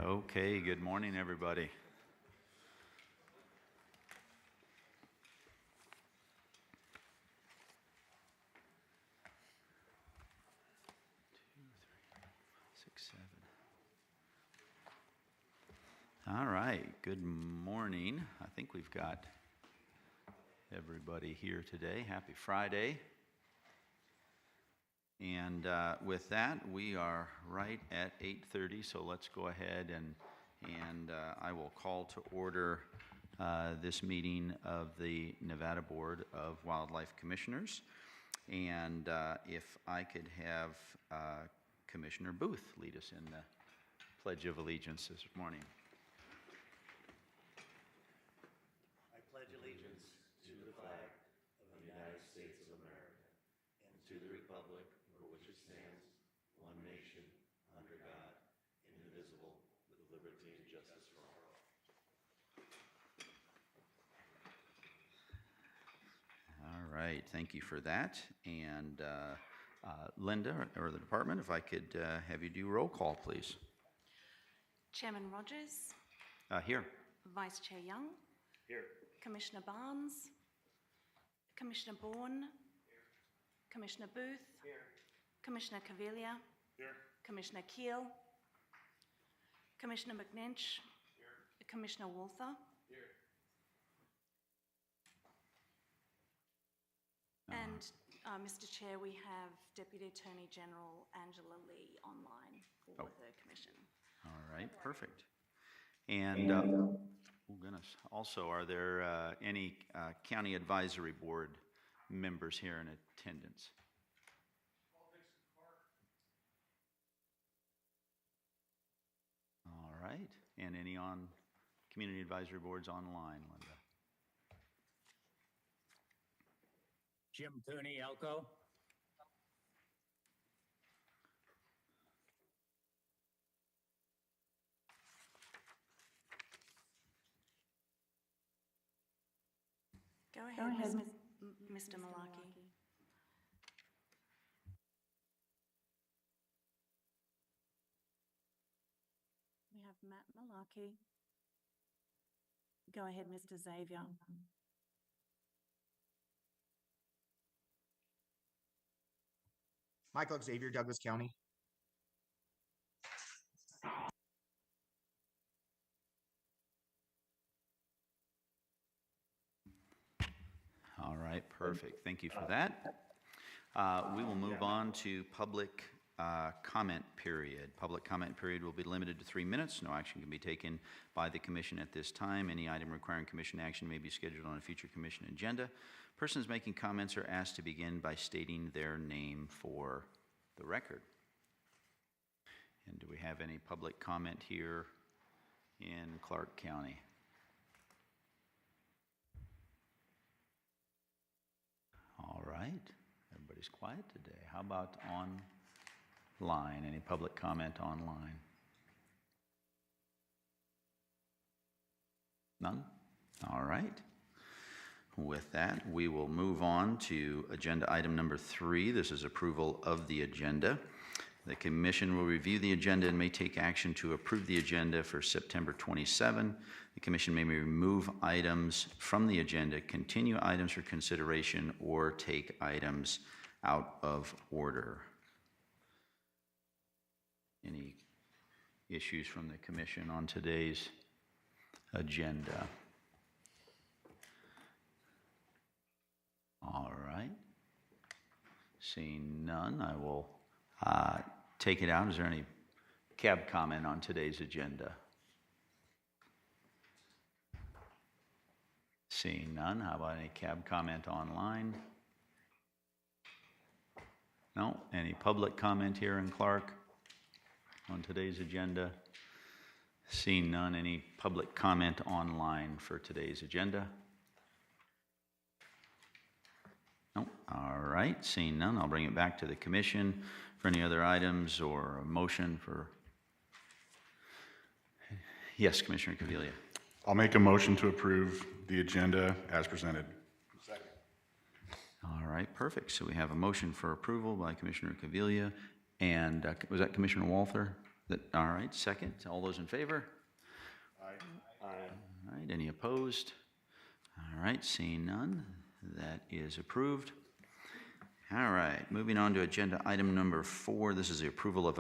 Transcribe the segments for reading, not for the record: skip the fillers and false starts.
Okay, good morning, everybody. All right, good morning. I think we've got everybody here today. Happy Friday. And with that, we are right at 8:30, so let's go ahead and I will call to order this meeting of the Nevada Board of Wildlife Commissioners. And if I could have Commissioner Booth lead us in the Pledge of Allegiance this morning. I pledge allegiance to the flag of the United States of America and to the republic for which it stands, one nation, under God, indivisible, with liberty and justice for all. All right, thank you for that. And Linda, or the department, if I could have you do roll call, please. Chairman Rogers. Here. Vice Chair Young. Here. Commissioner Barnes. Commissioner Bourne. Here. Commissioner Booth. Here. Commissioner Caviglia. Here. Commissioner Keel. Commissioner McNinch. Here. Commissioner Walther. Here. And Mr. Chair, we have Deputy Attorney General Angela Lee online for the Commission. All right, perfect. And, oh goodness, also, are there any County Advisory Board members here in attendance? All right, and any on Community Advisory Boards online, Linda? Jim Cooney, Elko. Go ahead, Mr. Malaki. We have Matt Malaki. Go ahead, Mr. Xavier. Michael Xavier, Douglas County. All right, perfect. Thank you for that. We will move on to public comment period. Public comment period will be limited to 3 minutes. No action can be taken by the commission at this time. Any item requiring commission action may be scheduled on a future commission agenda. Persons making comments are asked to begin by stating their name for the record. And do we have any public comment here in Clark County? All right, everybody's quiet today. How about online? Any public comment online? None? All right. With that, we will move on to agenda item number 3. This is approval of the agenda. The commission will review the agenda and may take action to approve the agenda for September 27. The commission may remove items from the agenda, continue items for consideration, or take items out of order. Any issues from the commission on today's agenda? All right. Seeing none, I will take it out. Is there any cab comment on today's agenda? Seeing none, how about any cab comment online? No? Any public comment here in Clark on today's agenda? Seeing none, any public comment online for today's agenda? No? All right, seeing none, I'll bring it back to the commission for any other items or a motion for... Yes, Commissioner Caviglia. I'll make a motion to approve the agenda as presented. All right, perfect. So we have a motion for approval by Commissioner Caviglia And was that Commissioner Walther? All right, second. All those in favor? All right, any opposed? All right, seeing none, that is approved. All right, moving on to agenda item number 4. This is the approval of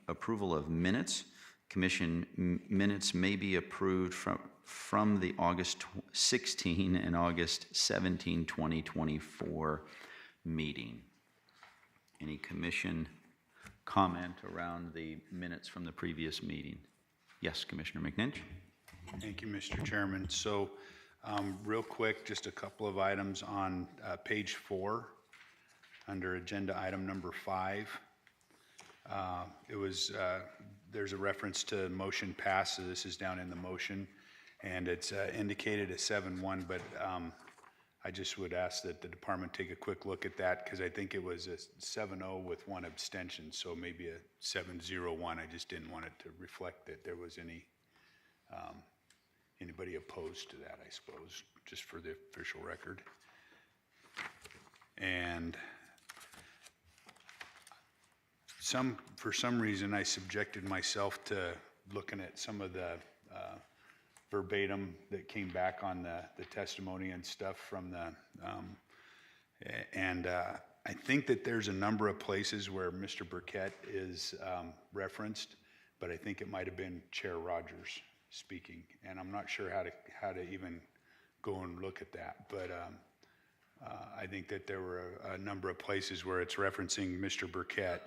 approval of minutes. Commission minutes may be approved from the August 16 and August 17, 2024 meeting. Any commission comment around the minutes from the previous meeting? Yes, Commissioner McNinch. Thank you, Mr. Chairman. So real quick, just a couple of items on page 4 under agenda item number 5. There's a reference to motion pass, so this is down in the motion, and it's indicated as 7-1, but I just would ask that the department take a quick look at that, because I think it was a 7-0 with 1 abstention, so maybe a 7-0-1. I just didn't want it to reflect that there was anybody opposed to that, I suppose, just for the official record. And for some reason, I subjected myself to looking at some of the verbatim that came back on the testimony and stuff from the, I think that there's a number of places where Mr. Burkett is referenced, but I think it might have been Chair Rogers speaking, and I'm not sure how to even go and look at that, but I think that there were a number of places where it's referencing Mr. Burkett,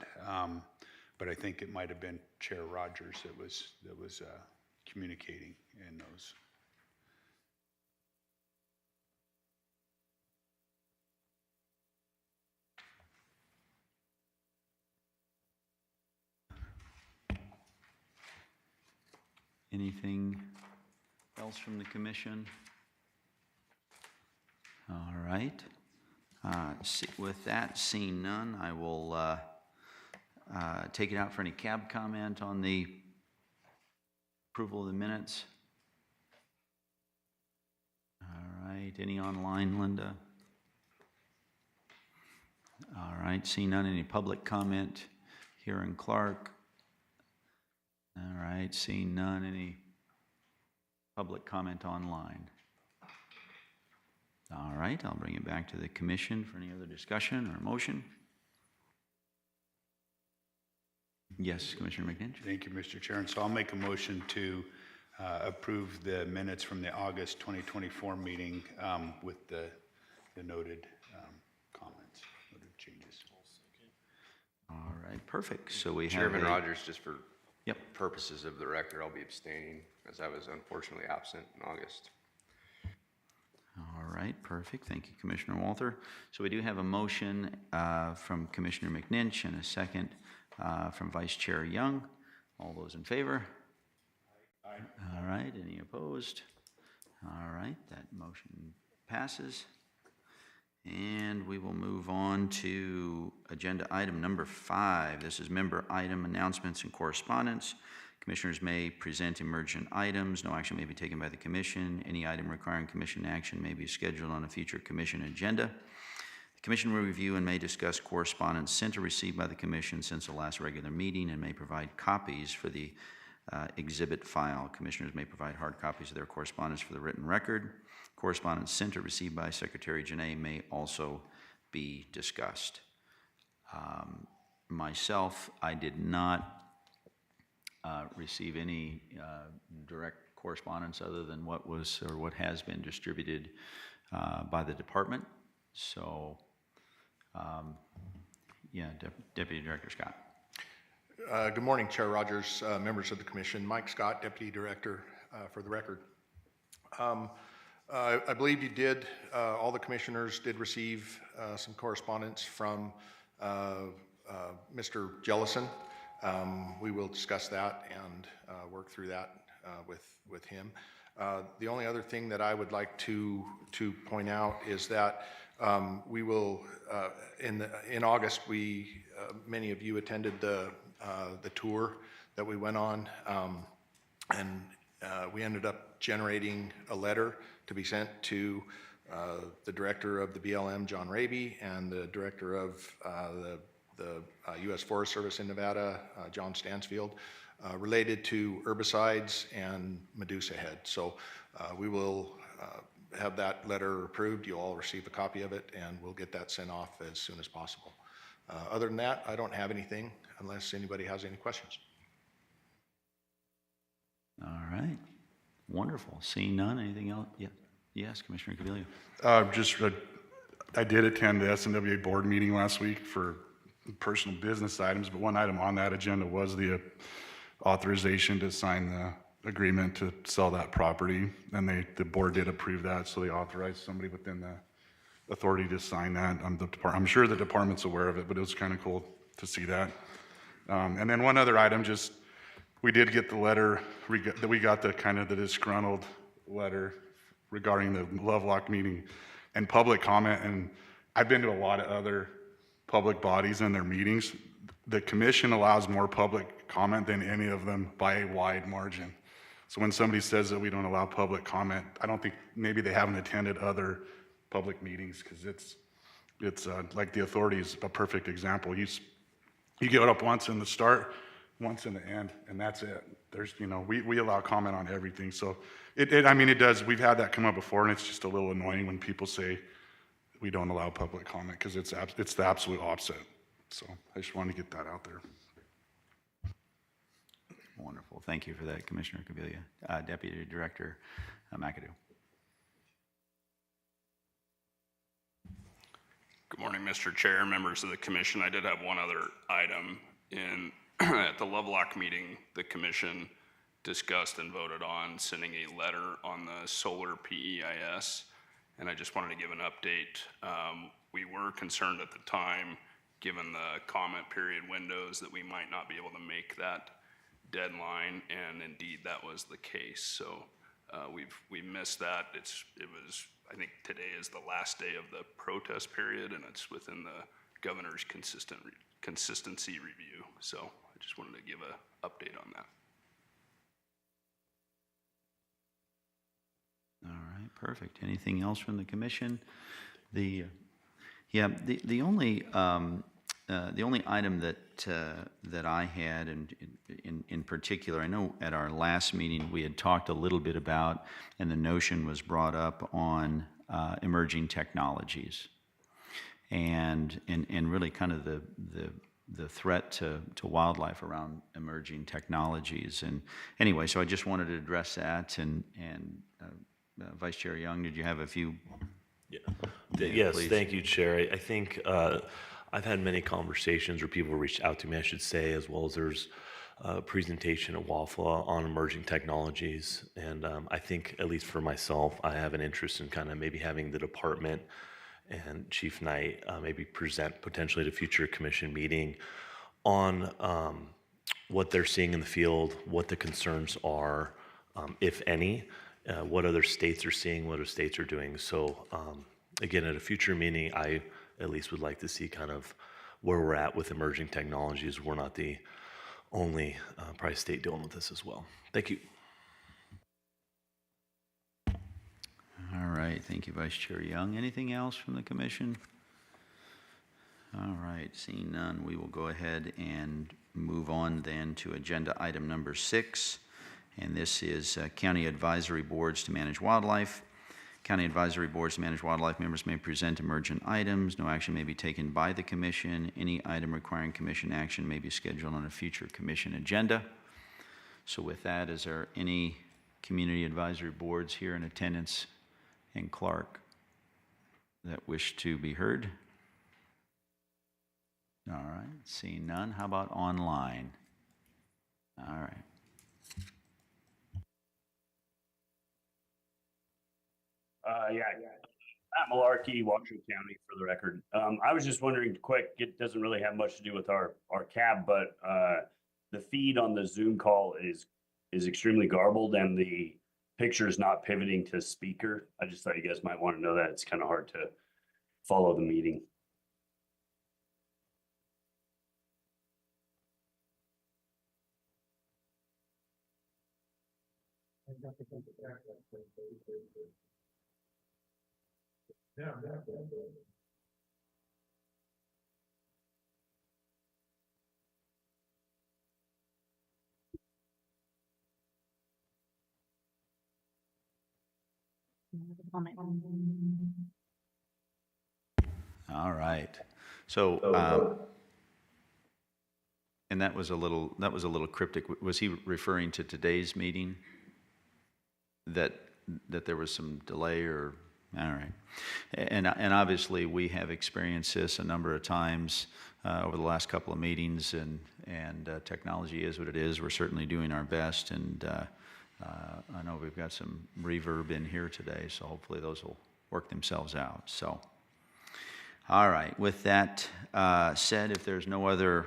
but I think it might have been Chair Rogers that was communicating in those. Anything else from the commission? All right. With that, seeing none, I will take it out for any cab comment on the approval of the minutes. All right. Any online, Linda? All right. Seeing none, any public comment here in Clark? All right. Seeing none, any public comment online? All right, I'll bring it back to the commission for any other discussion or motion. Yes, Commissioner McNinch. Thank you, Mr. Chair. And so I'll make a motion to approve the minutes from the August 2024 meeting with the noted comments, noted changes. All right, perfect. So we have Chairman Rogers, just for Yep. purposes of the record, I'll be abstaining as I was unfortunately absent in August. All right, perfect. Thank you, Commissioner Walther. So we do have a motion from Commissioner McNinch and a second from Vice Chair Young. All those in favor? Aye. All right, any opposed? All right, that motion passes. And we will move on to agenda item number 5. This is member item announcements and correspondence. Commissioners may present emergent items. No action may be taken by the commission. Any item requiring commission action may be scheduled on a future commission agenda. The commission will review and may discuss correspondence sent or received by the commission since the last regular meeting and may provide copies for the exhibit file. Commissioners may provide hard copies of their correspondence for the written record. Correspondence sent or received by Secretary Janae may also be discussed. Myself, I did not receive any direct correspondence other than what was or what has been distributed by the department. So, yeah, Deputy Director Scott. Good morning, Chair Rogers, members of the commission. Mike Scott, Deputy Director, for the record. I believe you did, all the commissioners did receive some correspondence from Mr. Jellison. We will discuss that and work through that with him. The only other thing that I would like to point out is that we will in August many of you attended the tour that we went on, and we ended up generating a letter to be sent to the director of the BLM, John Raby, and the director of the the U.S. Forest Service in Nevada, John Stansfield, related to herbicides and Medusa head. So we will have that letter approved. You'll all receive a copy of it, and we'll get that sent off as soon as possible. Other than that, I don't have anything unless anybody has any questions. All right. Wonderful. Seeing none, anything else? Yeah. Yes, Commissioner Cabilio. I did attend the SNWA board meeting last week for personal business items, but one item on that agenda was the authorization to sign the agreement to sell that property. And the board did approve that, so they authorized somebody within the authority to sign that. I'm sure the department's aware of it, but it was kind of cool to see that. And then one other item, we did get the letter, that we got the kind of the disgruntled letter regarding the Lovelock meeting and public comment. And I've been to a lot of other public bodies and their meetings. The commission allows more public comment than any of them by a wide margin. So when somebody says that we don't allow public comment, I don't think, maybe they haven't attended other public meetings, because it's like the authority is a perfect example. You get up once in the start, once in the end, and that's it. There's, we allow comment on everything. So it does, we've had that come up before, and it's just a little annoying when people say we don't allow public comment, because it's the absolute opposite. So I just wanted to get that out there. Wonderful. Thank you for that, Commissioner Cabilia. Deputy Director McAdoo. Good morning, Mr. Chair, members of the commission. I did have one other item. At the Lovelock meeting, the commission discussed and voted on sending a letter on the solar PEIS, and I just wanted to give an update. We were concerned at the time, given the comment period windows, that we might not be able to make that deadline, and indeed that was the case. So we missed that. I think today is the last day of the protest period, and it's within the governor's consistency review. So I just wanted to give an update on that. All right, perfect. Anything else from the commission? The only item that I had, and in particular, I know at our last meeting we had talked a little bit about, and the notion was brought up on emerging technologies, and really kind of the threat to wildlife around emerging technologies. And anyway, so I just wanted to address that. And Vice Chair Young, did you have a few? Yeah. Yes, please. Thank you, Chair. I think I've had many conversations, or people reached out to me, I should say, as well as there's a presentation at WAFLA on emerging technologies. And I think, at least for myself, I have an interest in kind of maybe having the department and Chief Knight maybe present potentially at a future commission meeting on what they're seeing in the field, what the concerns are, if any, what other states are seeing, what other states are doing. So again, at a future meeting, I at least would like to see kind of where we're at with emerging technologies. We're not the only probably state dealing with this as well. Thank you. All right, thank you, Vice Chair Young. Anything else from the commission? All right, seeing none, we will go ahead and move on then to agenda item number 6. And this is County Advisory Boards to Manage Wildlife. County Advisory Boards to Manage Wildlife members may present emergent items. No action may be taken by the commission. Any item requiring commission action may be scheduled on a future commission agenda. So with that, is there any community advisory boards here in attendance in Clark that wish to be heard? All right, seeing none. How about online? All right. Matt Malarkey, Washoe County, for the record. I was just wondering, quick, it doesn't really have much to do with our cab, but the feed on the Zoom call is extremely garbled, and the picture is not pivoting to speaker. I just thought you guys might want to know that. It's kind of hard to follow the meeting. All right. So, and that was a little cryptic. Was he referring to today's meeting? That there was some delay or, all right. And obviously we have experienced this a number of times over the last couple of meetings, and technology is what it is. We're certainly doing our best, and I know we've got some reverb in here today, so hopefully those will work themselves out. So, all right. With that said, if there's no other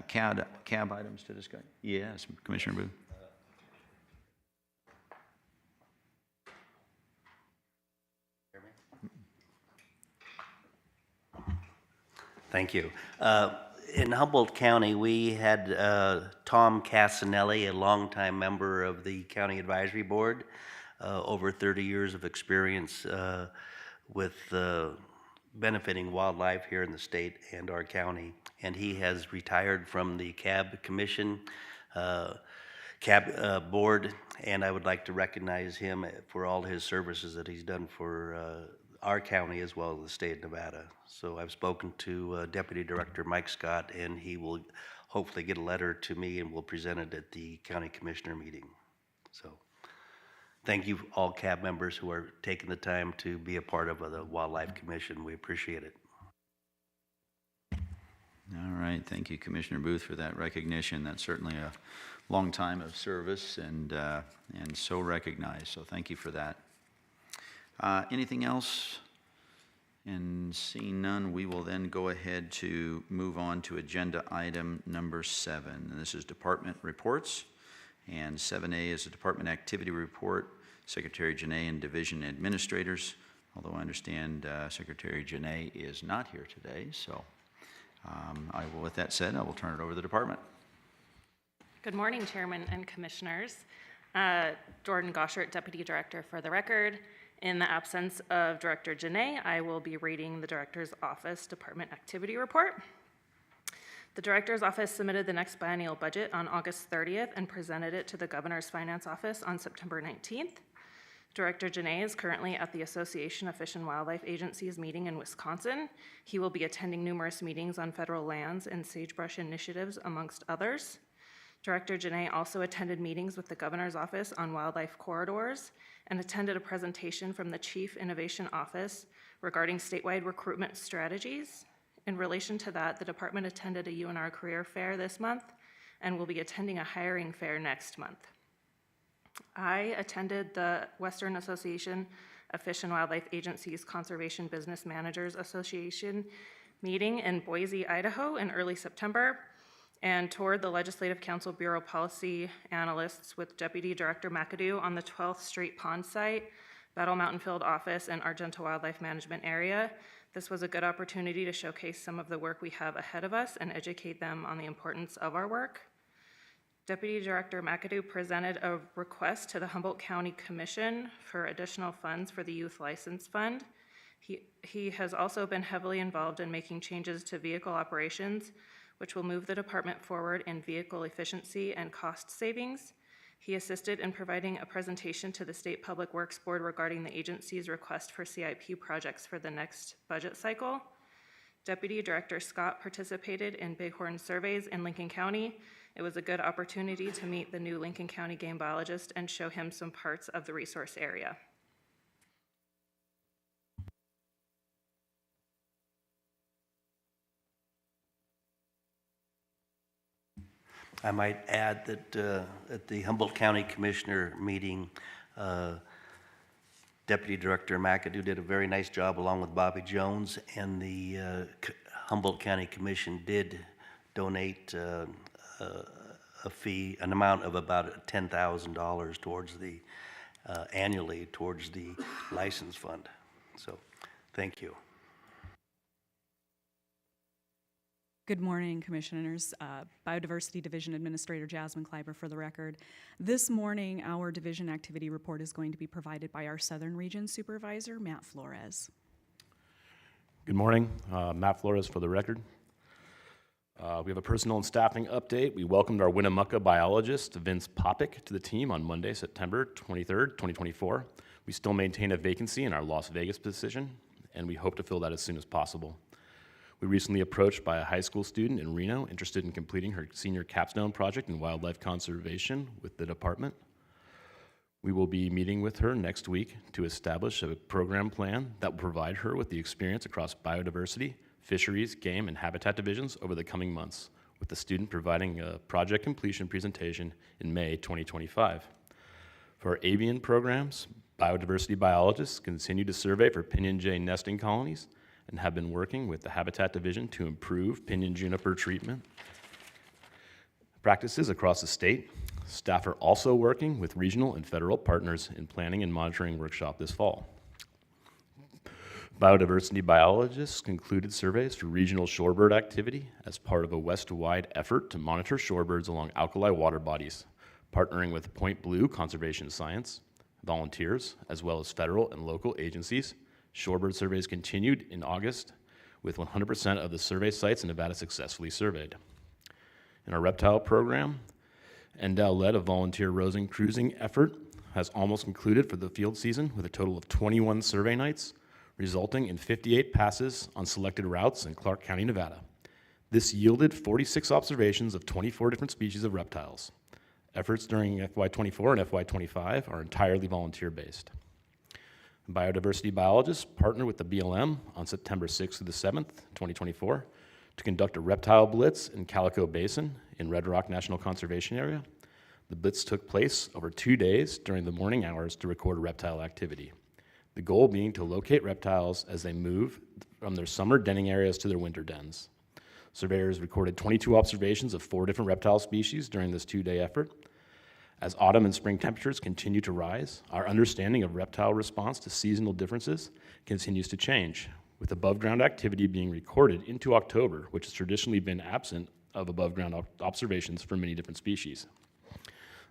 cab items to discuss, yes, Commissioner Booth. Thank you. In Humboldt County, we had Tom Casanelli, a longtime member of the County Advisory Board, over 30 years of experience with benefiting wildlife here in the state and our county. And he has retired from the CAB Commission, CAB Board, and I would like to recognize him for all his services that he's done for our county as well as the state of Nevada. So I've spoken to Deputy Director Mike Scott, and he will hopefully get a letter to me, and we'll present it at the county commissioner meeting. So thank you all CAB members who are taking the time to be a part of the Wildlife Commission. We appreciate it. All right, thank you, Commissioner Booth, for that recognition. That's certainly a long time of service, and so recognized. So thank you for that. Anything else? And seeing none, we will then go ahead to move on to agenda item number 7. And this is department reports. And 7A is a department activity report, Secretary Janae and division administrators. Although I understand Secretary Janae is not here today. So with that said, I will turn it over to the department. Good morning, Chairman and Commissioners. Jordan Goshert, Deputy Director for the record. In the absence of Director Janae, I will be reading the Director's Office Department Activity Report. The Director's Office submitted the next biennial budget on August 30th and presented it to the Governor's Finance Office on September 19th. Director Janae is currently at the Association of Fish and Wildlife Agencies meeting in Wisconsin. He will be attending numerous meetings on federal lands and sagebrush initiatives, amongst others. Director Janae also attended meetings with the Governor's Office on wildlife corridors and attended a presentation from the Chief Innovation Office regarding statewide recruitment strategies. In relation to that, the department attended a UNR career fair this month and will be attending a hiring fair next month. I attended the Western Association of Fish and Wildlife Agencies Conservation Business Managers Association meeting in Boise, Idaho in early September, and toured the Legislative Council Bureau Policy Analysts with Deputy Director McAdoo on the 12th Street Pond site, Battle Mountain Field Office, and Argenta Wildlife Management area. This was a good opportunity to showcase some of the work we have ahead of us and educate them on the importance of our work. Deputy Director McAdoo presented a request to the Humboldt County Commission for additional funds for the Youth License Fund. He has also been heavily involved in making changes to vehicle operations, which will move the department forward in vehicle efficiency and cost savings. He assisted in providing a presentation to the State Public Works Board regarding the agency's request for CIP projects for the next budget cycle. Deputy Director Scott participated in Bighorn surveys in Lincoln County. It was a good opportunity to meet the new Lincoln County game biologist and show him some parts of the resource area. I might add that at the Humboldt County Commissioner meeting, Deputy Director McAdoo did a very nice job along with Bobby Jones, and the Humboldt County Commission did donate an amount of about $10,000 towards the, annually towards the license fund. So, thank you. Good morning, Commissioners. Biodiversity Division Administrator Jasmine Kleiber for the record. This morning, our division activity report is going to be provided by our Southern Region Supervisor, Matt Flores. Good morning, Matt Flores for the record. We have a personnel and staffing update. We welcomed our Winnemucca biologist, Vince Popick, to the team on Monday, September 23rd, 2024. We still maintain a vacancy in our Las Vegas position, and we hope to fill that as soon as possible. We recently approached by a high school student in Reno interested in completing her senior capstone project in wildlife conservation with the department. We will be meeting with her next week to establish a program plan that will provide her with the experience across biodiversity, fisheries, game, and habitat divisions over the coming months, with the student providing a project completion presentation in May 2025. For our avian programs, biodiversity biologists continue to survey for pinyon jay nesting colonies and have been working with the Habitat Division to improve pinyon juniper treatment practices across the state. Staff are also working with regional and federal partners in planning and monitoring workshop this fall. Biodiversity biologists concluded surveys for regional shorebird activity as part of a West-wide effort to monitor shorebirds along alkali water bodies, partnering with Point Blue Conservation Science, volunteers, as well as federal and local agencies. Shorebird surveys continued in August, with 100% of the survey sites in Nevada successfully surveyed. In our reptile program, NDOW led a volunteer rosing cruising effort has almost concluded for the field season with a total of 21 survey nights, resulting in 58 passes on selected routes in Clark County, Nevada. This yielded 46 observations of 24 different species of reptiles. Efforts during FY24 and FY25 are entirely volunteer-based. Biodiversity biologists partner with the BLM on September 6th through the 7th, 2024, to conduct a reptile blitz in Calico Basin in Red Rock National Conservation Area. The blitz took place over 2 days during the morning hours to record reptile activity. The goal being to locate reptiles as they move from their summer denning areas to their winter dens. Surveyors recorded 22 observations of 4 different reptile species during this 2-day effort. As autumn and spring temperatures continue to rise, our understanding of reptile response to seasonal differences continues to change, with above-ground activity being recorded into October, which has traditionally been absent of above-ground observations for many different species.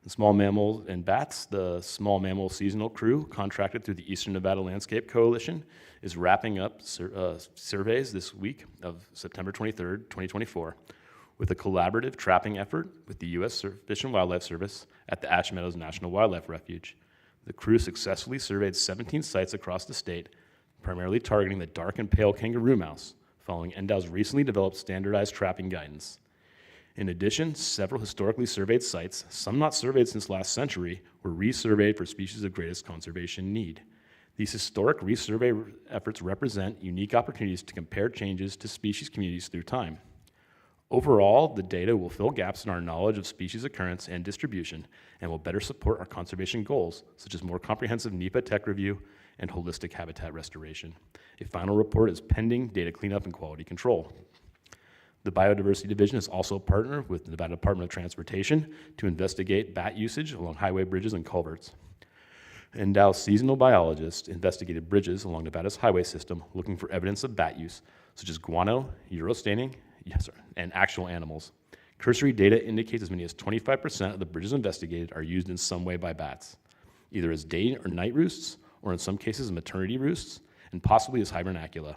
In small mammals and bats, the small mammal seasonal crew contracted through the Eastern Nevada Landscape Coalition is wrapping up surveys this week of September 23rd, 2024, with a collaborative trapping effort with the U.S. Fish and Wildlife Service at the Ash Meadows National Wildlife Refuge. The crew successfully surveyed 17 sites across the state, primarily targeting the dark and pale kangaroo mouse, following NDOW's recently developed standardized trapping guidance. In addition, several historically surveyed sites, some not surveyed since last century, were resurveyed for species of greatest conservation need. These historic resurvey efforts represent unique opportunities to compare changes to species communities through time. Overall, the data will fill gaps in our knowledge of species occurrence and distribution and will better support our conservation goals, such as more comprehensive NEPA tech review and holistic habitat restoration. A final report is pending data cleanup and quality control. The Biodiversity Division has also partnered with the Nevada Department of Transportation to investigate bat usage along highway bridges and culverts. NDOW seasonal biologists investigated bridges along Nevada's highway system looking for evidence of bat use, such as guano, urostaining, and actual animals. Cursory data indicates as many as 25% of the bridges investigated are used in some way by bats, either as day or night roosts, or in some cases maternity roosts, and possibly as hibernacula.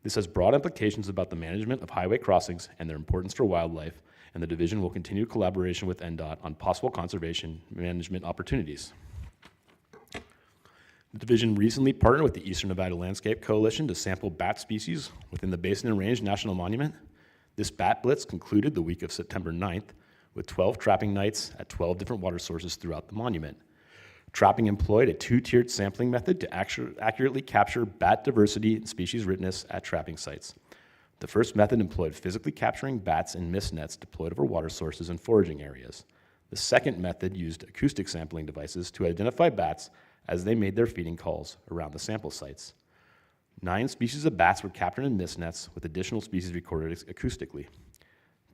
This has broad implications about the management of highway crossings and their importance for wildlife, and the division will continue collaboration with NDOT on possible conservation management opportunities. The division recently partnered with the Eastern Nevada Landscape Coalition to sample bat species within the Basin and Range National Monument. This bat blitz concluded the week of September 9th with 12 trapping nights at 12 different water sources throughout the monument. Trapping employed a 2-tiered sampling method to accurately capture bat diversity and species richness at trapping sites. The first method employed physically capturing bats in mist nets deployed over water sources and foraging areas. The second method used acoustic sampling devices to identify bats as they made their feeding calls around the sample sites. 9 species of bats were captured in mist nets, with additional species recorded acoustically.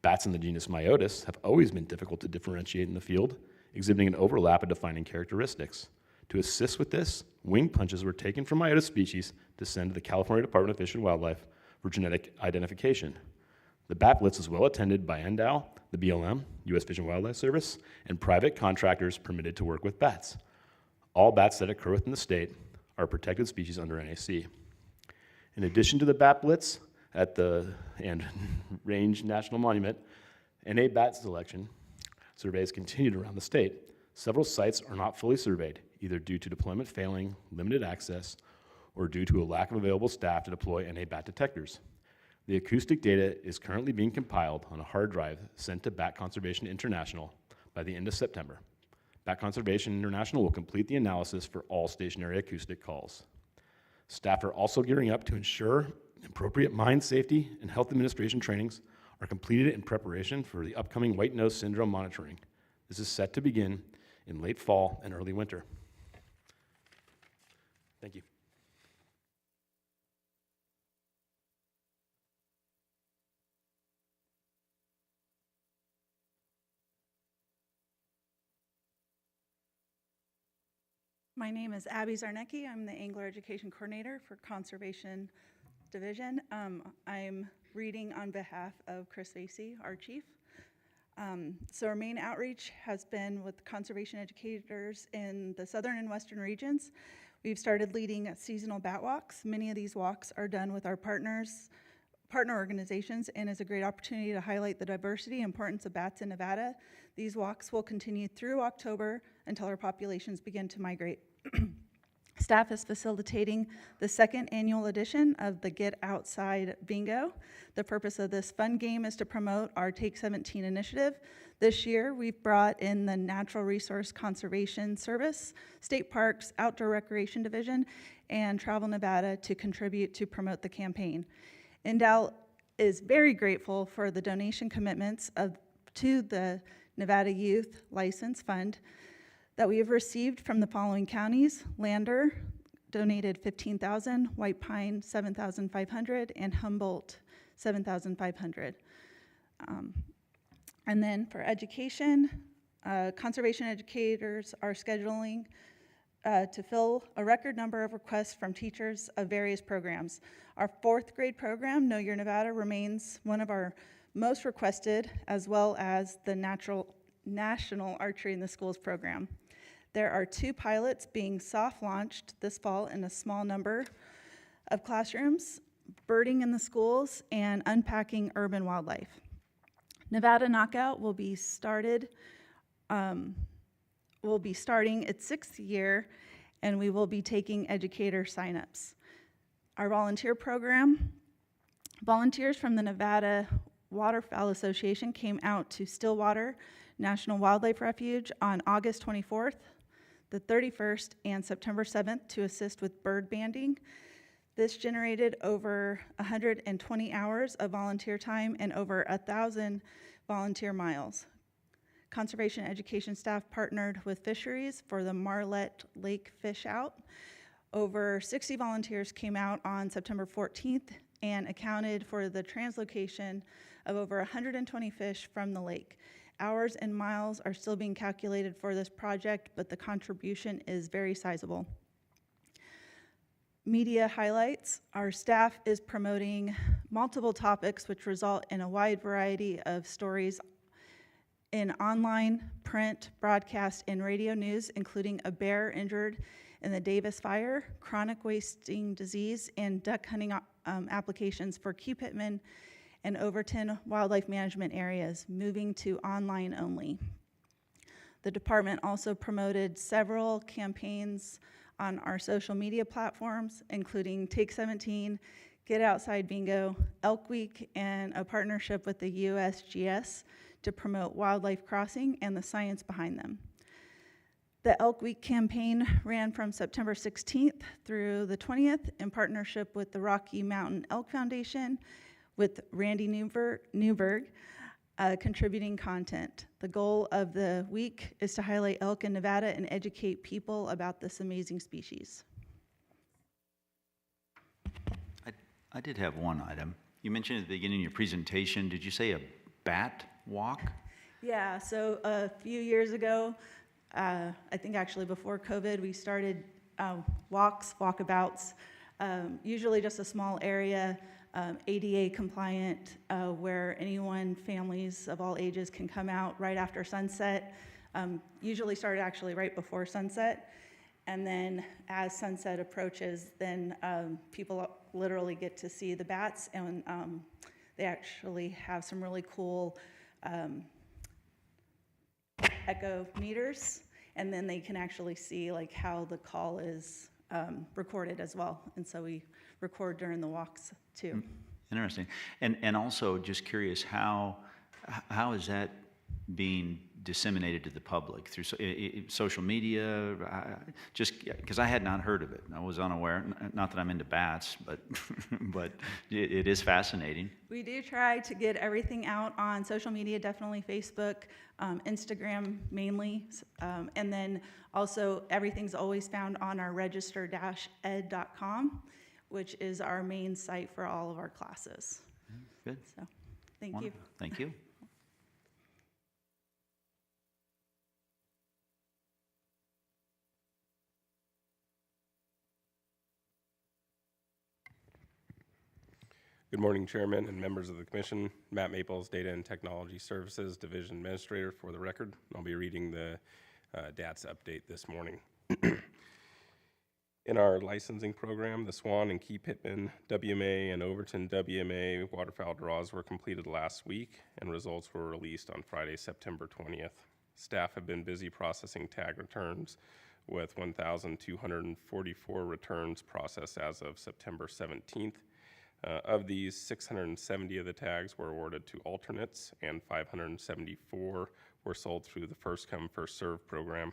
Bats in the genus Myotis have always been difficult to differentiate in the field, exhibiting an overlap of defining characteristics. To assist with this, wing punches were taken from Myotis species to send to the California Department of Fish and Wildlife for genetic identification. The bat blitz is well attended by NDOW, the BLM, U.S. Fish and Wildlife Service, and private contractors permitted to work with bats. All bats that occur within the state are protected species under NAC. In addition to the bat blitz, at the Range National Monument, NA bat selection surveys continued around the state. Several sites are not fully surveyed, either due to deployment failing, limited access, or due to a lack of available staff to deploy NA bat detectors. The acoustic data is currently being compiled on a hard drive sent to Bat Conservation International by the end of September. Bat Conservation International will complete the analysis for all stationary acoustic calls. Staff are also gearing up to ensure appropriate mine safety and health administration trainings are completed in preparation for the upcoming white nose syndrome monitoring. This is set to begin in late fall and early winter. Thank you. My name is Abby Zarnecki. I'm the Angler Education Coordinator for Conservation Division. I'm reading on behalf of Chris Vasey, our chief. So our main outreach has been with conservation educators in the southern and western regions. We've started leading seasonal bat walks. Many of these walks are done with our partner organizations, and is a great opportunity to highlight the diversity and importance of bats in Nevada. These walks will continue through October until our populations begin to migrate. Staff is facilitating the second annual edition of the Get Outside Bingo. The purpose of this fun game is to promote our Take 17 initiative. This year, we've brought in the Natural Resource Conservation Service, State Parks, Outdoor Recreation Division, and Travel Nevada to contribute to promote the campaign. NDOW is very grateful for the donation commitments to the Nevada Youth License Fund that we have received from the following counties: Lander donated $15,000, White Pine $7,500, and Humboldt $7,500. And then for education, conservation educators are scheduling to fill a record number of requests from teachers of various programs. Our 4th grade program, Know Your Nevada, remains one of our most requested, as well as the National Archery in the Schools program. There are 2 pilots being soft launched this fall in a small number of classrooms: birding in the schools and unpacking urban wildlife. Nevada Knockout will be starting its 6th year, and we will be taking educator signups. Our volunteer program, volunteers from the Nevada Waterfowl Association came out to Stillwater National Wildlife Refuge on August 24th, the 31st, and September 7th to assist with bird banding. This generated over 120 hours of volunteer time and over 1,000 volunteer miles. Conservation education staff partnered with Fisheries for the Marlette Lake Fish Out. Over 60 volunteers came out on September 14th and accounted for the translocation of over 120 fish from the lake. Hours and miles are still being calculated for this project, but the contribution is very sizable. Media highlights: our staff is promoting multiple topics which result in a wide variety of stories in online, print, broadcast, and radio news, including a bear injured in the Davis fire, chronic wasting disease, and duck hunting applications for Q Pittman and Overton wildlife management areas, moving to online only. The department also promoted several campaigns on our social media platforms, including Take 17, Get Outside Bingo, Elk Week, and a partnership with the USGS to promote wildlife crossing and the science behind them. The Elk Week campaign ran from September 16th through the 20th in partnership with the Rocky Mountain Elk Foundation, with Randy Newberg contributing content. The goal of the week is to highlight elk in Nevada and educate people about this amazing species. I did have one item. You mentioned at the beginning of your presentation, did you say a bat walk? Yeah, so a few years ago, I think actually before COVID, we started walkabouts, usually just a small area, ADA compliant, where anyone, families of all ages, can come out right after sunset. Usually started actually right before sunset. And then as sunset approaches, then people literally get to see the bats, and they actually have some really cool echo meters, and then they can actually see like how the call is recorded as well. And so we record during the walks too. Interesting. And also, just curious, how is that being disseminated to the public through social media? Just because I had not heard of it, I was unaware. Not that I'm into bats, but but it is fascinating. We do try to get everything out on social media, definitely Facebook, Instagram mainly, and then also everything's always found on our register-ed.com, which is our main site for all of our classes. Good. So, thank you. Wonderful. Thank you. Good morning, Chairman and members of the Commission. Matt Maples, Data and Technology Services Division Administrator for the record. I'll be reading the DATS update this morning. In our licensing program, the Swan and Key Pittman WMA and Overton WMA waterfowl draws were completed last week, and results were released on Friday, September 20th. Staff have been busy processing tag returns, with 1,244 returns processed as of September 17th. Of these, 670 of the tags were awarded to alternates, and 574 were sold through the first come, first served program.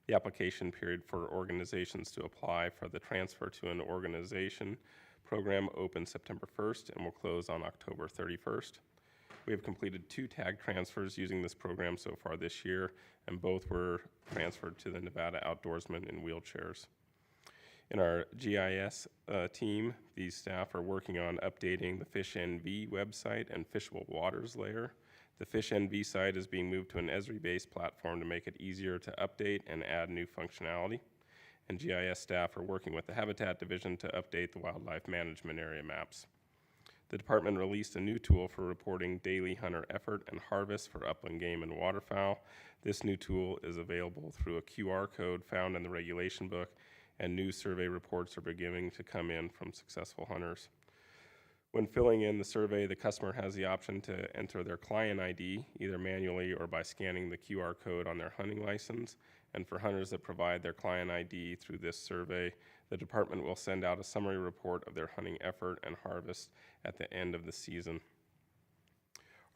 The application period for organizations to apply for the transfer to an organization program opened September 1st and will close on October 31st. We have completed 2 tag transfers using this program so far this year, and both were transferred to the Nevada Outdoorsmen in wheelchairs. In our GIS team, these staff are working on updating the Fish NV website and fishable waters layer. The Fish NV site is being moved to an Esri-based platform to make it easier to update and add new functionality. And GIS staff are working with the Habitat Division to update the wildlife management area maps. The department released a new tool for reporting daily hunter effort and harvest for upland game and waterfowl. This new tool is available through a QR code found in the regulation book, and new survey reports are beginning to come in from successful hunters. When filling in the survey, the customer has the option to enter their client ID, either manually or by scanning the QR code on their hunting license. And for hunters that provide their client ID through this survey, the department will send out a summary report of their hunting effort and harvest at the end of the season.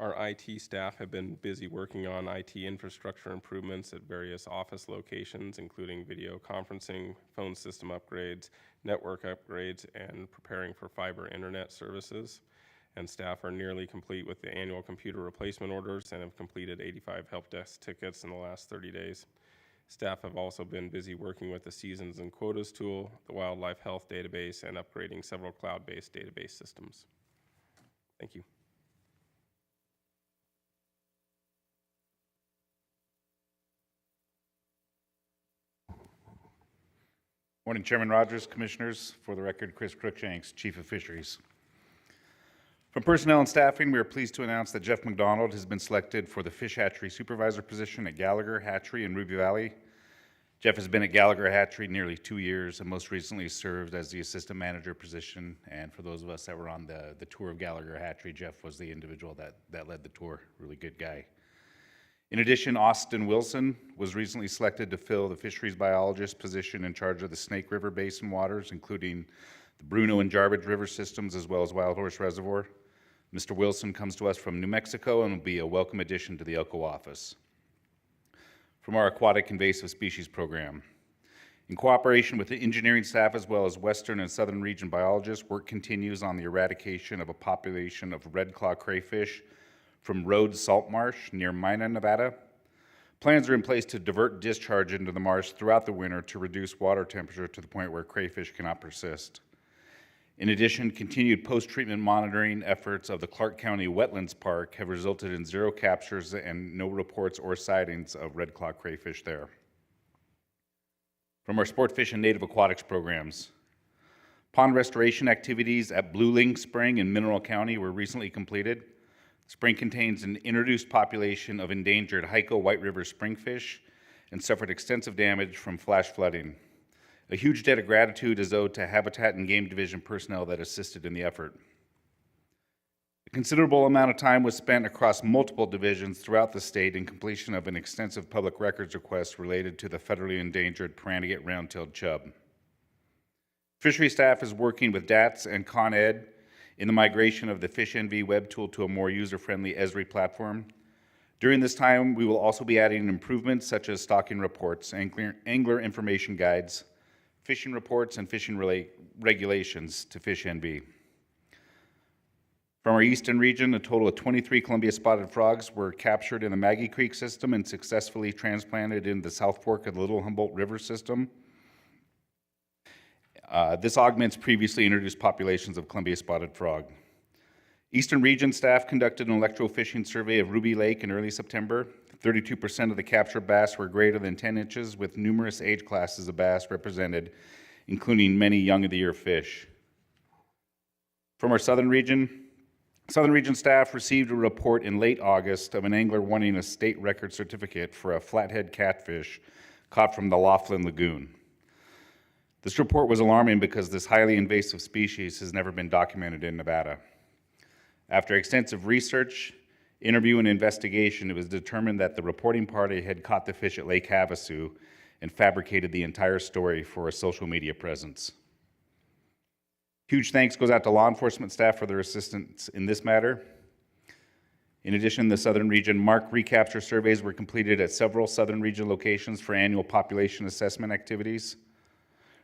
Our IT staff have been busy working on IT infrastructure improvements at various office locations, including video conferencing, phone system upgrades, network upgrades, and preparing for fiber internet services. And staff are nearly complete with the annual computer replacement orders and have completed 85 help desk tickets in the last 30 days. Staff have also been busy working with the Seasons and Quotas tool, the Wildlife Health database, and upgrading several cloud-based database systems. Thank you. Morning, Chairman Rogers, Commissioners. For the record, Chris Crookshanks, Chief of Fisheries. From personnel and staffing, we are pleased to announce that Jeff McDonald has been selected for the Fish Hatchery Supervisor position at Gallagher Hatchery in Ruby Valley. Jeff has been at Gallagher Hatchery nearly 2 years and most recently served as the Assistant Manager position. And for those of us that were on the tour of Gallagher Hatchery, Jeff was the individual that led the tour. Really good guy. In addition, Austin Wilson was recently selected to fill the fisheries biologist position in charge of the Snake River Basin waters, including the Bruno and Jarbidge River systems, as well as Wild Horse Reservoir. Mr. Wilson comes to us from New Mexico and will be a welcome addition to the Elko office. From our Aquatic Invasive Species Program. In cooperation with the engineering staff as well as Western and Southern Region biologists, work continues on the eradication of a population of red claw crayfish from Rhodes Salt Marsh near Mina, Nevada. Plans are in place to divert discharge into the marsh throughout the winter to reduce water temperature to the point where crayfish cannot persist. In addition, continued post-treatment monitoring efforts of the Clark County Wetlands Park have resulted in 0 captures and no reports or sightings of red claw crayfish there. From our Sport Fish and Native Aquatics programs, pond restoration activities at Blue Ling Spring in Mineral County were recently completed. The spring contains an introduced population of endangered Hyco White River springfish and suffered extensive damage from flash flooding. A huge debt of gratitude is owed to Habitat and Game Division personnel that assisted in the effort. A considerable amount of time was spent across multiple divisions throughout the state in completion of an extensive public records request related to the federally endangered Paranagate round-tailed chub. Fishery staff is working with DATS and Con Ed in the migration of the FishNV web tool to a more user-friendly Esri platform. During this time, we will also be adding improvements such as stocking reports, angler information guides, fishing reports, and fishing regulations to FishNV. From our eastern region, a total of 23 Columbia spotted frogs were captured in the Maggie Creek system and successfully transplanted into the South Fork of the Little Humboldt River system. This augments previously introduced populations of Columbia spotted frog. Eastern region staff conducted an electrofishing survey of Ruby Lake in early September. 32% of the captured bass were greater than 10 inches, with numerous age classes of bass represented, including many young-of-the-year fish. From our southern region staff received a report in late August of an angler wanting a state record certificate for a flathead catfish caught from the Laughlin Lagoon. This report was alarming because this highly invasive species has never been documented in Nevada. After extensive research, interview, and investigation, it was determined that the reporting party had caught the fish at Lake Havasu and fabricated the entire story for a social media presence. Huge thanks goes out to law enforcement staff for their assistance in this matter. In addition, the southern region mark recapture surveys were completed at several southern region locations for annual population assessment activities.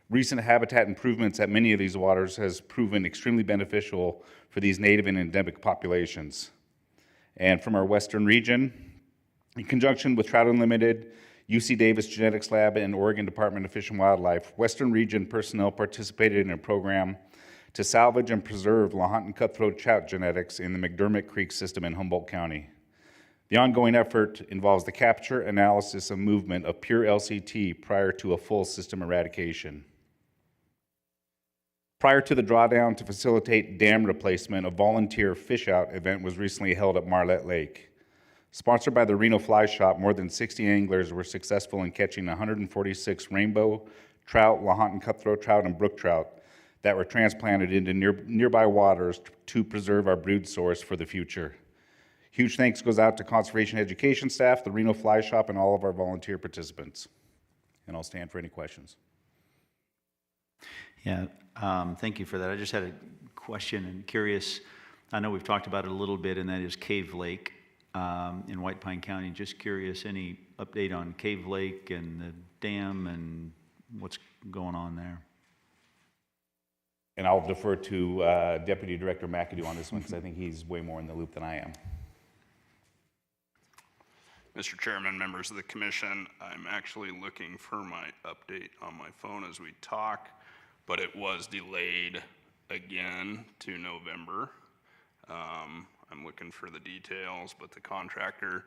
Recent habitat improvements at many of these waters has proven extremely beneficial for these native and endemic populations. And from our western region, in conjunction with Trout Unlimited, UC Davis Genetics Lab, and Oregon Department of Fish and Wildlife, western region personnel participated in a program to salvage and preserve Lahontan cutthroat trout genetics in the McDermott Creek system in Humboldt County. The ongoing effort involves the capture, analysis, and movement of pure LCT prior to a full system eradication. Prior to the drawdown to facilitate dam replacement, a volunteer fish out event was recently held at Marlette Lake. Sponsored by the Reno Fly Shop, more than 60 anglers were successful in catching 146 rainbow trout, Lahontan cutthroat trout, and brook trout that were transplanted into nearby waters to preserve our brood source for the future. Huge thanks goes out to conservation education staff, the Reno Fly Shop, and all of our volunteer participants. And I'll stand for any questions. Yeah, thank you for that. I just had a question and curious. I know we've talked about it a little bit, and that is Cave Lake in White Pine County. Just curious, any update on Cave Lake and the dam and what's going on there? And I'll defer to Deputy Director McAdoo on this one because I think he's way more in the loop than I am. Mr. Chairman, members of the commission, I'm actually looking for my update on my phone as we talk, but it was delayed again to November. I'm looking for the details, but the contractor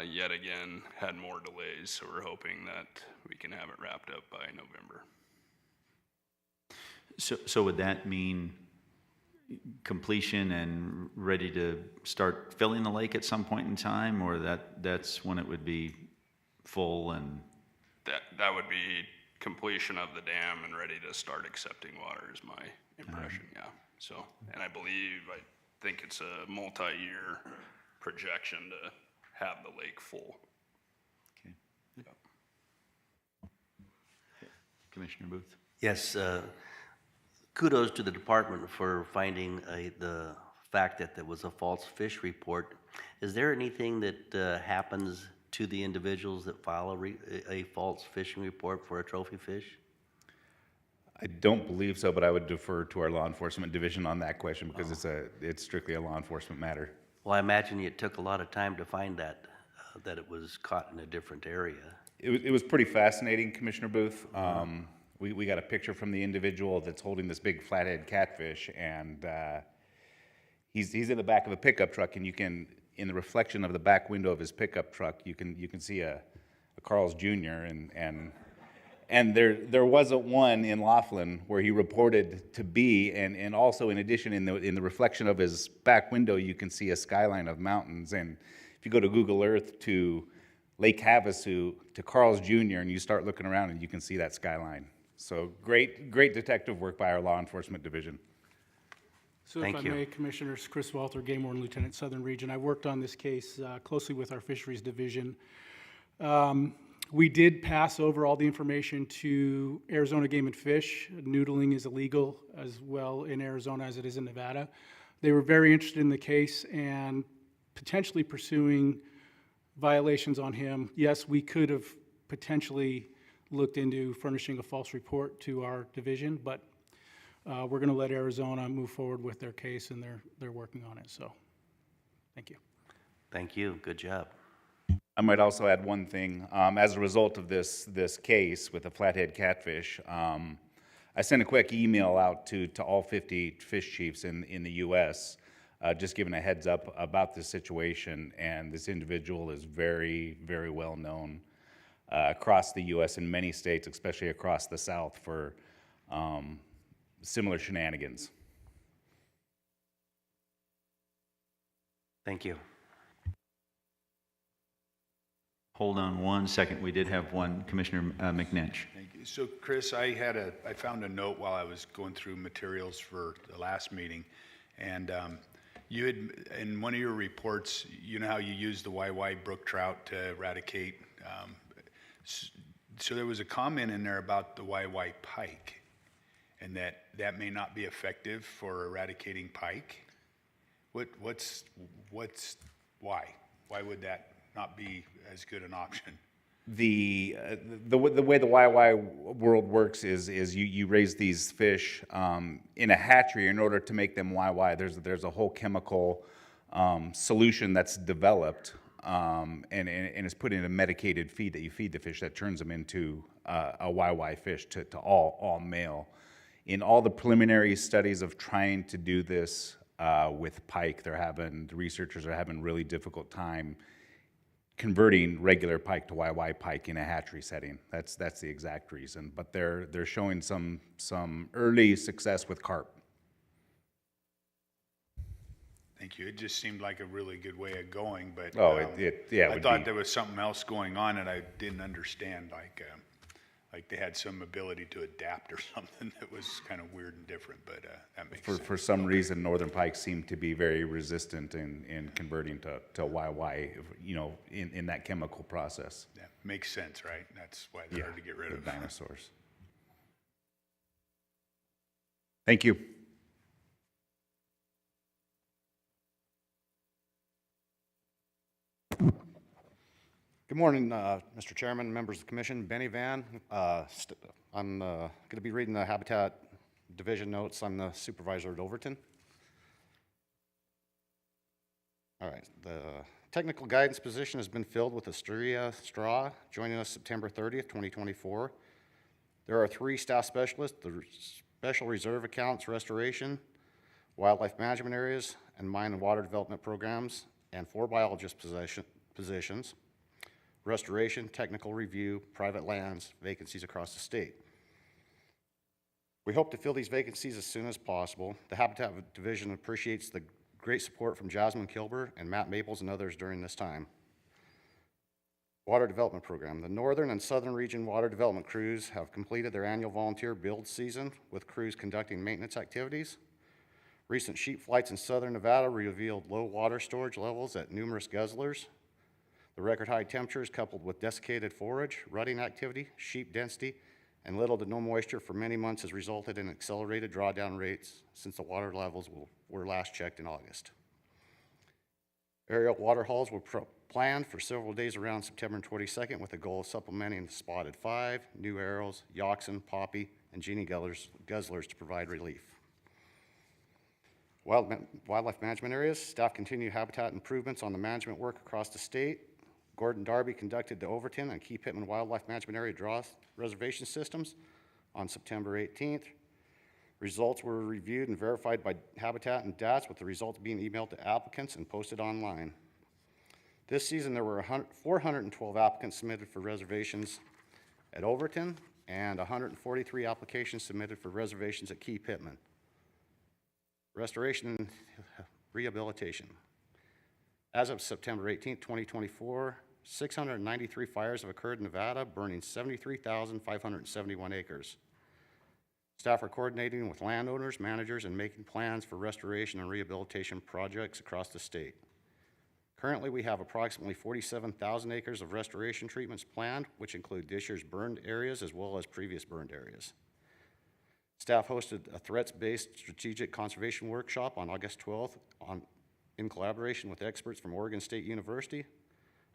yet again had more delays, so we're hoping that we can have it wrapped up by November. So would that mean completion and ready to start filling the lake at some point in time, or that's when it would be full and? That would be completion of the dam and ready to start accepting water is my impression, yeah. So, and I think it's a multi-year projection to have the lake full. Okay. Yep. Commissioner Booth. Yes, kudos to the department for finding the fact that there was a false fish report. Is there anything that happens to the individuals that file a false fishing report for a trophy fish? I don't believe so, but I would defer to our law enforcement division on that question because it's strictly a law enforcement matter. Well, I imagine it took a lot of time to find that it was caught in a different area. It was pretty fascinating, Commissioner Booth. We got a picture from the individual that's holding this big flathead catfish, and he's in the back of a pickup truck, and you can, in the reflection of the back window of his pickup truck, you can see a Carl's Jr. and there wasn't one in Laughlin where he reported to be, and also in addition in the reflection of his back window, you can see a skyline of mountains. And if you go to Google Earth to Lake Havasu to Carl's Jr., and you start looking around and you can see that skyline. So great detective work by our law enforcement division. So if I may, Commissioners, Chris Walther, Game Warden Lieutenant, Southern Region. I worked on this case closely with our Fisheries Division. We did pass over all the information to Arizona Game and Fish. Noodling is illegal as well in Arizona as it is in Nevada. They were very interested in the case and potentially pursuing violations on him. Yes, we could have potentially looked into furnishing a false report to our division, but we're going to let Arizona move forward with their case, and they're working on it. So, thank you. Thank you. Good job. I might also add one thing. As a result of this case with the flathead catfish, I sent a quick email out to all 50 fish chiefs in the U.S., just giving a heads up about this situation. And this individual is very, very well known across the U.S. in many states, especially across the South, for similar shenanigans. Thank you. Hold on one second. We did have one, Commissioner McNinch. Thank you. So Chris, I found a note while I was going through materials for the last meeting, and you had, in one of your reports, you know how you use the YY brook trout to eradicate. So there was a comment in there about the YY pike, and that may not be effective for eradicating pike. What's why? Why would that not be as good an option? The way the YY world works is you raise these fish in a hatchery in order to make them YY. There's a whole chemical solution that's developed and is put in a medicated feed that you feed the fish that turns them into a YY fish to all male. In all the preliminary studies of trying to do this with pike, the researchers are having really difficult time converting regular pike to YY pike in a hatchery setting. That's the exact reason. But they're showing some early success with carp. Thank you. It just seemed like a really good way of going, but I thought there was something else going on that I didn't understand, like they had some ability to adapt or something that was kind of weird and different, but that makes sense. For some reason, northern pike seem to be very resistant in converting to YY, in that chemical process. Yeah, makes sense, right? That's why they're hard to get rid of. Dinosaurs. Thank you. Good morning, Mr. Chairman, members of the commission. Benny Van. I'm going to be reading the Habitat Division notes. I'm the supervisor at Overton. All right. The technical guidance position has been filled with Asteria Straw, joining us September 30th, 2024. There are 3 staff specialists, the Special Reserve Accounts Restoration, Wildlife Management Areas, and Mine and Water Development Programs, and 4 biologist positions. Restoration, technical review, private lands, vacancies across the state. We hope to fill these vacancies as soon as possible. The Habitat Division appreciates the great support from Jasmine Kilber and Matt Maples and others during this time. Water Development Program. The Northern and Southern Region Water Development crews have completed their annual volunteer build season with crews conducting maintenance activities. Recent sheep flights in Southern Nevada revealed low water storage levels at numerous guzzlers. The record high temperatures coupled with desiccated forage, rutting activity, sheep density, and little to no moisture for many months has resulted in accelerated drawdown rates since the water levels were last checked in August. Aerial water hauls were planned for several days around September 22nd with the goal of supplementing the spotted 5, new arrows, Yoxen, Poppy, and Genie guzzlers to provide relief. Wildlife management areas, staff continue habitat improvements on the management work across the state. Gordon Darby conducted the Overton and Key Pittman Wildlife Management Area draw reservation systems on September 18th. Results were reviewed and verified by Habitat and DATS, with the results being emailed to applicants and posted online. This season, there were 412 applicants submitted for reservations at Overton and 143 applications submitted for reservations at Key Pittman. Restoration and rehabilitation. As of September 18, 2024, 693 fires have occurred in Nevada, burning 73,571 acres. Staff are coordinating with landowners, managers, and making plans for restoration and rehabilitation projects across the state. Currently, we have approximately 47,000 acres of restoration treatments planned, which include this year's burned areas as well as previous burned areas. Staff hosted a threats-based strategic conservation workshop on August 12th in collaboration with experts from Oregon State University.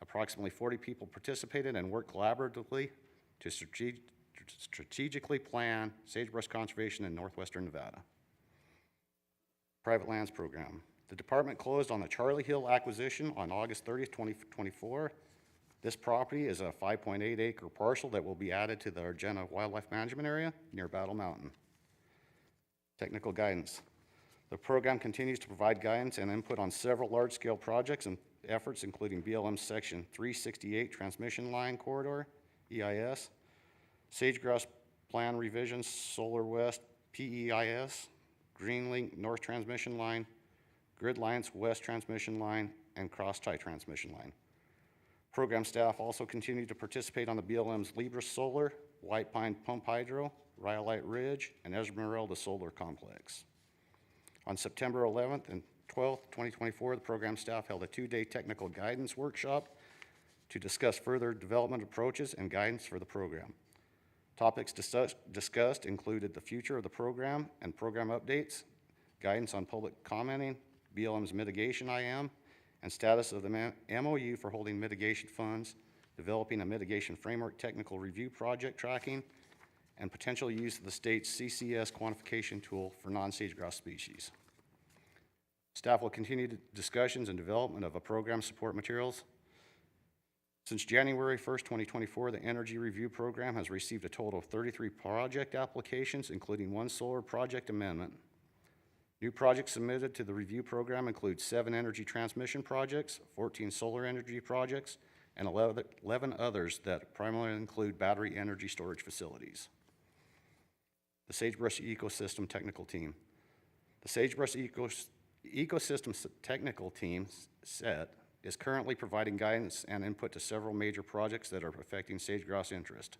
Approximately 40 people participated and worked collaboratively to strategically plan sagebrush conservation in northwestern Nevada. Private lands program. The department closed on the Charlie Hill acquisition on August 30th, 2024. This property is a 5.8 acre parcel that will be added to the Argenta Wildlife Management Area near Battle Mountain. Technical guidance. The program continues to provide guidance and input on several large-scale projects and efforts, including BLM Section 368 Transmission Line Corridor, EIS, Sagegrass Plan Revisions, Solar West, PEIS, Greenlink North Transmission Line, Grid Lines West Transmission Line, and Cross-Tie Transmission Line. Program staff also continue to participate on the BLM's Libra Solar, White Pine Pump Hydro, Rhyolite Ridge, and Esmeralda Solar Complex. On September 11th and 12th, 2024, the program staff held a two-day technical guidance workshop to discuss further development approaches and guidance for the program. Topics discussed included the future of the program and program updates, guidance on public commenting, BLM's mitigation IM, and status of the MOU for holding mitigation funds, developing a mitigation framework technical review project tracking, and potential use of the state's CCS quantification tool for non-sagegrass species. Staff will continue discussions and development of a program support materials. Since January 1st, 2024, the Energy Review Program has received a total of 33 project applications, including one solar project amendment. New projects submitted to the review program include 7 energy transmission projects, 14 solar energy projects, and 11 others that primarily include battery energy storage facilities. The Sagebrush Ecosystem Technical Team. The Sagebrush Ecosystem Technical Team set is currently providing guidance and input to several major projects that are affecting sagegrass interest.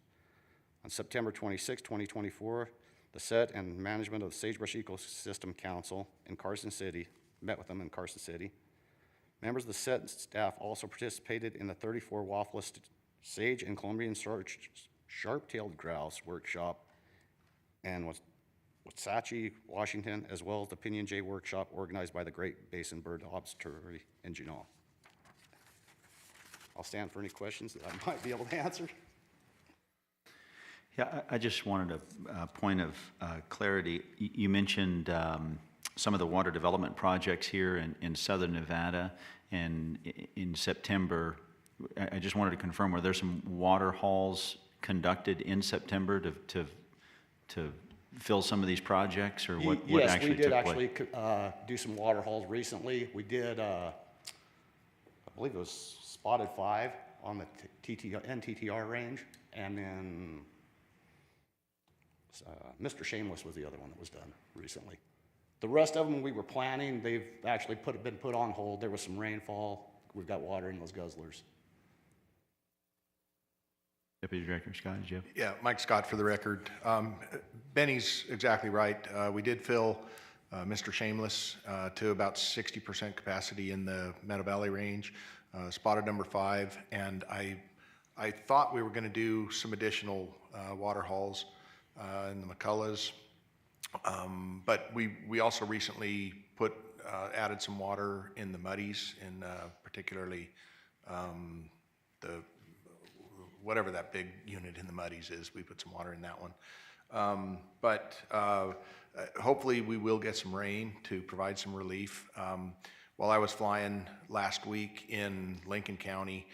On September 26, 2024, the SET and management of the Sagebrush Ecosystem Council in Carson City met with them in Carson City. Members of the SET staff also participated in the 34 Waffle Sage and Columbian Sharp-tailed Grouse workshop and Wasatch, Washington, as well as the Pinyon Jay workshop organized by the Great Basin Bird Observatory in Juneau. I'll stand for any questions that I might be able to answer. Yeah, I just wanted a point of clarity. You mentioned some of the water development projects here in southern Nevada, and in September, I just wanted to confirm, were there some water hauls conducted in September to fill some of these projects, or what yes, actually we did took place? actually do some water hauls recently. We did, I believe it was Spotted 5 on the NTTR range, and then Mr. Shameless was the other one that was done recently. The rest of them we were planning, they've actually been put on hold. There was some rainfall. We've got water in those guzzlers. Deputy Director Scott, did you have? Yeah, Mike Scott for the record. Benny's exactly right. We did fill Mr. Shameless to about 60% capacity in the Meadow Valley range, spotted number 5, and I thought we were going to do some additional water hauls in the McCulloughs, but we also recently added some water in the Muddies, in particularly the whatever that big unit in the Muddies is. We put some water in that one, but hopefully we will get some rain to provide some relief. While I was flying last week in Lincoln County,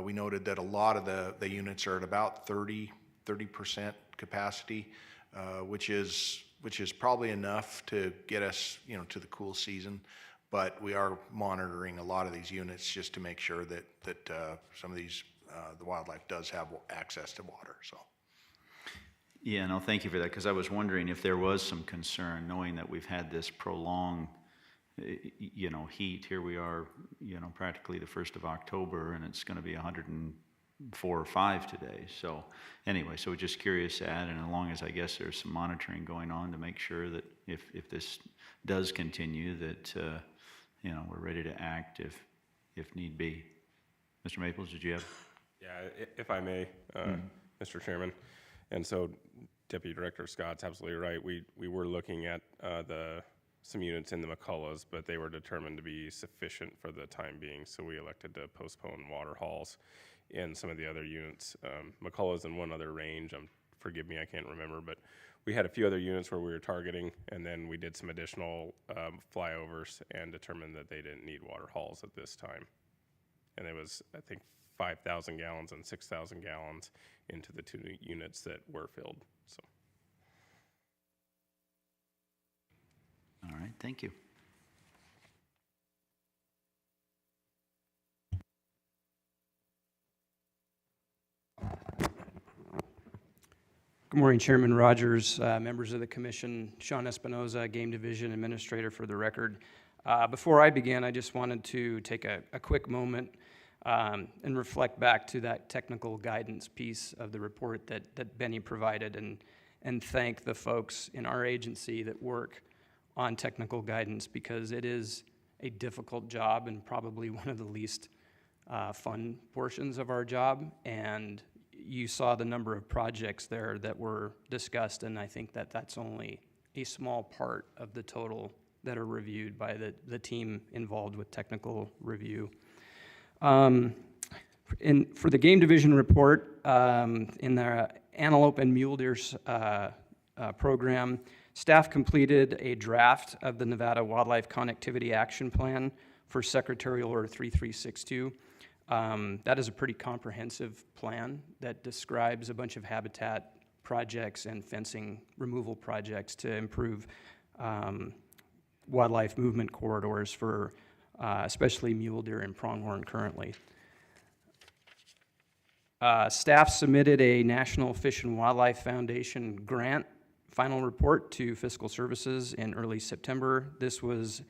we noted that a lot of the units are at about 30% capacity, which is probably enough to get us, to the cool season. But we are monitoring a lot of these units just to make sure that some of these the wildlife does have access to water. So. Yeah, no, thank you for that, because I was wondering if there was some concern, knowing that we've had this prolonged heat. Here we are, practically the 1st of October, and it's going to be 104 or 5 today. So anyway, so we're just curious to add, and as long as I guess there's some monitoring going on to make sure that if this does continue, that we're ready to act if need be. Mr. Maples, did you have? Yeah, if I may, Mr. Chairman. And so Deputy Director Scott's absolutely right. We were looking at some units in the McCulloughs, but they were determined to be sufficient for the time being, so we elected to postpone water hauls in some of the other units. McCullough's in one other range. Forgive me, I can't remember, but we had a few other units where we were targeting, and then we did some additional flyovers and determined that they didn't need water hauls at this time. And it was, I think, 5,000 gallons and 6,000 gallons into the 2 units that were filled. So. All right, thank you. Good morning, Chairman Rogers, members of the Commission, Sean Espinoza, Game Division Administrator for the record. Before I begin, I just wanted to take a quick moment and reflect back to that technical guidance piece of the report that Benny provided and thank the folks in our agency that work on technical guidance, because it is a difficult job and probably one of the least fun portions of our job. And you saw the number of projects there that were discussed, and I think that's only a small part of the total that are reviewed by the team involved with technical review. For the Game Division report, in the antelope and mule deer program, staff completed a draft of the Nevada Wildlife Connectivity Action Plan for Secretarial Order 3362. That is a pretty comprehensive plan that describes a bunch of habitat projects and fencing removal projects to improve wildlife movement corridors for especially mule deer and pronghorn currently. Staff submitted a National Fish and Wildlife Foundation grant final report to Fiscal Services in early September. This was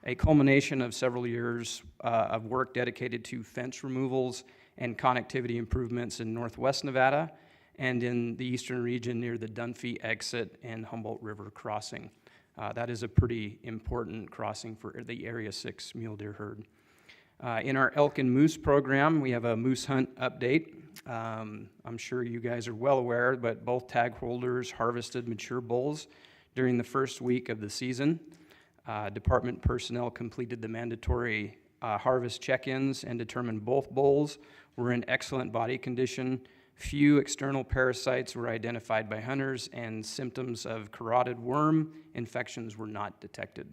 a culmination of several years of work dedicated to fence removals and connectivity improvements in northwest Nevada and in the eastern region near the Dunphy exit and Humboldt River crossing. That is a pretty important crossing for the Area 6 mule deer herd. In our elk and moose program, we have a moose hunt update. I'm sure you guys are well aware, but both tag holders harvested mature bulls during the first week of the season. Department personnel completed the mandatory harvest check-ins and determined both bulls were in excellent body condition. Few external parasites were identified by hunters, and symptoms of carotid worm infections were not detected.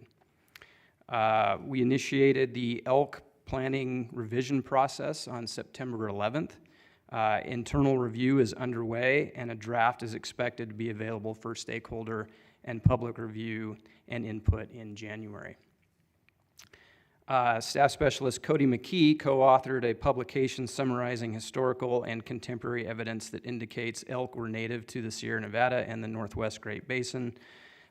We initiated the elk planning revision process on September 11th. Internal review is underway, and a draft is expected to be available for stakeholder and public review and input in January. Staff Specialist Cody McKee co-authored a publication summarizing historical and contemporary evidence that indicates elk were native to the Sierra Nevada and the Northwest Great Basin.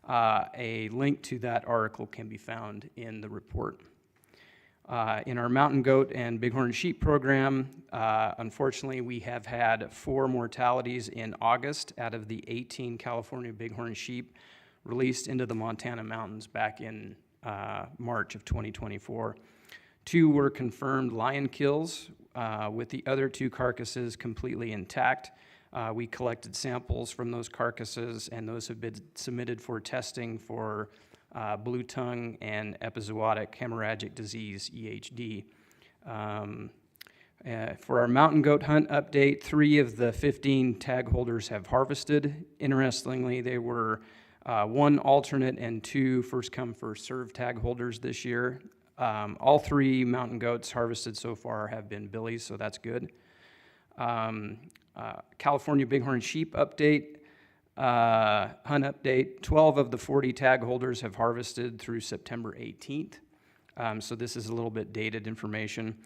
A link to that article can be found in the report. In our mountain goat and bighorn sheep program, unfortunately, we have had 4 mortalities in August out of the 18 California bighorn sheep released into the Montana mountains back in March of 2024. 2 were confirmed lion kills, with the other 2 carcasses completely intact. We collected samples from those carcasses, and those have been submitted for testing for blue tongue and epizootic hemorrhagic disease, EHD. For our mountain goat hunt update, 3 of the 15 tag holders have harvested. Interestingly, they were 1 alternate and 2 first come, first served tag holders this year. All 3 mountain goats harvested so far have been billies, so that's good. California bighorn sheep update, hunt update, 12 of the 40 tag holders have harvested through September 18th. So this is a little bit dated information.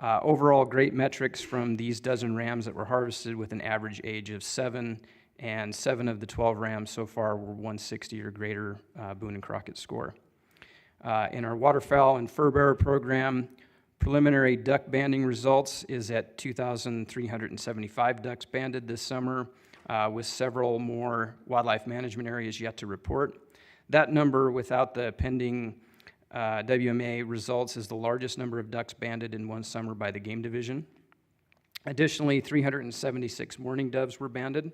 Overall, great metrics from these dozen rams that were harvested with an average age of 7, and 7 of the 12 rams so far were 160 or greater Boone and Crockett score. In our waterfowl and fur bearer program, preliminary duck banding results is at 2,375 ducks banded this summer, with several more wildlife management areas yet to report. That number, without the pending WMA results, is the largest number of ducks banded in one summer by the Game Division. Additionally, 376 mourning doves were banded,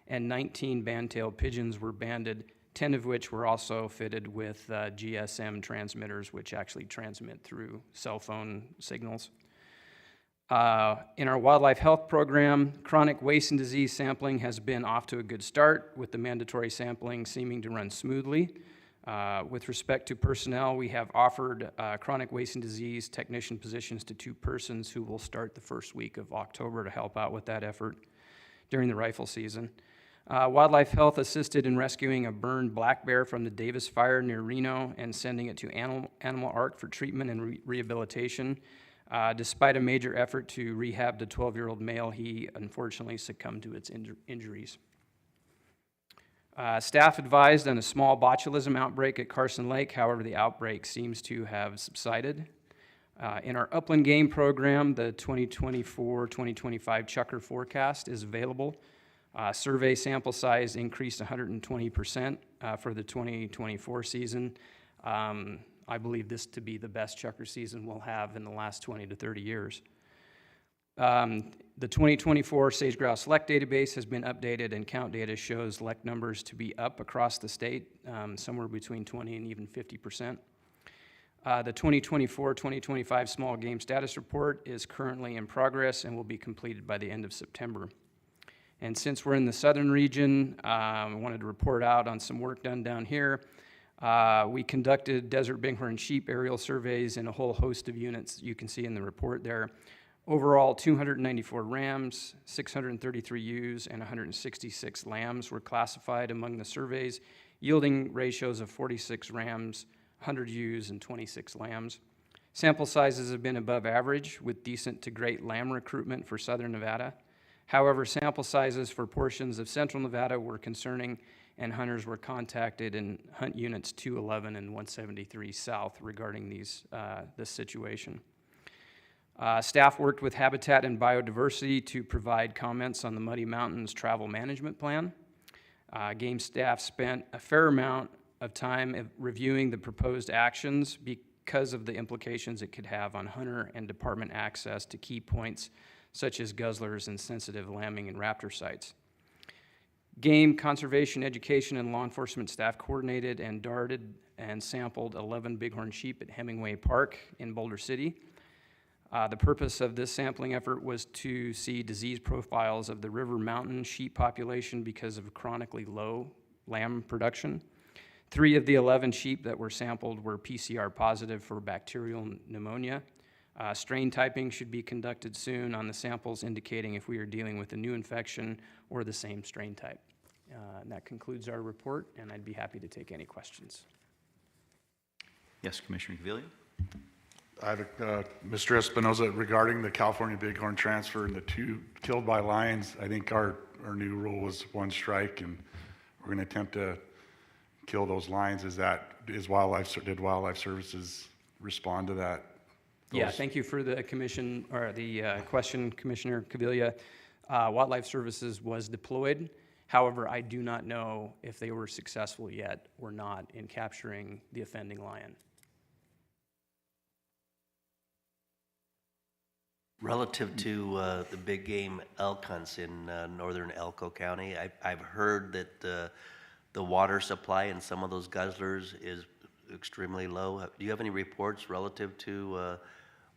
and 19 band-tailed pigeons were banded, 10 of which were also fitted with GSM transmitters, which actually transmit through cell phone signals. In our wildlife health program, chronic waste and disease sampling has been off to a good start, with the mandatory sampling seeming to run smoothly. With respect to personnel, we have offered chronic waste and disease technician positions to 2 persons who will start the first week of October to help out with that effort during the rifle season. Wildlife Health assisted in rescuing a burned black bear from the Davis Fire near Reno and sending it to Animal Ark for treatment and rehabilitation. Despite a major effort to rehab the 12-year-old male, he unfortunately succumbed to its injuries. Staff advised on a small botulism outbreak at Carson Lake. However, the outbreak seems to have subsided. In our upland game program, the 2024-2025 Chucker forecast is available. Survey sample size increased 120% for the 2024 season. I believe this to be the best Chucker season we'll have in the last 20 to 30 years. The 2024 Sage Grouse Select database has been updated, and count data shows select numbers to be up across the state, somewhere between 20 and even 50%. The 2024-2025 Small Game Status Report is currently in progress and will be completed by the end of September. And since we're in the southern region, I wanted to report out on some work done down here. We conducted desert bighorn sheep aerial surveys in a whole host of units you can see in the report there. Overall, 294 rams, 633 ewes, and 166 lambs were classified among the surveys, yielding ratios of 46 rams, 100 ewes, and 26 lambs. Sample sizes have been above average, with decent to great lamb recruitment for southern Nevada. However, sample sizes for portions of central Nevada were concerning, and hunters were contacted in hunt units 211 and 173 south regarding this situation. Staff worked with Habitat and Biodiversity to provide comments on the Muddy Mountains travel management plan. Game staff spent a fair amount of time reviewing the proposed actions because of the implications it could have on hunter and department access to key points such as guzzlers and sensitive lambing and raptor sites. Game conservation, education, and law enforcement staff coordinated and darted and sampled 11 bighorn sheep at Hemingway Park in Boulder City. The purpose of this sampling effort was to see disease profiles of the River Mountain sheep population because of chronically low lamb production. 3 of the 11 sheep that were sampled were PCR positive for bacterial pneumonia. Strain typing should be conducted soon on the samples, indicating if we are dealing with a new infection or the same strain type. And that concludes our report, and I'd be happy to take any questions. Yes, Commissioner Cavilla? I have Mr. Espinoza, regarding the California bighorn transfer and the 2 killed by lions. I think our new rule was 1 strike, and we're going to attempt to kill those lions. Did Wildlife Services respond to that? Yeah, thank you for the commission or the question, Commissioner Cavilla. Wildlife Services was deployed. However, I do not know if they were successful yet or not in capturing the offending lion. Relative to the big game elk hunts in northern Elko County, I've heard that the water supply in some of those guzzlers is extremely low. Do you have any reports relative to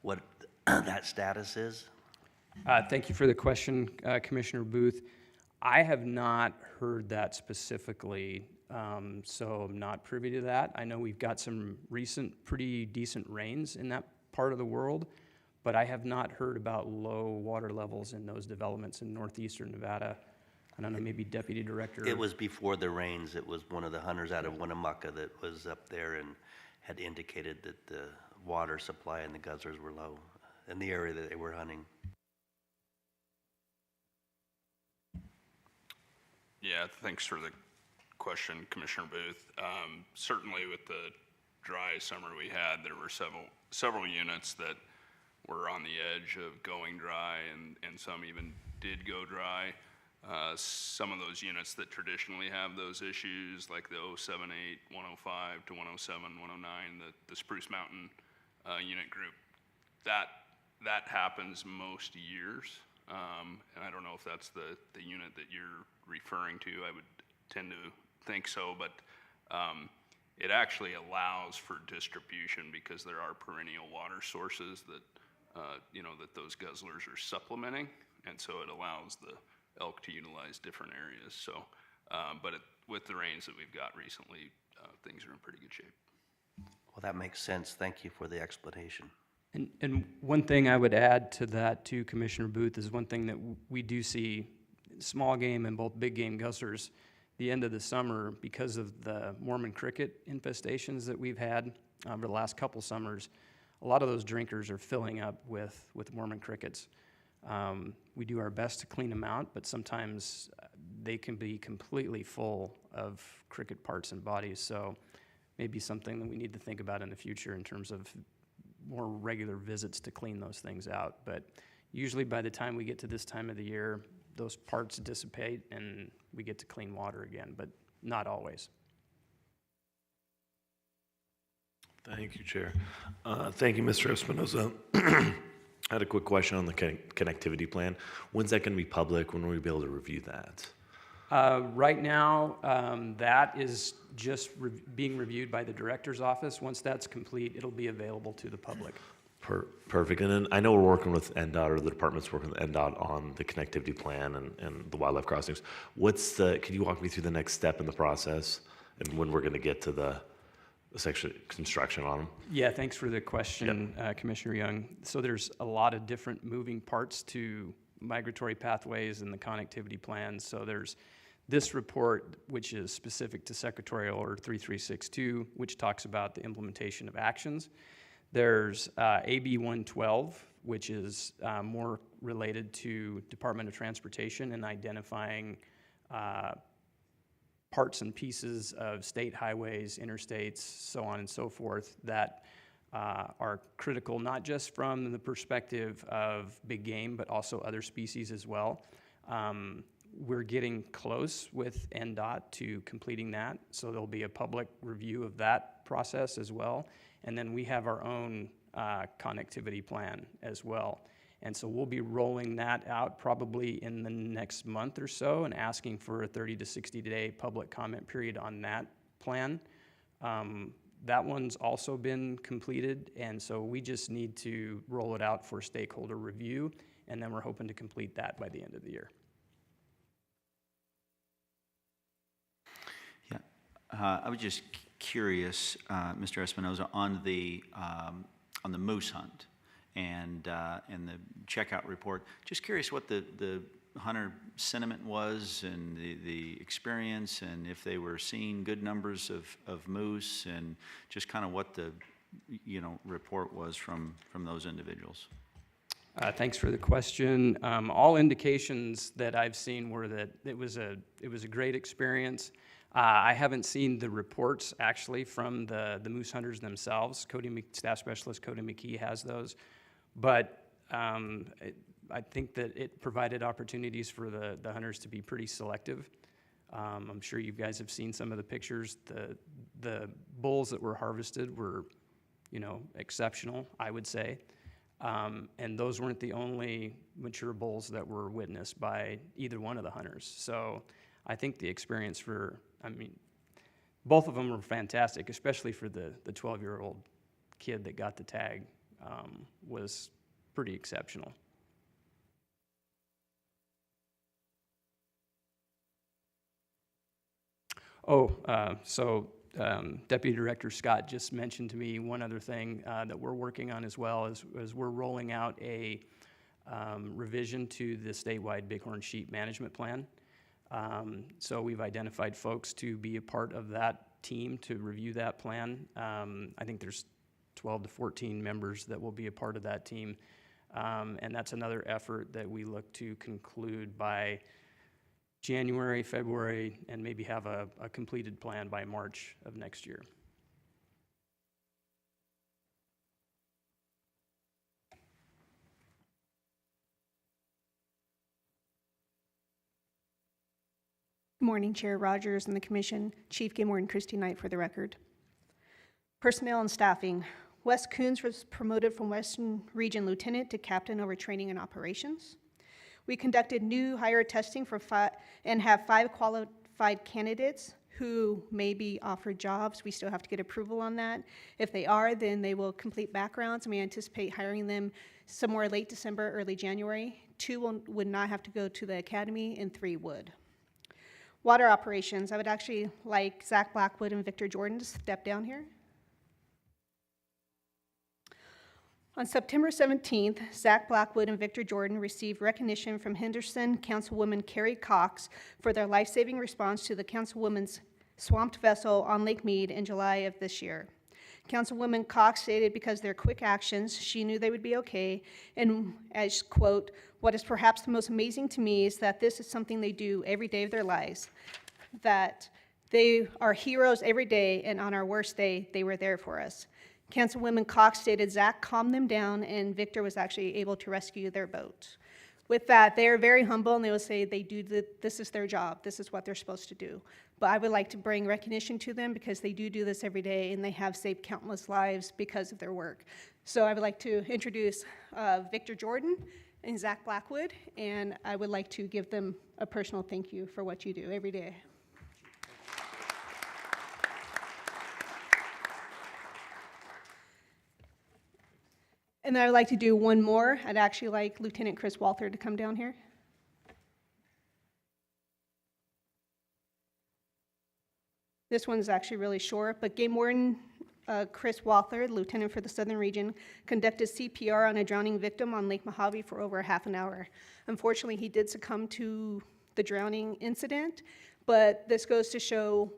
what that status is? Thank you for the question, Commissioner Booth. I have not heard that specifically, so I'm not privy to that. I know we've got some recent pretty decent rains in that part of the world, but I have not heard about low water levels in those developments in northeastern Nevada. I don't know, maybe Deputy Director. It was before the rains. It was one of the hunters out of Winnemucca that was up there and had indicated that the water supply in the guzzlers were low in the area that they were hunting. Yeah, thanks for the question, Commissioner Booth. Certainly with the dry summer we had, there were several units that were on the edge of going dry, and some even did go dry. Some of those units that traditionally have those issues, like the 078, 105 to 107, 109, the Spruce Mountain unit group, that happens most years. And I don't know if that's the unit that you're referring to. I would tend to think so, but it actually allows for distribution because there are perennial water sources that that those guzzlers are supplementing, and so it allows the elk to utilize different areas. So, but with the rains that we've got recently, things are in pretty good shape. Well, that makes sense. Thank you for the explanation. And one thing I would add to that too, Commissioner Booth, is one thing that we do see small game and both big game guzzlers the end of the summer because of the Mormon cricket infestations that we've had over the last couple summers. A lot of those drinkers are filling up with Mormon crickets. We do our best to clean them out, but sometimes they can be completely full of cricket parts and bodies. So maybe something that we need to think about in the future in terms of more regular visits to clean those things out. But usually by the time we get to this time of the year, those parts dissipate and we get to clean water again, but not always. Thank you, Chair. Thank you, Mr. Espinoza. I had a quick question on the connectivity plan. When's that going to be public? When will we be able to review that? Right now, that is just being reviewed by the director's office. Once that's complete, it'll be available to the public. Perfect. And then I know we're working with NDOW, or the department's working with NDOW on the connectivity plan and the wildlife crossings. Can you walk me through the next step in the process and when we're going to get to the section construction on them? Yeah, thanks for the question, Commissioner Young. So there's a lot of different moving parts to migratory pathways and the connectivity plans. So there's this report, which is specific to Secretarial Order 3362, which talks about the implementation of actions. There's AB 112, which is more related to Department of Transportation and identifying parts and pieces of state highways, interstates, so on and so forth, that are critical, not just from the perspective of big game, but also other species as well. We're getting close with NDOT to completing that, so there'll be a public review of that process as well. And then we have our own connectivity plan as well. And so we'll be rolling that out probably in the next month or so and asking for a 30 to 60 day public comment period on that plan. That one's also been completed, and so we just need to roll it out for stakeholder review, and then we're hoping to complete that by the end of the year. Yeah, I was just curious, Mr. Espinoza, on the moose hunt and the checkout report. Just curious what the hunter sentiment was and the experience, and if they were seeing good numbers of moose, and just kind of what the report was from those individuals. Thanks for the question. All indications that I've seen were that it was a great experience. I haven't seen the reports actually from the moose hunters themselves. Staff Specialist Cody McKee has those, but I think that it provided opportunities for the hunters to be pretty selective. I'm sure you guys have seen some of the pictures. The bulls that were harvested were, exceptional, I would say. And those weren't the only mature bulls that were witnessed by either one of the hunters. So I think the experience both of them were fantastic, especially for the 12-year-old kid that got the tag, was pretty exceptional. Deputy Director Scott just mentioned to me one other thing that we're working on as well, is we're rolling out a revision to the statewide bighorn sheep management plan. So we've identified folks to be a part of that team to review that plan. I think there's 12 to 14 members that will be a part of that team. And that's another effort that we look to conclude by January, February, and maybe have a completed plan by March of next year. morning, Chair Rogers and the Commission. Chief Game Warden Christy Knight for the record. Personnel and staffing. Wes Coons was promoted from Western Region Lieutenant to Captain over training and operations. We conducted new hire testing and have 5 qualified candidates who may be offered jobs. We still have to get approval on that. If they are, then they will complete backgrounds, and we anticipate hiring them somewhere late December, early January. 2 would not have to go to the academy, and 3 would. Water operations, I would actually like Zach Blackwood and Victor Jordan to step down here. On September 17th, Zach Blackwood and Victor Jordan received recognition from Henderson Councilwoman Carrie Cox for their life-saving response to the Councilwoman's swamped vessel on Lake Mead in July of this year. Councilwoman Cox stated because of their quick actions, she knew they would be okay, and as, quote, "What is perhaps the most amazing to me is that this is something they do every day of their lives, that they are heroes every day, and on our worst day, they were there for us." Councilwoman Cox stated Zach calmed them down, and Victor was actually able to rescue their boat. With that, they are very humble, and they will say this is their job, this is what they're supposed to do. But I would like to bring recognition to them because they do this every day, and they have saved countless lives because of their work. So I would like to introduce Victor Jordan and Zach Blackwood, and I would like to give them a personal thank you for what you do every day. And then I would like to do one more. I'd actually like Lieutenant Chris Walther to come down here. This one's actually really short, but Game Warden Chris Walther, Lieutenant for the Southern Region, conducted CPR on a drowning victim on Lake Mojave for over half an hour. Unfortunately, he did succumb to the drowning incident, but this goes to show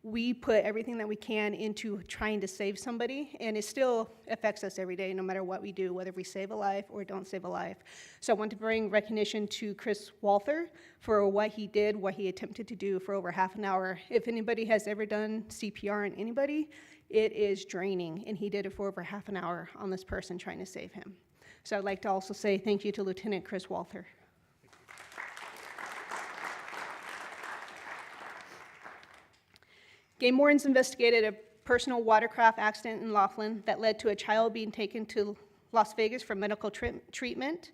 we put everything that we can into trying to save somebody, and it still affects us every day, no matter what we do, whether we save a life or don't save a life. So I want to bring recognition to Chris Walther for what he did, what he attempted to do for over half an hour. If anybody has ever done CPR on anybody, it is draining, and he did it for over half an hour on this person trying to save him. So I'd like to also say thank you to Lieutenant Chris Walther. Game wardens investigated a personal watercraft accident in Laughlin that led to a child being taken to Las Vegas for medical treatment.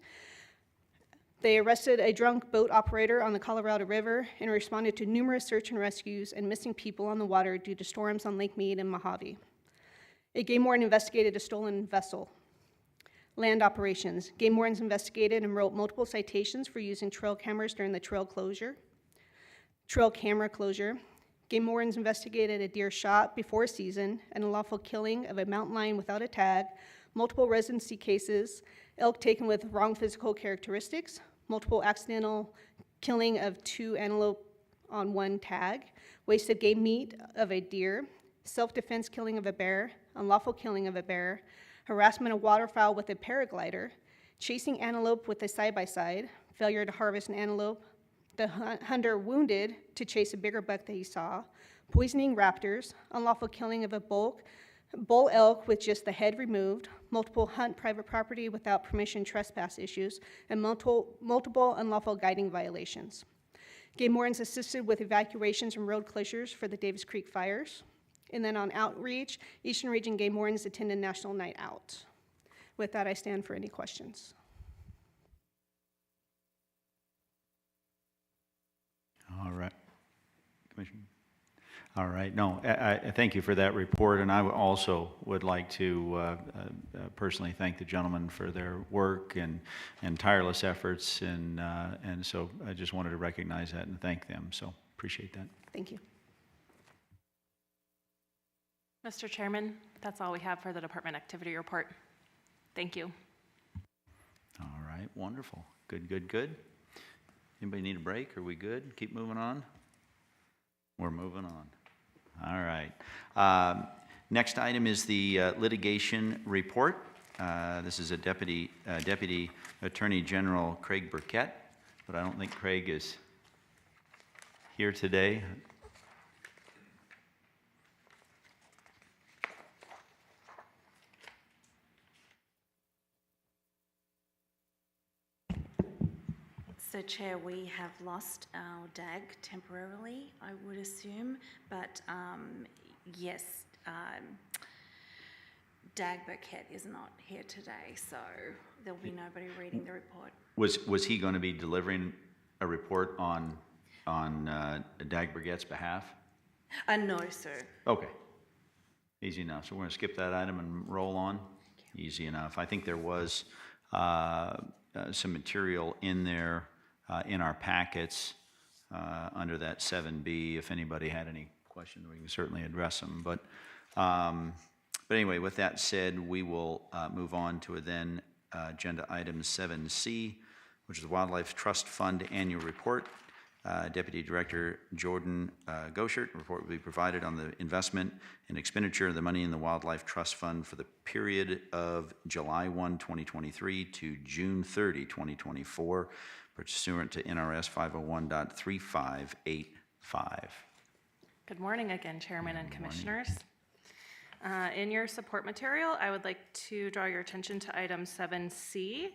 They arrested a drunk boat operator on the Colorado River and responded to numerous search and rescues and missing people on the water due to storms on Lake Mead and Mojave. A game warden investigated a stolen vessel. Land operations. Game wardens investigated and wrote multiple citations for using trail cameras during the trail camera closure. Game wardens investigated a deer shot before season, an unlawful killing of a mountain lion without a tag, multiple residency cases, elk taken with wrong physical characteristics, multiple accidental killing of 2 antelope on 1 tag, wasted game meat of a deer, self-defense killing of a bear, unlawful killing of a bear, harassment of waterfowl with a paraglider, chasing antelope with a side-by-side, failure to harvest an antelope, the hunter wounded to chase a bigger buck that he saw, poisoning raptors, unlawful killing of a bull elk with just the head removed, multiple hunt private property without permission trespass issues, and multiple unlawful guiding violations. Game wardens assisted with evacuations and road closures for the Davis Creek fires. And then on outreach, Eastern Region Game Wardens attended National Night Out. With that, I stand for any questions. All right. Commissioner? All right. No, I thank you for that report, and I also would like to personally thank the gentlemen for their work and tireless efforts, and so I just wanted to recognize that and thank them. So appreciate that. Thank you. Mr. Chairman, that's all we have for the department activity report. Thank you. All right. Wonderful. Good, good, good. Anybody need a break? Are we good? Keep moving on? We're moving on. All right. Next item is the litigation report. This is a Deputy Attorney General Craig Burkett, but I don't think Craig is here today. So So Chair, we have lost our DAG temporarily, I would assume, but yes, DAG Burkett is not here today, so there'll be nobody reading the report. Was he going to be delivering a report on DAG Burkett's behalf? No, sir. Okay. Easy enough. So we're going to skip that item and roll on. Easy enough. I think there was some material in there in our packets under that 7B. If anybody had any questions, we can certainly address them. But anyway, with that said, we will move on to then agenda item 7C, which is the Wildlife Trust Fund Annual Report. Deputy Director Jordan Goschert, report will be provided on the investment and expenditure of the money in the Wildlife Trust Fund for the period of July 1, 2023 to June 30, 2024, pursuant to NRS 501.3585. Good morning again, Chairman and Commissioners. In your support material, I would like to draw your attention to item 7C.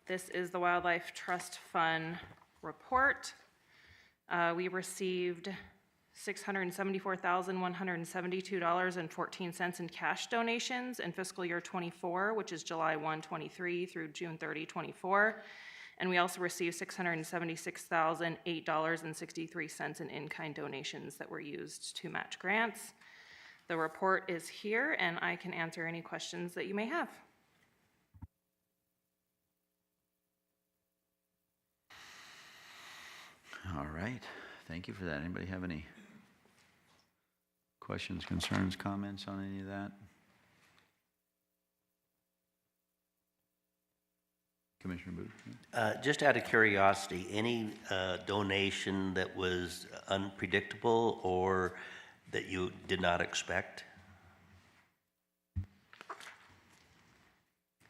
This is the Wildlife Trust Fund report. We received $674,172.14 in cash donations in fiscal year 24, which is July 1, 23 through June 30, 24. And we also received $676,008.63 in in-kind donations that were used to match grants. The report is here, and I can answer any questions that you may have. All right. Thank you for that. Anybody have any questions, concerns, comments on any of that? Commissioner Booth? Just out of curiosity, any donation that was unpredictable or that you did not expect?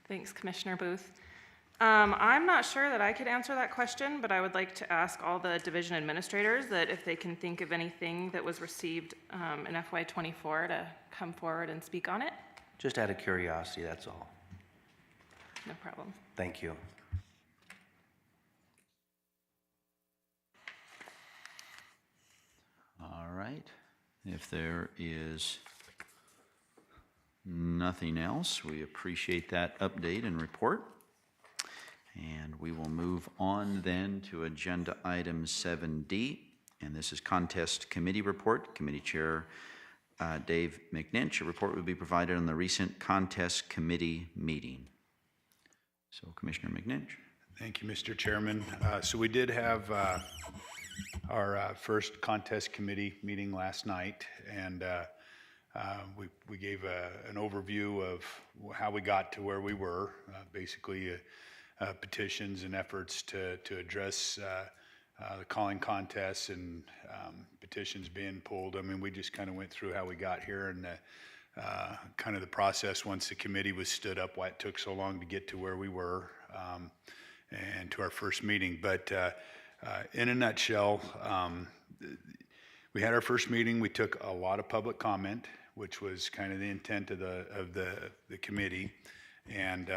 Thanks, Commissioner Booth. I'm not sure that I could answer that question, but I would like to ask all the division administrators that if they can think of anything that was received in FY24 to come forward and speak on it. Just out of curiosity, that's all. No problem. Thank you. All right. If there is nothing else, we appreciate that update and report. And we will move on then to agenda item 7D, and this is Contest Committee Report. Committee Chair Dave McNinch. A report will be provided on the recent Contest Committee meeting. So Commissioner McNinch. Thank you, Mr. Chairman. So we did have our first Contest Committee meeting last night, and we gave an overview of how we got to where we were, basically petitions and efforts to address the calling contests and petitions being pulled. I mean, we just kind of went through how we got here and kind of the process once the committee was stood up, why it took so long to get to where we were and to our first meeting. But in a nutshell, we had our first meeting. We took a lot of public comment, which was kind of the intent of the committee. And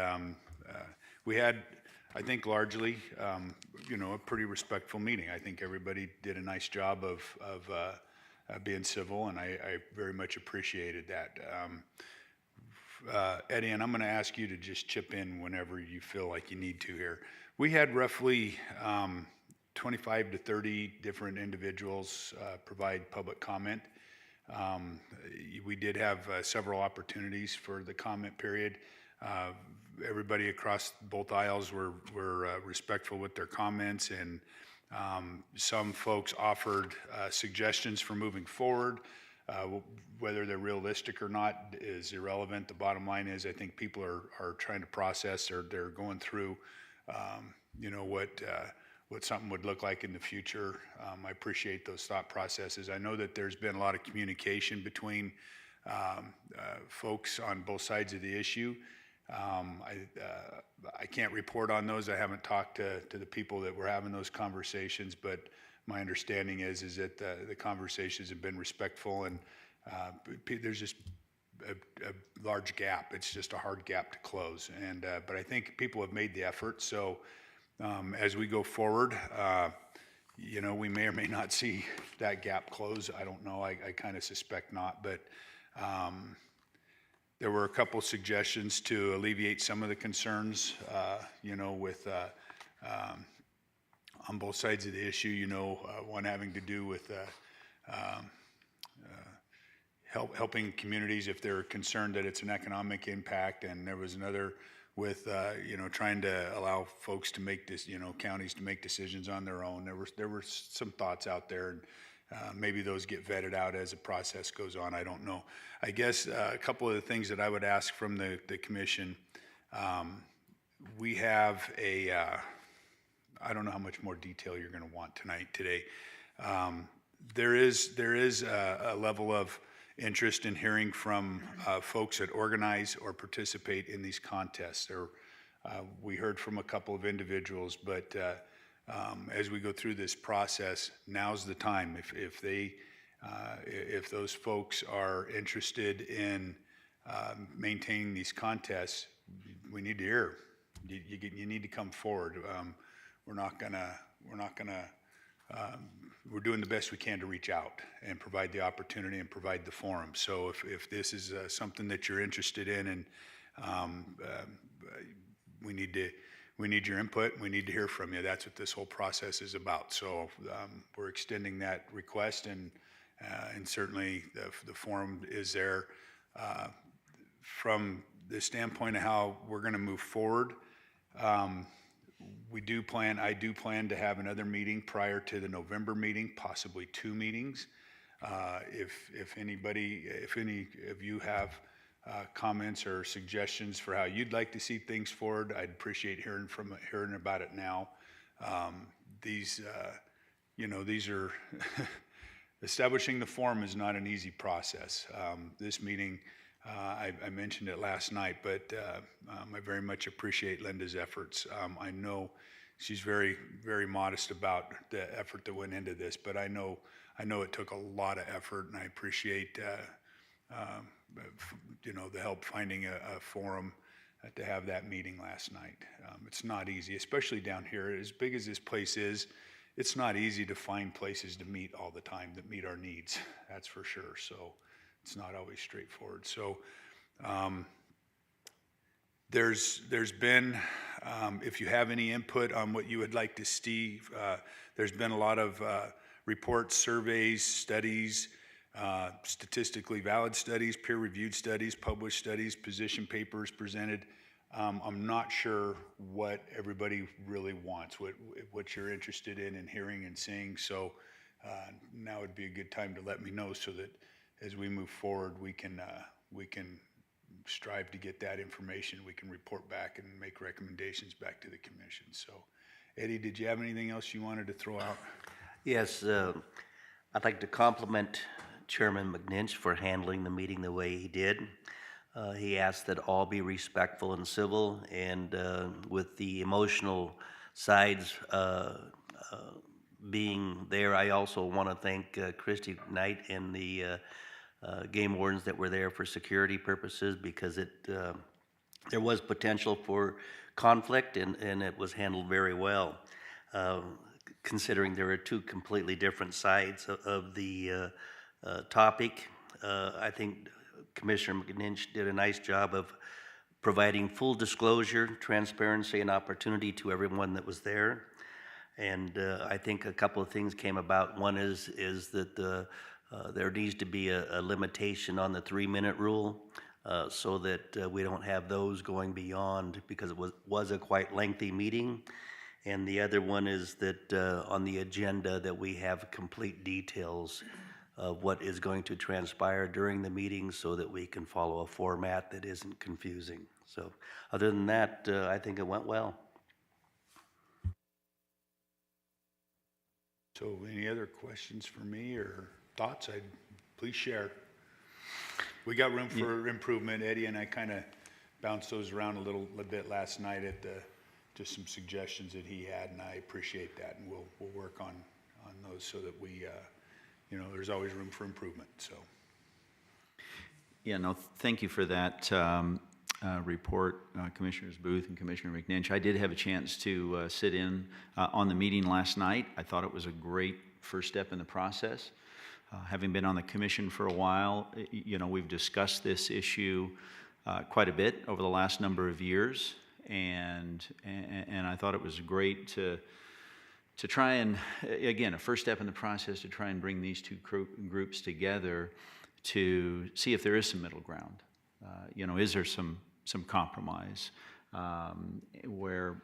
we had, I think, largely, a pretty respectful meeting. I think everybody did a nice job of being civil, and I very much appreciated that. Eddie, and I'm going to ask you to just chip in whenever you feel like you need to here. We had roughly 25 to 30 different individuals provide public comment. We did have several opportunities for the comment period. Everybody across both aisles were respectful with their comments, and some folks offered suggestions for moving forward. Whether they're realistic or not is irrelevant. The bottom line is I think people are trying to process, or they're going through what something would look like in the future. I appreciate those thought processes. I know that there's been a lot of communication between folks on both sides of the issue. I can't report on those. I haven't talked to the people that were having those conversations, but my understanding is that the conversations have been respectful, and there's just a large gap. It's just a hard gap to close, and but I think people have made the effort. So as we go forward, you know, we may or may not see that gap close. I don't know. I kind of suspect not, but there were a couple suggestions to alleviate some of the concerns, you know, with on both sides of the issue, you know, one having to do with helping communities if they're concerned that it's an economic impact, and there was another with, you know, trying to allow folks to make this, you know, counties to make decisions on their own. There were some thoughts out there, and maybe those get vetted out as the process goes on. I don't know. I guess a couple of the things that I would ask from the commission, we have a, I don't know how much more detail you're going to want today. There is a level of interest in hearing from folks that organize or participate in these contests. We heard from a couple of individuals, but as we go through this process, now's the time. If those folks are interested in maintaining these contests, we need to hear. You need to come forward. We're doing the best we can to reach out and provide the opportunity and provide the forum. So if this is something that you're interested in, and we need your input, we need to hear from you. That's what this whole process is about. So we're extending that request, and certainly the forum is there. From the standpoint of how we're going to move forward, I do plan to have another meeting prior to the November meeting, possibly 2 meetings. If any of you have comments or suggestions for how you'd like to see things forward, I'd appreciate hearing about it now. These are establishing the forum is not an easy process. This meeting, I mentioned it last night, but I very much appreciate Linda's efforts. I know she's very, very modest about the effort that went into this, but I know it took a lot of effort, and I appreciate the help finding a forum to have that meeting last night. It's not easy, especially down here. As big as this place is, it's not easy to find places to meet all the time that meet our needs. That's for sure. So it's not always straightforward. So there's been, if you have any input on what you would like to see, there's been a lot of reports, surveys, studies, statistically valid studies, peer-reviewed studies, published studies, position papers presented. I'm not sure what everybody really wants, what you're interested in hearing and seeing. So now would be a good time to let me know, so that as we move forward, we can strive to get that information. We can report back and make recommendations back to the commission. So, Eddie, did you have anything else you wanted to throw out? Yes, I'd like to compliment Chairman McNinch for handling the meeting the way he did. He asked that all be respectful and civil, and with the emotional sides being there, I also want to thank Christy Knight and the game wardens that were there for security purposes, because there was potential for conflict, and it was handled very well. Considering there are 2 completely different sides of the topic, I think Commissioner McNinch did a nice job of providing full disclosure, transparency, and opportunity to everyone that was there. And I think a couple of things came about. One is that there needs to be a limitation on the 3-minute rule, so that we don't have those going beyond, because it was a quite lengthy meeting. And the other one is that on the agenda, that we have complete details of what is going to transpire during the meeting, so that we can follow a format that isn't confusing. So other than that, I think it went well. So any other questions for me or thoughts? Please share. We got room for improvement. Eddie and I kind of bounced those around a little bit last night at just some suggestions that he had, and I appreciate that. And we'll work on those, so that we, there's always room for improvement. So. Yeah, no, thank you for that. report, Commissioners Booth and Commissioner McNinch. I did have a chance to sit in on the meeting last night. I thought it was a great first step in the process. Having been on the commission for a while, you know, we've discussed this issue quite a bit over the last number of years, and I thought it was great to try and, again, a first step in the process to try and bring these two groups together to see if there is some middle ground. You know, is there some compromise where,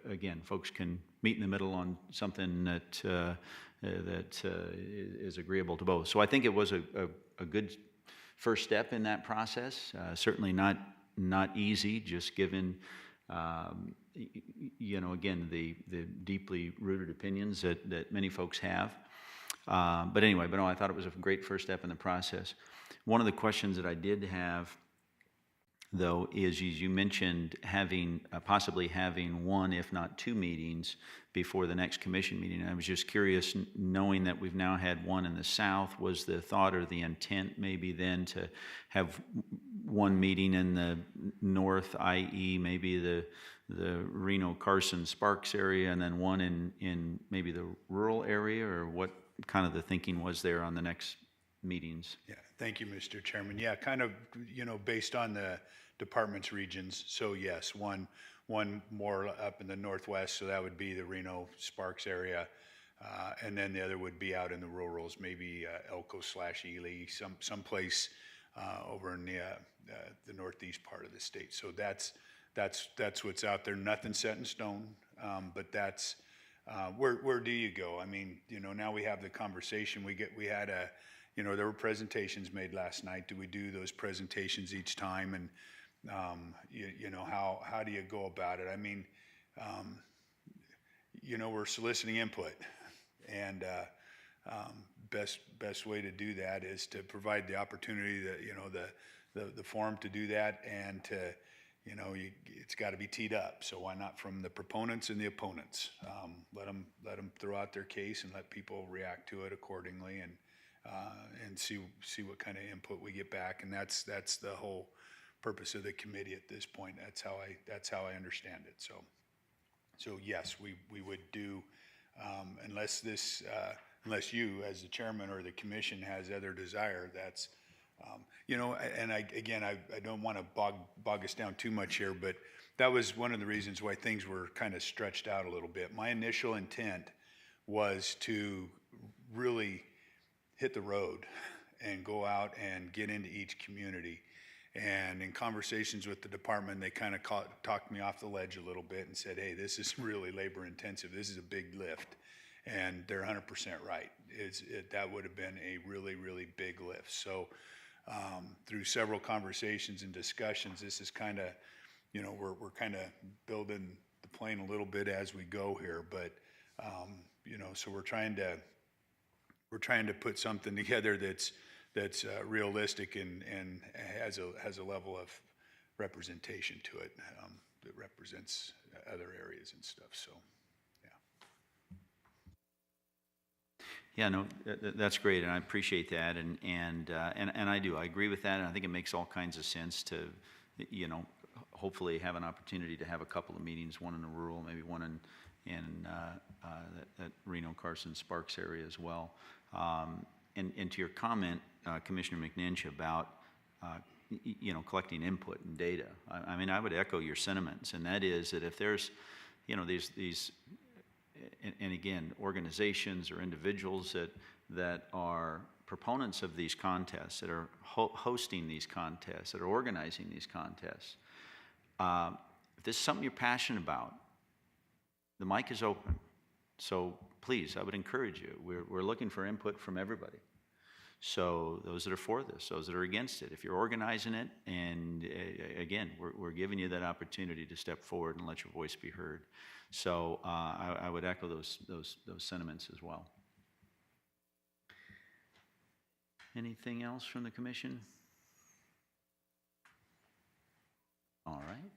again, folks can meet in the middle on something that is agreeable to both. So I think it was a good first step in that process. Certainly not easy, just given, you know, again, the deeply rooted opinions that many folks have. But anyway, no, I thought it was a great first step in the process. One of the questions that I did have, though, is you mentioned possibly having one, if not two meetings before the next commission meeting. And I was just curious, knowing that we've now had one in the south, was the thought or the intent maybe then to have one meeting in the north, i.e. maybe the Reno, Carson, Sparks area, and then one in maybe the rural area, or what kind of the thinking was there on the next meetings? Yeah, thank you, Mr. Chairman. Yeah, kind of, you know, based on the department's regions. So yes, one more up in the northwest, so that would be the Reno, Sparks area, and then the other would be out in the rurals, maybe Elko/Ely, someplace over in the northeast part of the state. So that's what's out there. Nothing set in stone, but that's where do you go? I mean, you know, now we have the conversation. We had you know, there were presentations made last night. Do we do those presentations each time? And you know, how do you go about it? I mean, you know, we're soliciting input, and best way to do that is to provide the opportunity, that, you know, the forum to do that, and to, you know, it's got to be teed up. So why not from the proponents and the opponents? Let them throw out their case and let people react to it accordingly, and see what kind of input we get back. And that's the whole purpose of the committee at this point. That's how I understand it. So yes, we would do, unless you as the chairman or the commission has other desire. That's you know, and I don't want to bog us down too much here, but that was one of the reasons why things were kind of stretched out a little bit. My initial intent was to really hit the road and go out and get into each community. And in conversations with the department, they kind of talked me off the ledge a little bit and said, hey, this is really labor intensive. This is a big lift. And they're 100% right. That would have been a really, really big lift. So through several conversations and discussions, this is kind of, you know, we're kind of building the plane a little bit as we go here. But, you know, so we're trying to put something together that's realistic and has a level of representation to it, that represents other areas and stuff. So, yeah, no, that's great, and I appreciate that, and I agree with that, and I think it makes all kinds of sense to, you know, hopefully have an opportunity to have a couple of meetings, one in the rural, maybe one in that Reno, Carson, Sparks area as well. And to your comment, Commissioner McNinch, about you know, collecting input and data, I mean, I would echo your sentiments, and that is that if there's, you know, these and again, organizations or individuals that are proponents of these contests, that are hosting these contests, that are organizing these contests, if this is something you're passionate about, the mic is open. So please, I would encourage you. We're looking for input from everybody. So those that are for this, those that are against it, if you're organizing it, and again, we're giving you that opportunity to step forward and let your voice be heard. So I would echo those sentiments as well. Anything else from the commission? All right.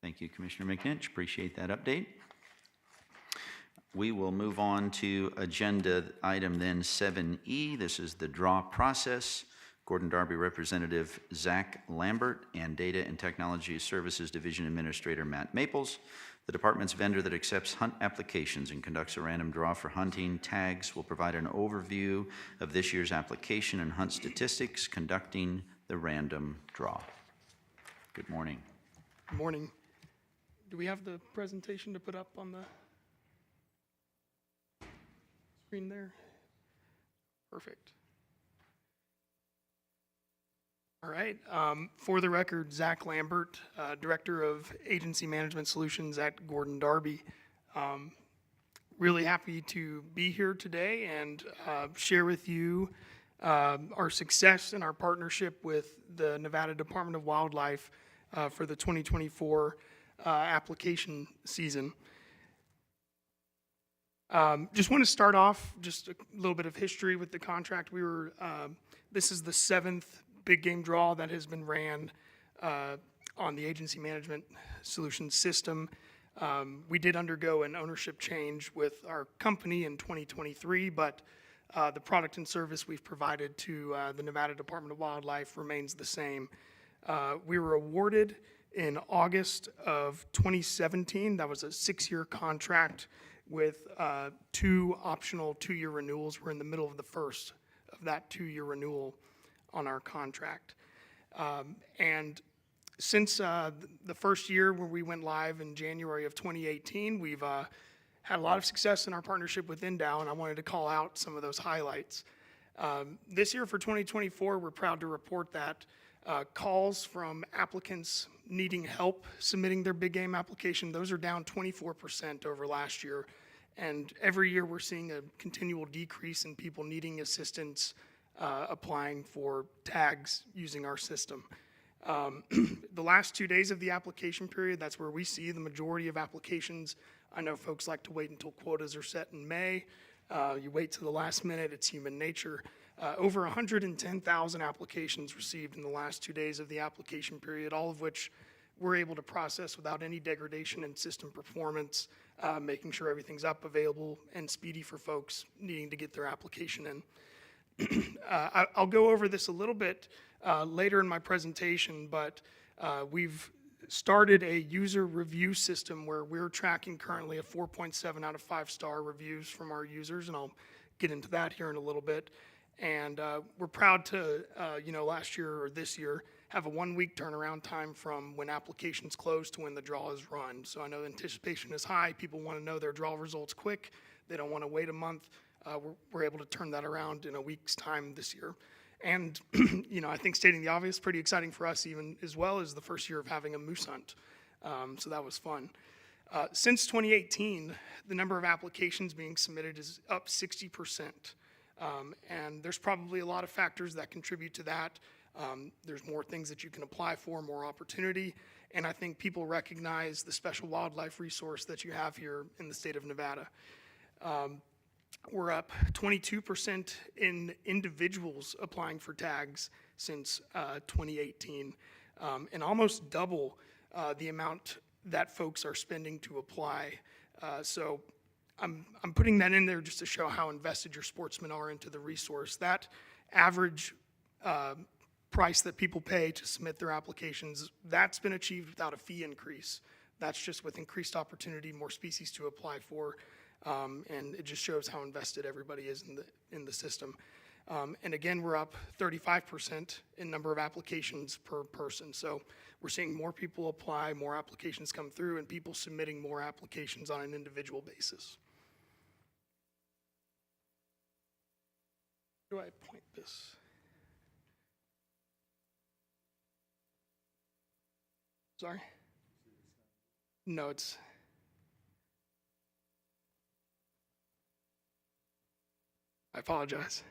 Thank you, Commissioner McNinch. Appreciate that update. We will move on to agenda item then 7E. This is the draw process. Gordon Darby Representative Zach Lambert, and Data and Technology Services Division Administrator Matt Maples. The department's vendor that accepts hunt applications and conducts a random draw for hunting tags will provide an overview of this year's application and hunt statistics, conducting the random draw. Good morning. Good morning. Do we have the presentation to put up on the screen there? Perfect. All right. For the record, Zach Lambert, Director of Agency Management Solutions at Gordon Darby. Really happy to be here today and share with you our success and our partnership with the Nevada Department of Wildlife for the 2024 application season. Just want to start off just a little bit of history with the contract. This is the 7th big game draw that has been ran on the Agency Management Solutions system. We did undergo an ownership change with our company in 2023, but the product and service we've provided to the Nevada Department of Wildlife remains the same. We were awarded in August of 2017. That was a 6-year contract with 2 optional 2-year renewals. We're in the middle of the first of that 2-year renewal on our contract. And since the first year where we went live in January of 2018, we've had a lot of success in our partnership with NDOW, and I wanted to call out some of those highlights. This year for 2024, we're proud to report that calls from applicants needing help submitting their big game application, those are down 24% over last year. And every year we're seeing a continual decrease in people needing assistance applying for tags using our system. The last 2 days of the application period, that's where we see the majority of applications. I know folks like to wait until quotas are set in May. You wait to the last minute, it's human nature. Over 110,000 applications received in the last 2 days of the application period, all of which we're able to process without any degradation in system performance, making sure everything's up, available, and speedy for folks needing to get their application in. I'll go over this a little bit later in my presentation, but we've started a user review system where we're tracking currently a 4.7 out of 5-star reviews from our users, and I'll get into that here in a little bit. And we're proud to, last year or this year, have a 1-week turnaround time from when applications close to when the draw is run. So I know anticipation is high. People want to know their draw results quick. They don't want to wait a month. We're able to turn that around in a week's time this year. And, I think stating the obvious, pretty exciting for us even as well as the first year of having a moose hunt. So that was fun. Since 2018, the number of applications being submitted is up 60%. And there's probably a lot of factors that contribute to that. There's more things that you can apply for, more opportunity. And I think people recognize the special wildlife resource that you have here in the state of Nevada. We're up 22% in individuals applying for tags since 2018, and almost double the amount that folks are spending to apply. So I'm putting that in there just to show how invested your sportsmen are into the resource. That average price that people pay to submit their applications, that's been achieved without a fee increase. That's just with increased opportunity, more species to apply for. And it just shows how invested everybody is in the system. And again, we're up 35% in number of applications per person. So we're seeing more people apply, more applications come through, and people submitting more applications on an individual basis. Where do I point this? Sorry? No, it's... I apologize.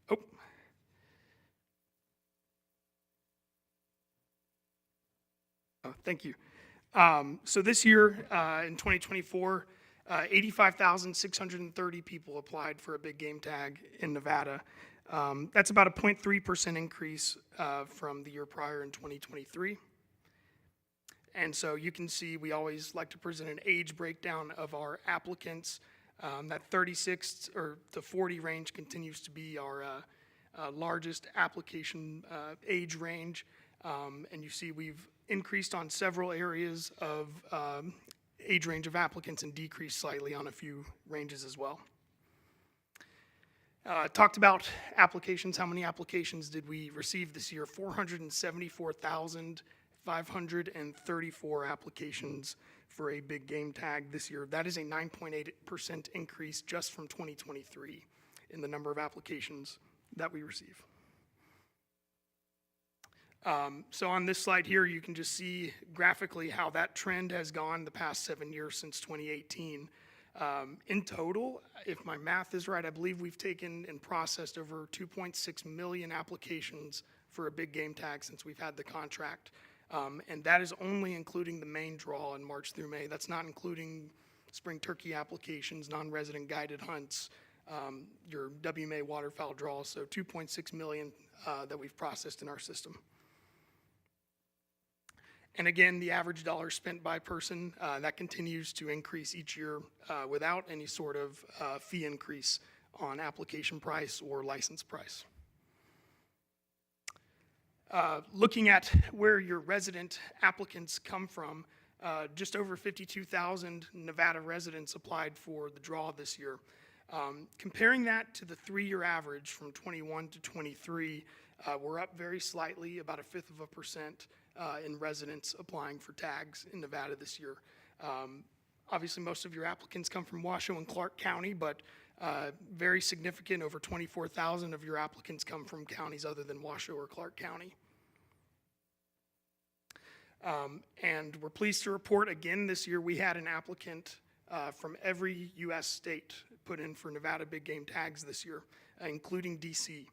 Oh. Oh, thank you. So this year, in 2024, 85,630 people applied for a big game tag in Nevada. That's about a 0.3% increase from the year prior in 2023. And so you can see we always like to present an age breakdown of our applicants. That 36 or to 40 range continues to be our largest application age range. And you see we've increased on several areas of age range of applicants and decreased slightly on a few ranges as well. Talked about applications. How many applications did we receive this year? 474,534 applications for a big game tag this year. That is a 9.8% increase just from 2023 in the number of applications that we receive. So on this slide here, you can just see graphically how that trend has gone the past 7 years since 2018. In total, if my math is right, I believe we've taken and processed over 2.6 million applications for a big game tag since we've had the contract. And that is only including the main draw in March through May. That's not including spring turkey applications, non-resident guided hunts, your WMA waterfowl draws. So 2.6 million that we've processed in our system. And again, the average dollar spent by person, that continues to increase each year without any sort of fee increase on application price or license price. Looking at where your resident applicants come from, just over 52,000 Nevada residents applied for the draw this year. Comparing that to the 3-year average from 21 to 23, we're up very slightly, about 0.5% in residents applying for tags in Nevada this year. Obviously, most of your applicants come from Washoe and Clark County, but very significant, over 24,000 of your applicants come from counties other than Washoe or Clark County. And we're pleased to report again this year we had an applicant from every U.S. state put in for Nevada big game tags this year, including D.C.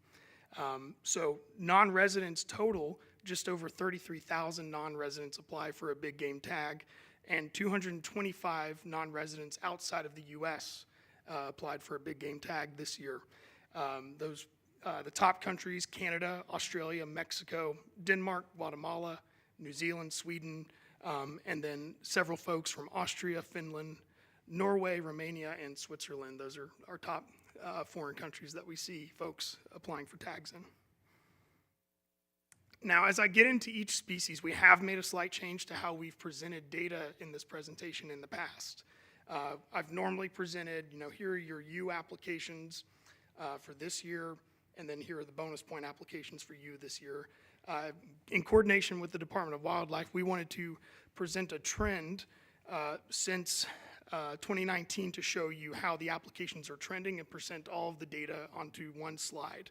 So non-residents total, just over 33,000 non-residents apply for a big game tag, and 225 non-residents outside of the U.S. Applied for a big game tag this year. The top countries: Canada, Australia, Mexico, Denmark, Guatemala, New Zealand, Sweden, and then several folks from Austria, Finland, Norway, Romania, and Switzerland. Those are our top foreign countries that we see folks applying for tags in. Now, as I get into each species, we have made a slight change to how we've presented data in this presentation in the past. I've normally presented, here are your U applications for this year, and then here are the bonus point applications for you this year. In coordination with the Department of Wildlife, we wanted to present a trend since 2019 to show you how the applications are trending and present all of the data onto one slide.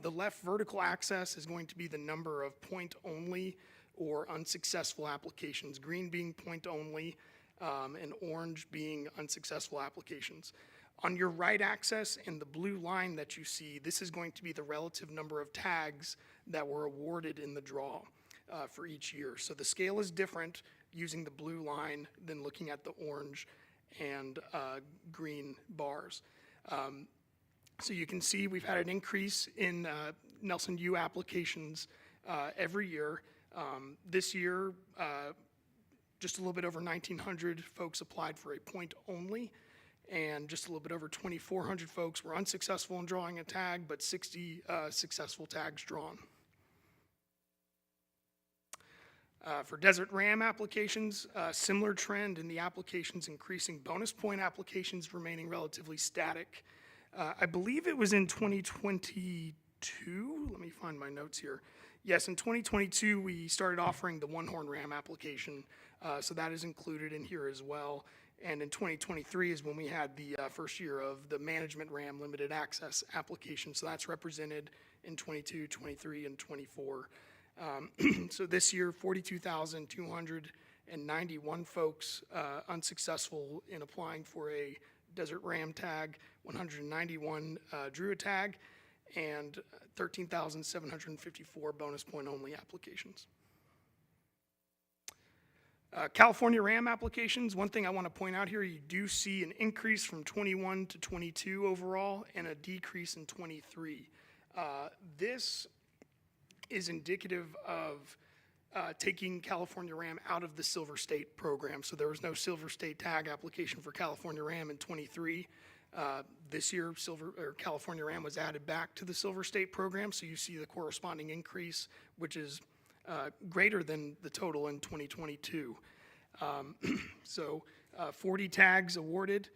The left vertical axis is going to be the number of point-only or unsuccessful applications, green being point-only, and orange being unsuccessful applications. On your right axis and the blue line that you see, this is going to be the relative number of tags that were awarded in the draw for each year. So the scale is different using the blue line than looking at the orange and green bars. So you can see we've had an increase in Nelson U applications every year. This year, just a little bit over 1,900 folks applied for a point only, and just a little bit over 2,400 folks were unsuccessful in drawing a tag, but 60 successful tags drawn. For desert ram applications, similar trend in the applications increasing, bonus point applications remaining relatively static. I believe it was in 2022, let me find my notes here. Yes, in 2022, we started offering the one-horn ram application, so that is included in here as well. And in 2023 is when we had the first year of the management ram limited access application, so that's represented in 22, 23, and 24. So this year, 42,291 folks unsuccessful in applying for a desert ram tag, 191 drew a tag, and 13,754 bonus point only applications. California ram applications, one thing I want to point out here, you do see an increase from 21 to 22 overall and a decrease in 23. This is indicative of taking California ram out of the Silver State program. So there was no Silver State tag application for California ram in 23. This year, California Ram was added back to the Silver State program, so you see the corresponding increase, which is greater than the total in 2022. 40 tags awarded,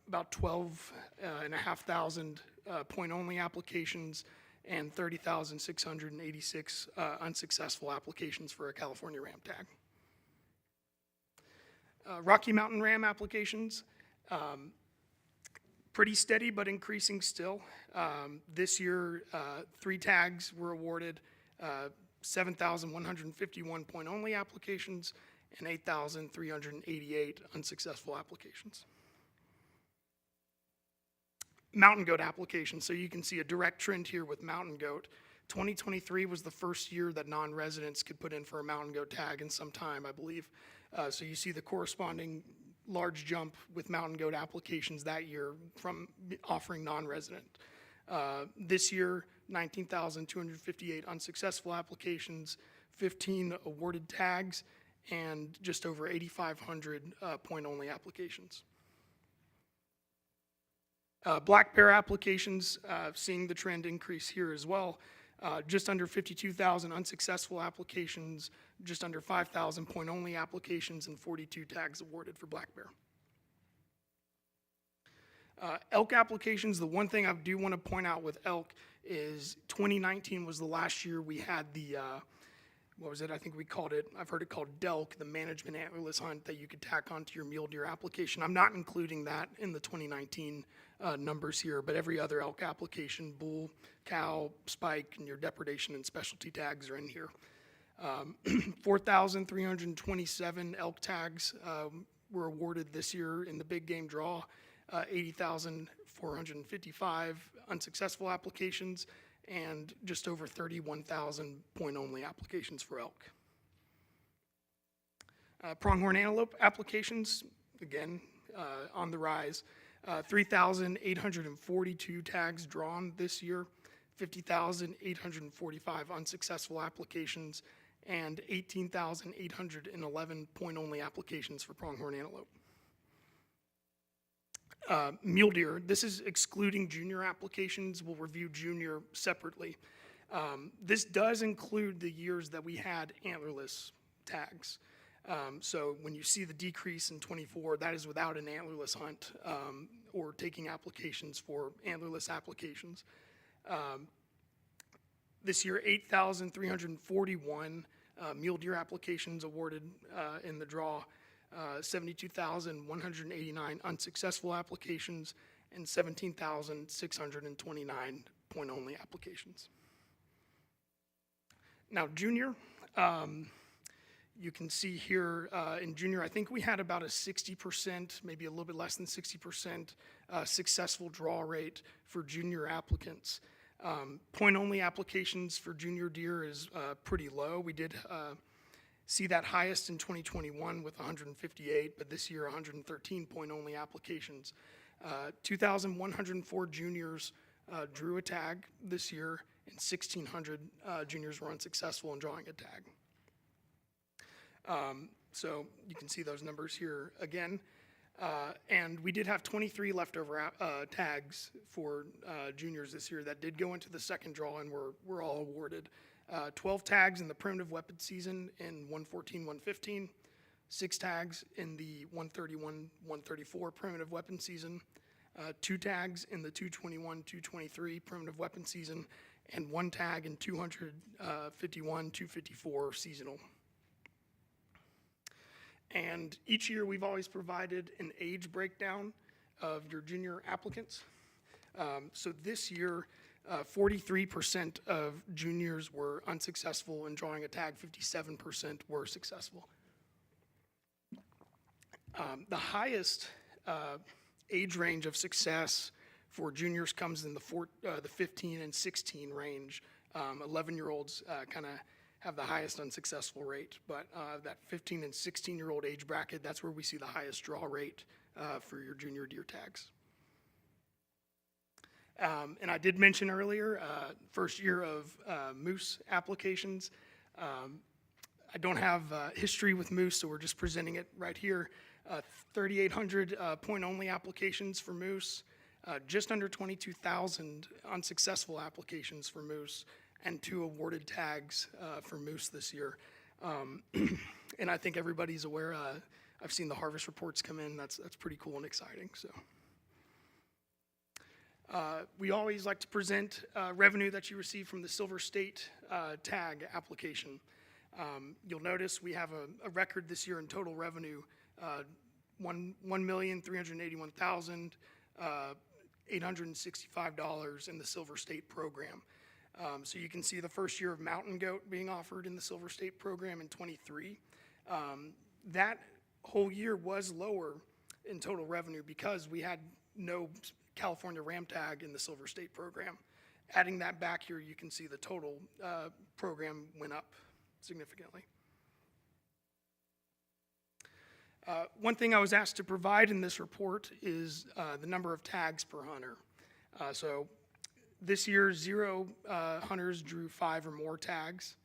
about 12,500 point-only applications, and 30,686 unsuccessful applications for a California Ram tag. Rocky Mountain Ram applications, pretty steady but increasing still. This year, 3 tags were awarded, 7,151 point-only applications, and 8,388 unsuccessful applications. Mountain goat applications, so you can see a direct trend here with mountain goat. 2023 was the first year that non-residents could put in for a mountain goat tag in some time, I believe. So you see the corresponding large jump with mountain goat applications that year from offering non-resident. This year, 19,258 unsuccessful applications, 15 awarded tags, and just over 8,500 point-only applications. Black bear applications, seeing the trend increase here as well. Just under 52,000 unsuccessful applications, just under 5,000 point-only applications, and 42 tags awarded for black bear. Elk applications, the one thing I do want to point out with elk is 2019 was the last year we had the, what was it? I think we called it, I've heard it called DELK, the management antlerless hunt that you could tack onto your mule deer application. I'm not including that in the 2019 numbers here, but every other elk application, bull, cow, spike, and your depredation and specialty tags are in here. 4,327 elk tags were awarded this year in the big game draw, 80,455 unsuccessful applications, and just over 31,000 point-only applications for elk. Pronghorn antelope applications, again, on the rise. 3,842 tags drawn this year, 50,845 unsuccessful applications, and 18,811 point-only applications for pronghorn antelope. Mule deer, this is excluding junior applications. We'll review junior separately. This does include the years that we had antlerless tags. So when you see the decrease in 24, that is without an antlerless hunt or taking applications for antlerless applications. This year, 8,341 mule deer applications awarded in the draw, 72,189 unsuccessful applications, and 17,629 point-only applications. Now, junior, you can see here in junior, I think we had about a 60%, maybe a little bit less than 60% successful draw rate for junior applicants. Point-only applications for junior deer is pretty low. We did see that highest in 2021 with 158, but this year 113 point-only applications. 2,104 juniors drew a tag this year, and 1,600 juniors were unsuccessful in drawing a tag. So you can see those numbers here again. And we did have 23 leftover tags for juniors this year that did go into the second draw and were all awarded. 12 tags in the primitive weapon season in 114, 115, 6 tags in the 131, 134 primitive weapon season, 2 tags in the 221, 223 primitive weapon season, and 1 tag in 251, 254 seasonal. And each year we've always provided an age breakdown of your junior applicants. So this year, 43% of juniors were unsuccessful in drawing a tag, 57% were successful. The highest age range of success for juniors comes in the 15 and 16 range. 11-year-olds kind of have the highest unsuccessful rate, but that 15 and 16-year-old age bracket, that's where we see the highest draw rate for your junior deer tags. And I did mention earlier, first year of moose applications. I don't have history with moose, so we're just presenting it right here. 3,800 point-only applications for moose, just under 22,000 unsuccessful applications for moose, and 2 awarded tags for moose this year. And I think everybody's aware, I've seen the harvest reports come in. That's pretty cool and exciting. So we always like to present revenue that you receive from the Silver State tag application. You'll notice we have a record this year in total revenue, $1,381,865 in the Silver State program. So you can see the first year of mountain goat being offered in the Silver State program in '23. That whole year was lower in total revenue because we had no California ram tag in the Silver State program. Adding that back here, you can see the total program went up significantly. One thing I was asked to provide in this report is the number of tags per hunter. So this year, 0 hunters drew 5 or more tags,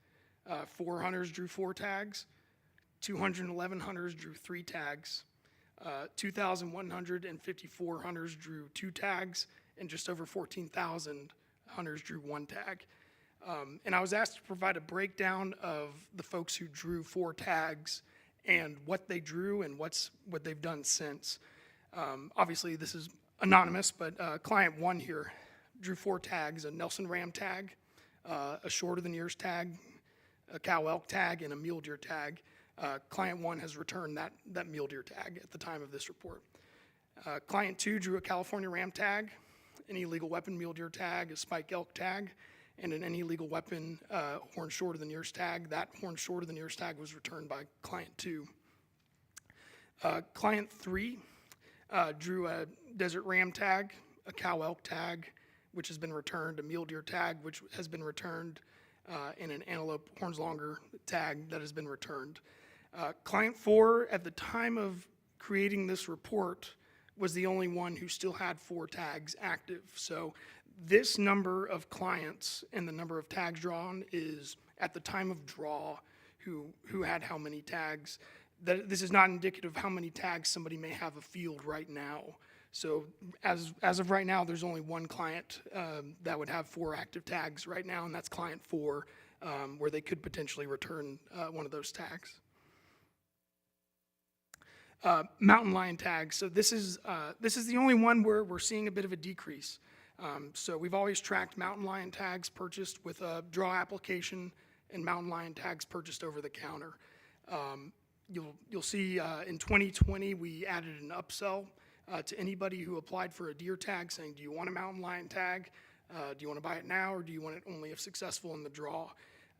4 hunters drew 4 tags, 211 hunters drew 3 tags, 2,154 hunters drew 2 tags, and just over 14,000 hunters drew 1 tag. And I was asked to provide a breakdown of the folks who drew 4 tags and what they drew and what they've done since. Obviously, this is anonymous, but client 1 here drew 4 tags: a Nelson ram tag, a shorter than years tag, a cow elk tag, and a mule deer tag. Client 1 has returned that mule deer tag at the time of this report. Client 2 drew a California ram tag, an illegal weapon mule deer tag, a spike elk tag, and an any legal weapon horn shorter than years tag. That horn shorter than years tag was returned by client 2. Client 3 drew a desert ram tag, a cow elk tag, which has been returned, a mule deer tag, which has been returned, and an antelope horns longer tag that has been returned. Client 4, at the time of creating this report, was the only one who still had 4 tags active. So this number of clients and the number of tags drawn is at the time of draw who had how many tags. This is not indicative of how many tags somebody may have a field right now. So as of right now, there's only 1 client that would have 4 active tags right now, and that's client 4, where they could potentially return one of those tags. Mountain lion tags. So this is the only one where we're seeing a bit of a decrease. So we've always tracked mountain lion tags purchased with a draw application and mountain lion tags purchased over the counter. You'll see in 2020 we added an upsell to anybody who applied for a deer tag, saying, do you want a mountain lion tag? Do you want to buy it now, or do you want it only if successful in the draw?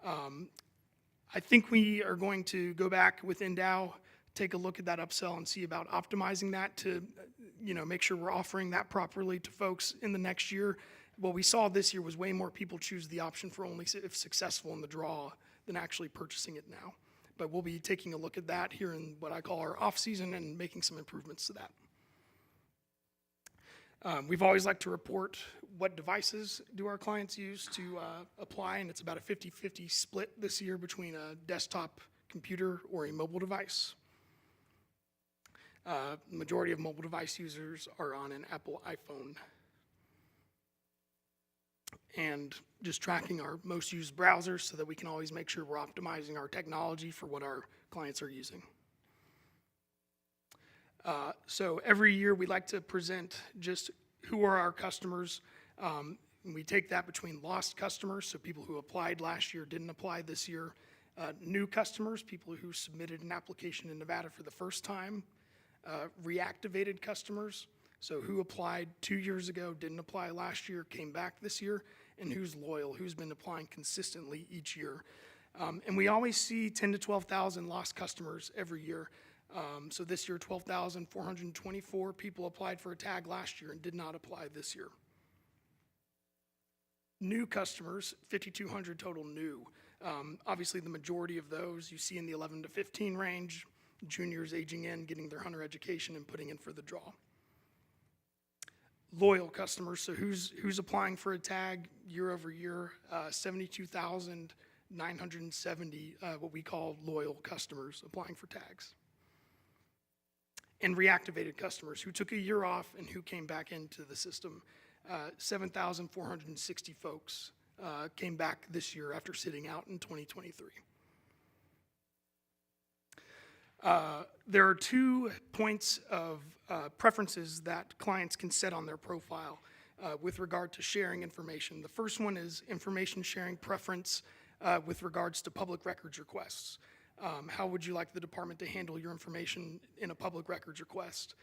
I think we are going to go back with NDOW, take a look at that upsell and see about optimizing that to make sure we're offering that properly to folks in the next year. What we saw this year was way more people choose the option for only if successful in the draw than actually purchasing it now. But we'll be taking a look at that here in what I call our off-season and making some improvements to that. We've always liked to report what devices do our clients use to apply, and it's about a 50-50 split this year between a desktop computer or a mobile device. The majority of mobile device users are on an Apple iPhone. And just tracking our most used browsers so that we can always make sure we're optimizing our technology for what our clients are using. So every year we like to present just who are our customers. We take that between lost customers, so people who applied last year didn't apply this year, new customers, people who submitted an application in Nevada for the first time, reactivated customers, so who applied 2 years ago, didn't apply last year, came back this year, and who's loyal, who's been applying consistently each year. And we always see 10 to 12,000 lost customers every year. So this year, 12,424 people applied for a tag last year and did not apply this year. New customers, 5,200 total new. Obviously, the majority of those you see in the 11 to 15 range, juniors aging in, getting their hunter education and putting in for the draw. Loyal customers, so who's applying for a tag year over year, 72,970 what we call loyal customers applying for tags. and reactivated customers who took a year off and who came back into the system. 7,460 folks came back this year after sitting out in 2023. There are 2 points of preferences that clients can set on their profile with regard to sharing information. The first one is information sharing preference with regards to public records requests. How would you like the department to handle your information in a public records request?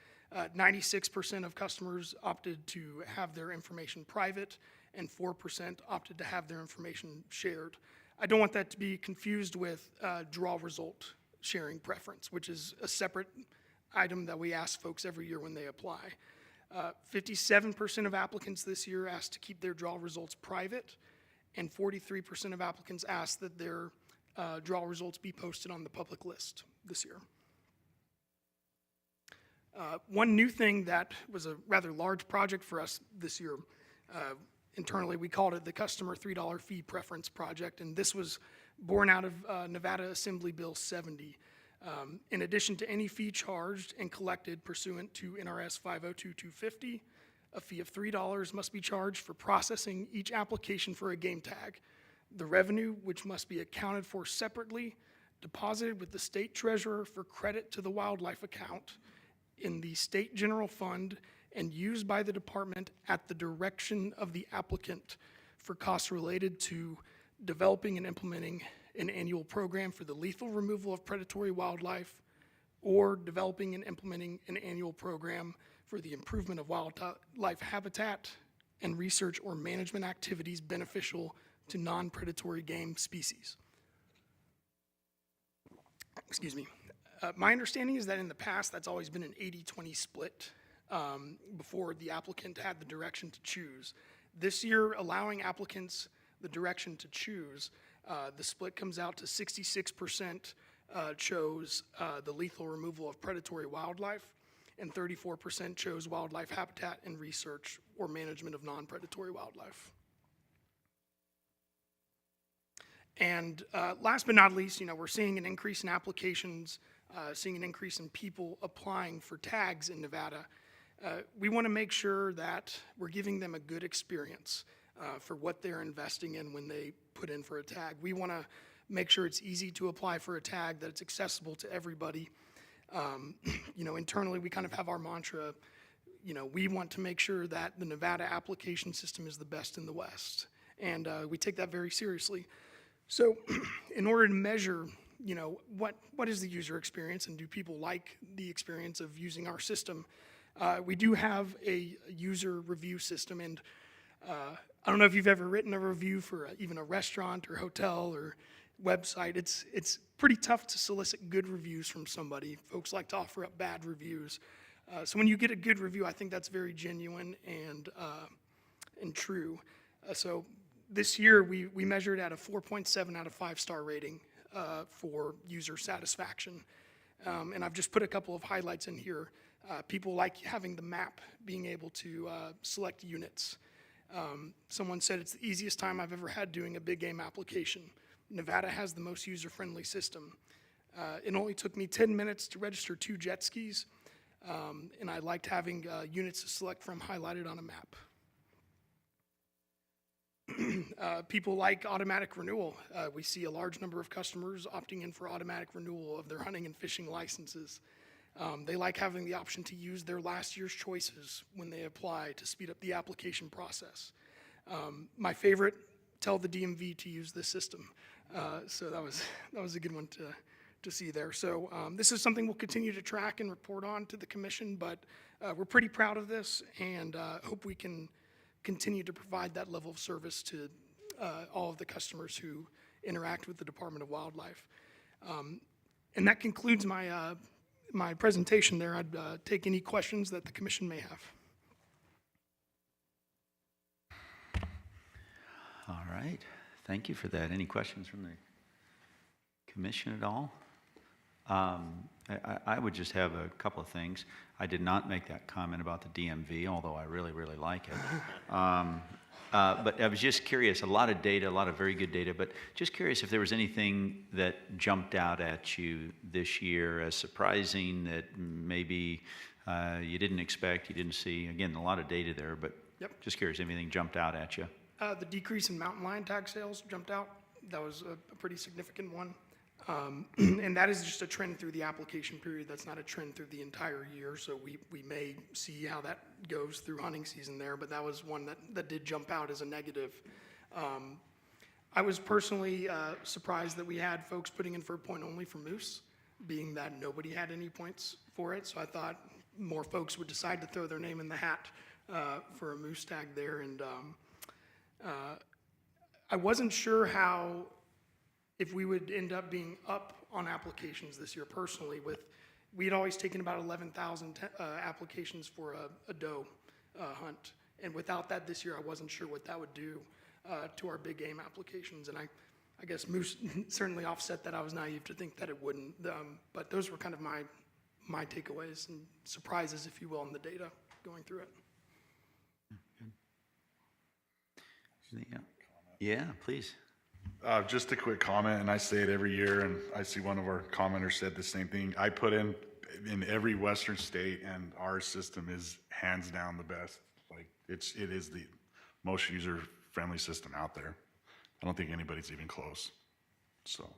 96% of customers opted to have their information private, and 4% opted to have their information shared. I don't want that to be confused with draw result sharing preference, which is a separate item that we ask folks every year when they apply. 57% of applicants this year asked to keep their draw results private, and 43% of applicants asked that their draw results be posted on the public list this year. One new thing that was a rather large project for us this year, internally we called it the Customer $3 Fee Preference Project, and this was born out of Nevada Assembly Bill 70. In addition to any fee charged and collected pursuant to NRS 502-250, a fee of $3 must be charged for processing each application for a game tag. The revenue, which must be accounted for separately, deposited with the state treasurer for credit to the wildlife account in the state general fund and used by the department at the direction of the applicant for costs related to developing and implementing an annual program for the lethal removal of predatory wildlife, or developing and implementing an annual program for the improvement of wildlife habitat and research or management activities beneficial to non-predatory game species. Excuse me. My understanding is that in the past, that's always been an 80-20 split before the applicant had the direction to choose. This year, allowing applicants the direction to choose, the split comes out to 66% chose the lethal removal of predatory wildlife, and 34% chose wildlife habitat and research or management of non-predatory wildlife. And last but not least, we're seeing an increase in applications, seeing an increase in people applying for tags in Nevada. We want to make sure that we're giving them a good experience for what they're investing in when they put in for a tag. We want to make sure it's easy to apply for a tag, that it's accessible to everybody. Internally, we kind of have our mantra, we want to make sure that the Nevada application system is the best in the West. And we take that very seriously. So in order to measure, what is the user experience and do people like the experience of using our system, we do have a user review system. And I don't know if you've ever written a review for even a restaurant or hotel or website. It's pretty tough to solicit good reviews from somebody. Folks like to offer up bad reviews. So when you get a good review, I think that's very genuine and true. So this year, we measured at a 4.7 out of 5-star rating for user satisfaction. And I've just put a couple of highlights in here. People like having the map, being able to select units. Someone said it's the easiest time I've ever had doing a big game application. Nevada has the most user-friendly system. It only took me 10 minutes to register 2 jet skis, and I liked having units to select from highlighted on a map. People like automatic renewal. We see a large number of customers opting in for automatic renewal of their hunting and fishing licenses. They like having the option to use their last year's choices when they apply to speed up the application process. My favorite, tell the DMV to use this system. So that was a good one to see there. So this is something we'll continue to track and report on to the commission, but we're pretty proud of this and hope we can continue to provide that level of service to all of the customers who interact with the Department of Wildlife. And that concludes my presentation there. I'd take any questions that the commission may have. All right, thank you for that. Any questions from the commission at all? I would just have a couple of things. I did not make that comment about the DMV, although I really, really like it. But I was just curious, a lot of data, a lot of very good data, but just curious if there was anything that jumped out at you this year as surprising that maybe you didn't expect, you didn't see. Again, a lot of data there, but just curious if anything jumped out at you. The decrease in mountain lion tag sales jumped out. That was a pretty significant one. And that is just a trend through the application period. That's not a trend through the entire year. So we may see how that goes through hunting season there, but that was one that did jump out as a negative. I was personally surprised that we had folks putting in for a point only for moose, being that nobody had any points for it. So I thought more folks would decide to throw their name in the hat for a moose tag there. And I wasn't sure if we would end up being up on applications this year personally. We had always taken about 11,000 applications for a doe hunt. And without that this year, I wasn't sure what that would do to our big game applications. And I guess moose certainly offset that. I was naive to think that it wouldn't. But those were kind of my takeaways and surprises, if you will, in the data going through it. Yeah, please. Just a quick comment, and I say it every year, and I see one of our commenters said the same thing. I put in every Western state, and our system is hands down the best. Like it is the most user-friendly system out there. I don't think anybody's even close. So.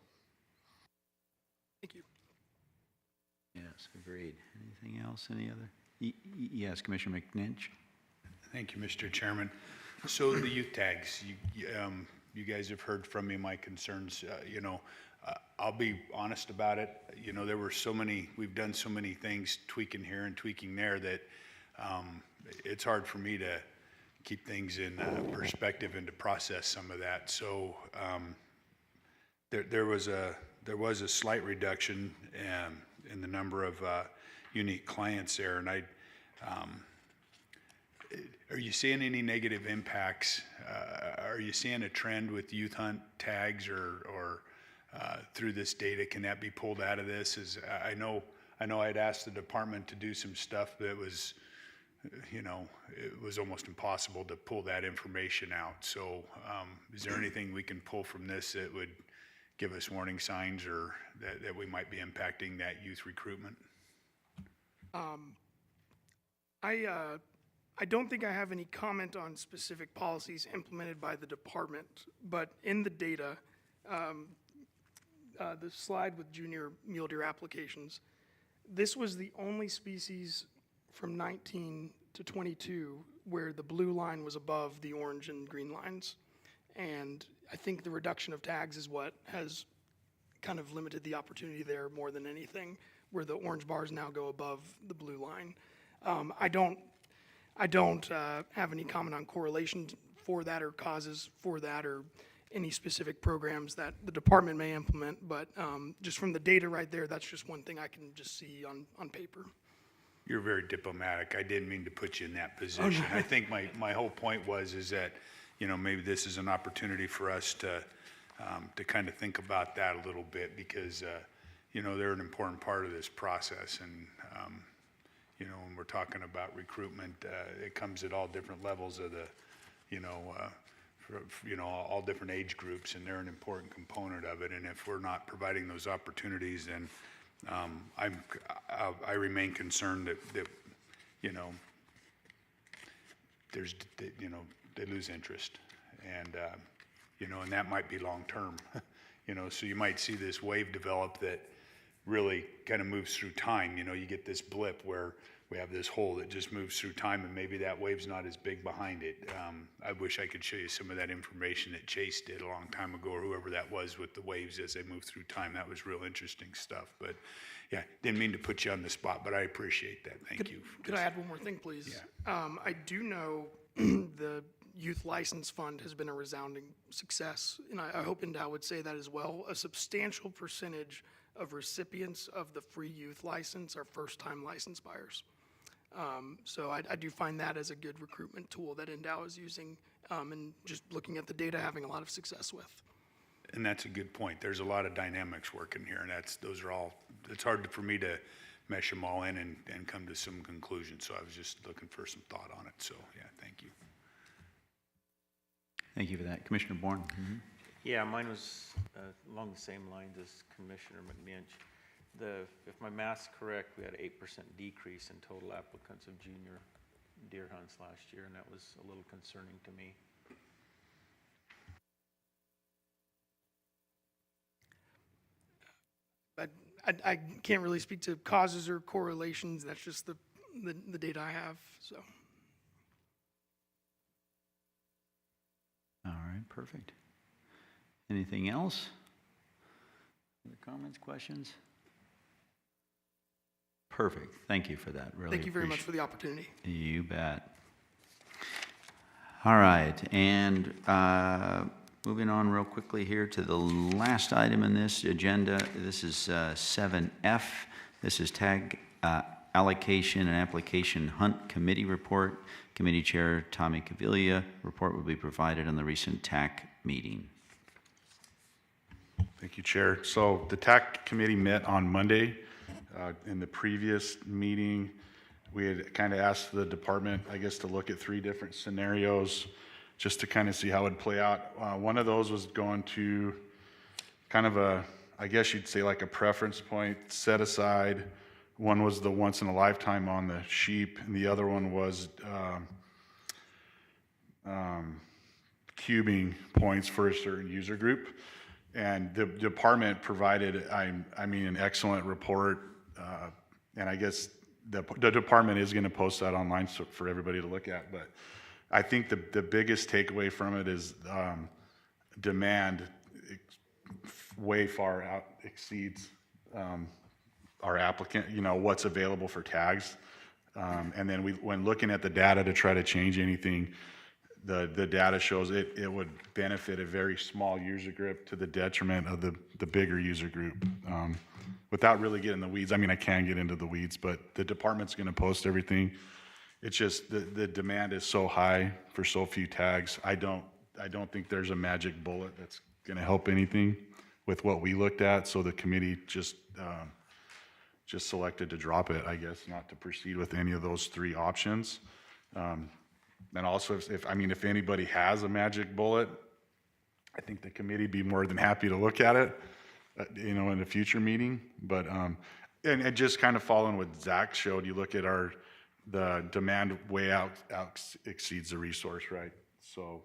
Thank you. Yes, agreed. Anything else? Any other? Yes, Commissioner McNinch. Thank you, Mr. Chairman. So the youth tags, you guys have heard from me my concerns. I'll be honest about it. There were we've done so many things, tweaking here and tweaking there, that it's hard for me to keep things in perspective and to process some of that. So there was a slight reduction in the number of unique clients there, and are you seeing any negative impacts? Are you seeing a trend with youth hunt tags or through this data? Can that be pulled out of this? I know I'd asked the department to do some stuff that was, it was almost impossible to pull that information out. So is there anything we can pull from this that would give us warning signs or that we might be impacting that youth recruitment? I don't think I have any comment on specific policies implemented by the department, but in the data, the slide with junior mule deer applications, this was the only species from 19 to 22 where the blue line was above the orange and green lines. And I think the reduction of tags is what has kind of limited the opportunity there more than anything, where the orange bars now go above the blue line. I don't have any comment on correlation for that or causes for that or any specific programs that the department may implement, but just from the data right there, that's just one thing I can just see on paper. You're very diplomatic. I didn't mean to put you in that position. I think my whole point is that, maybe this is an opportunity for us to kind of think about that a little bit because, they're an important part of this process. And, when we're talking about recruitment, it comes at all different levels of the, all different age groups, and they're an important component of it. And if we're not providing those opportunities, then I remain concerned that they lose interest, and and that might be long term. So you might see this wave develop that really kind of moves through time. You get this blip where we have this hole that just moves through time, and maybe that wave's not as big behind it. I wish I could show you some of that information that Chase did a long time ago, or whoever that was, with the waves as they move through time. That was real interesting stuff. But yeah, didn't mean to put you on the spot, but I appreciate that. Thank you. Could I add one more thing, please? Yeah. I do know the Youth License Fund has been a resounding success, and I hope NDOW would say that as well. A substantial percentage of recipients of the free youth license are first-time license buyers. So I do find that as a good recruitment tool that NDOW is using, and just looking at the data, having a lot of success with. And that's a good point. There's a lot of dynamics working here, and those are all, it's hard for me to mesh them all in and come to some conclusions. So I was just looking for some thought on it. So yeah, thank you. Thank you for that. Commissioner Bourne? Yeah, mine was along the same lines as Commissioner McNinch. If my math's correct, we had an 8% decrease in total applicants of junior deer hunts last year, and that was a little concerning to me. I can't really speak to causes or correlations. That's just the data I have, so. All right, perfect. Anything else? Other comments, questions? Perfect. Thank you for that. Really Thank you very much for the opportunity. You bet. All right, and moving on real quickly here to the last item in this agenda. This is 7F. This is tag allocation and application hunt committee report. Committee Chair Tommy Caviglia. Report will be provided on the recent TAC meeting. Thank you, Chair. So the TAC committee met on Monday. In the previous meeting, we had kind of asked the department, I guess, to look at 3 different scenarios just to kind of see how it would play out. One of those was going to kind of I guess you'd say like a preference point set aside. One was the once in a lifetime on the sheep, and the other one was cubing points for a certain user group. And the department provided, I mean, an excellent report. And I guess the department is going to post that online for everybody to look at. But I think the biggest takeaway from it is demand way far out exceeds our applicant, what's available for tags. And then when looking at the data to try to change anything, the data shows it would benefit a very small user group to the detriment of the bigger user group. Without really getting the weeds, I mean, I can get into the weeds, but the department's going to post everything. It's just the demand is so high for so few tags. I don't think there's a magic bullet that's going to help anything with what we looked at. So the committee just selected to drop it, I guess, not to proceed with any of those 3 options. And also, if anybody has a magic bullet, I think the committee be more than happy to look at it, in a future meeting. But and just kind of following what Zach showed, you look at the demand way out exceeds the resource, right? So,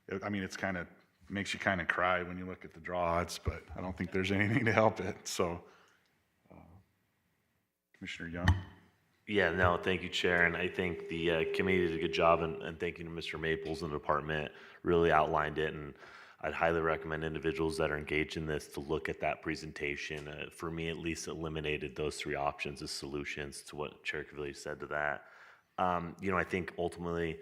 it's kind of makes you kind of cry when you look at the draw odds, but I don't think there's anything to help it. So, Commissioner Young. Yeah, no, thank you, Chair. And I think the committee did a good job, and thank you to Mr. Maples and the department, really outlined it. And I'd highly recommend individuals that are engaged in this to look at that presentation. For me, at least, eliminated those 3 options as solutions to what Chair Caviglia said to that. I think ultimately,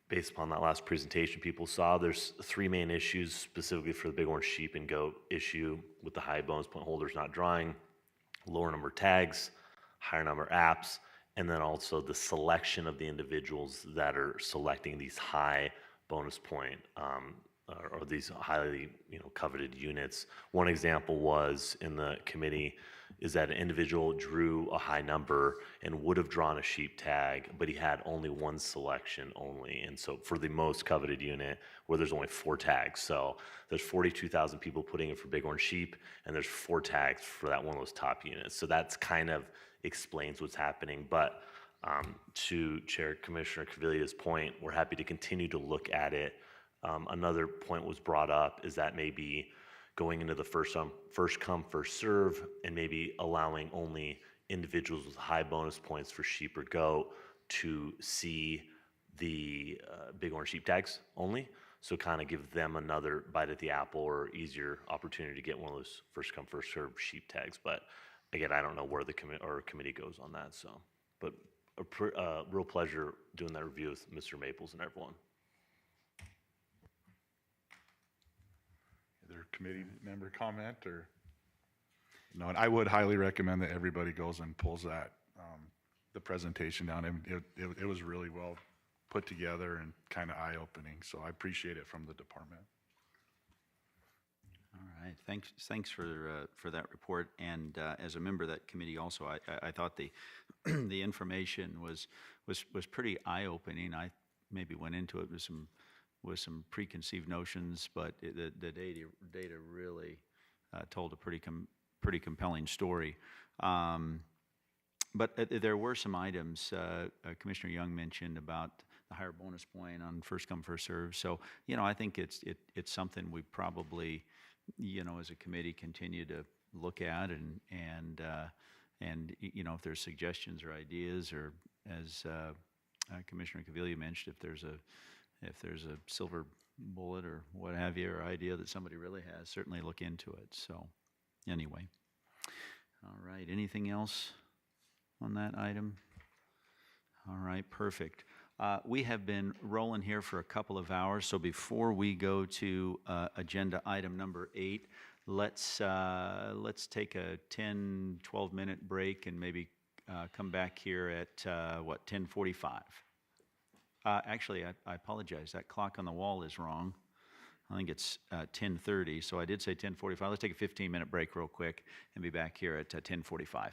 based upon that last presentation people saw, there's 3 main issues specifically for the bighorn sheep and goat issue with the high bonus point holders not drawing, lower number of tags, higher number of apps, and then also the selection of the individuals that are selecting these high bonus point or these highly coveted units. One example was in the committee is that an individual drew a high number and would have drawn a sheep tag, but he had only 1 selection only. And so for the most coveted unit, where there's only 4 tags. So there's 42,000 people putting in for bighorn sheep, and there's 4 tags for that one of those top units. So that's kind of explains what's happening. But to Chair Commissioner Caviglia's point, we're happy to continue to look at it. Another point was brought up is that maybe going into the first come, first serve, and maybe allowing only individuals with high bonus points for sheep or goat to see the bighorn sheep tags only. So kind of give them another bite at the apple or easier opportunity to get one of those first come, first serve sheep tags. But again, I don't know where the committee goes on that. So, but a real pleasure doing that review with Mr. Maples and everyone. Other committee member comment or? No, and I would highly recommend that everybody goes and pulls that, the presentation down. It was really well put together and kind of eye-opening, so I appreciate it from the department. All right, thanks for that report. And as a member of that committee also, I thought the the information was pretty eye-opening. I maybe went into it with some preconceived notions, but the data really told a pretty compelling story. But there were some items Commissioner Young mentioned about the higher bonus point on first come, first serve. So, I think it's something we probably, as a committee continue to look at and if there's suggestions or ideas, or as Commissioner Caviglia mentioned, if there's a silver bullet or what have you, or idea that somebody really has, certainly look into it. So anyway, all right, anything else on that item? All right, perfect. We have been rolling here for a couple of hours, so before we go to agenda item number 8, let's take a 10, 12-minute break and maybe come back here at 10:45. Actually, I apologize. That clock on the wall is wrong. I think it's 10:30, so I did say 10:45. Let's take a 15-minute break real quick and be back here at 10:45.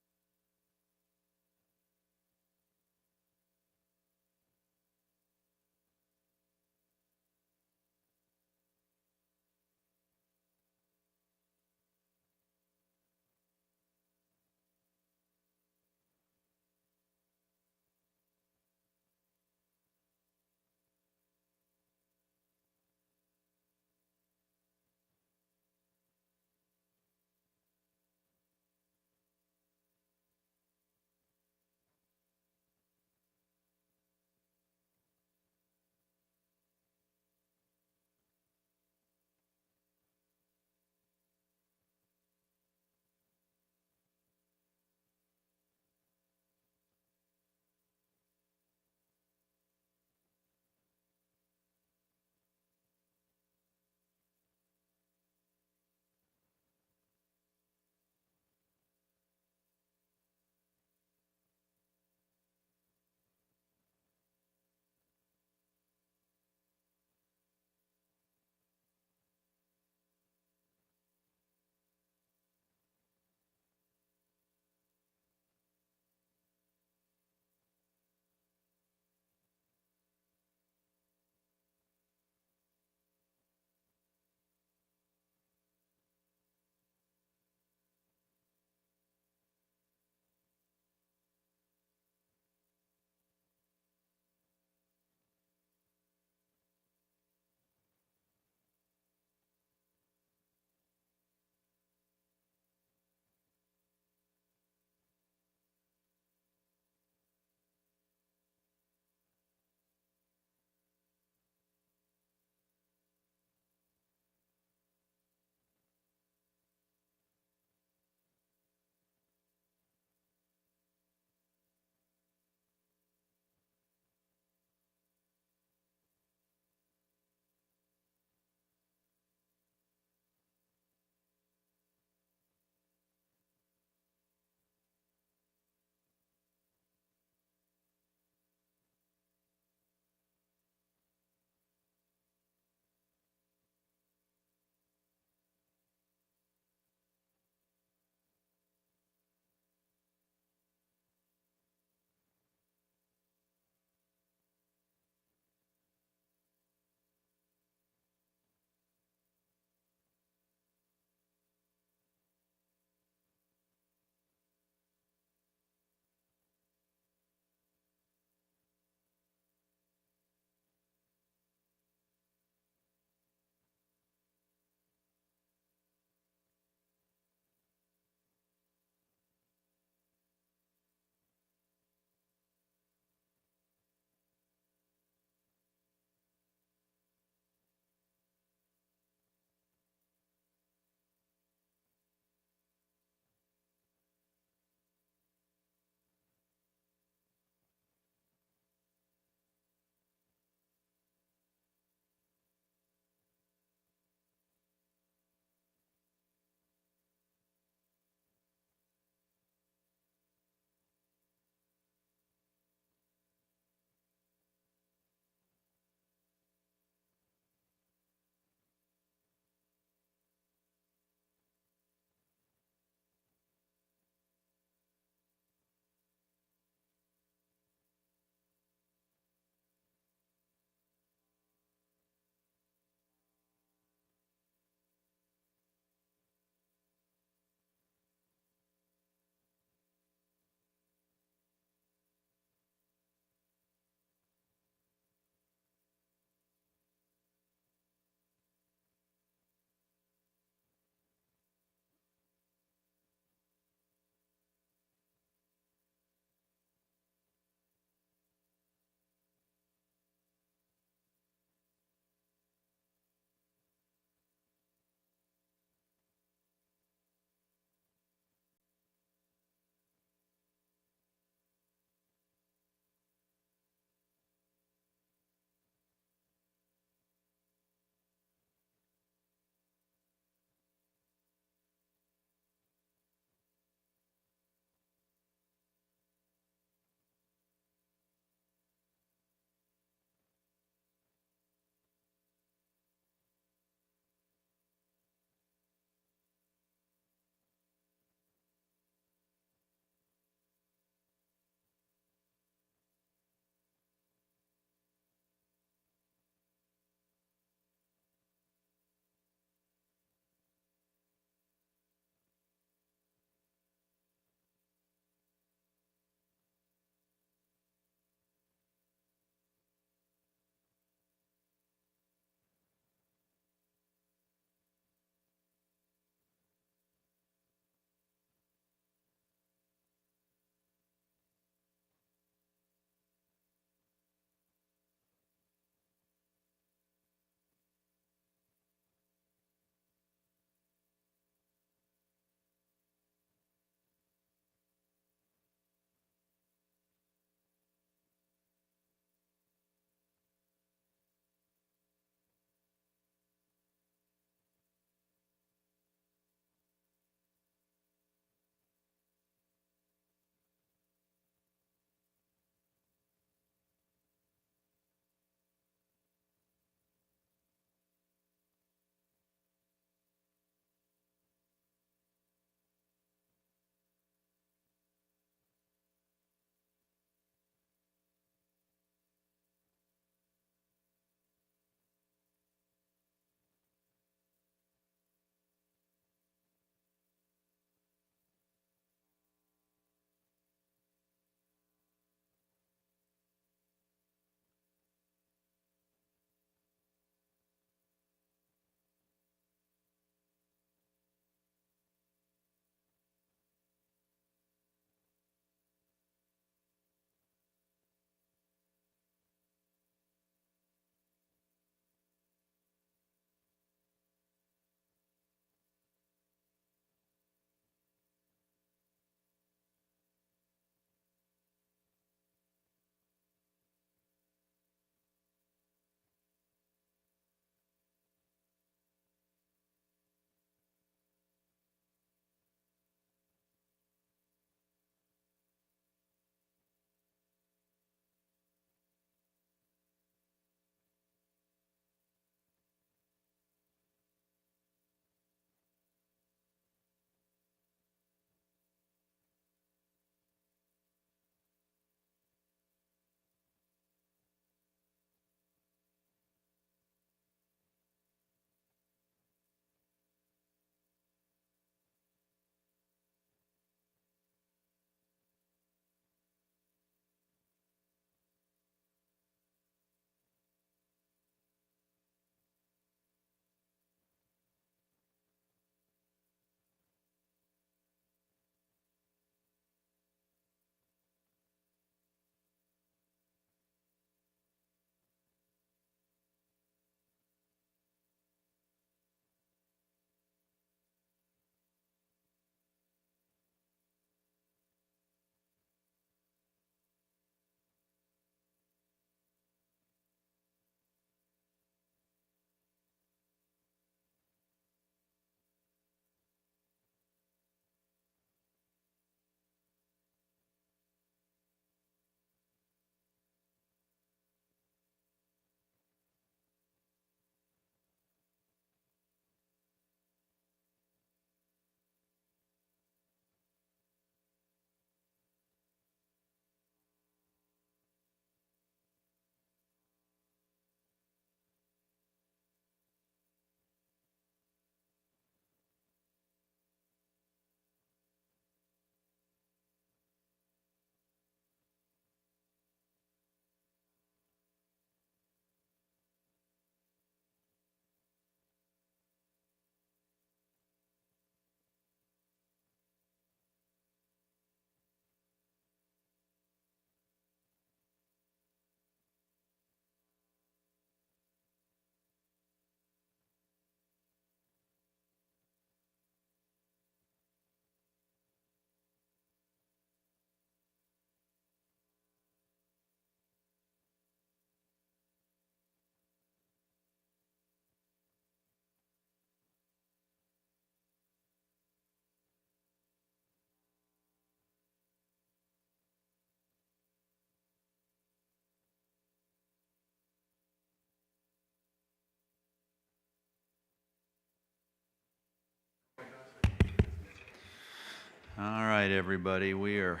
All right, everybody, we are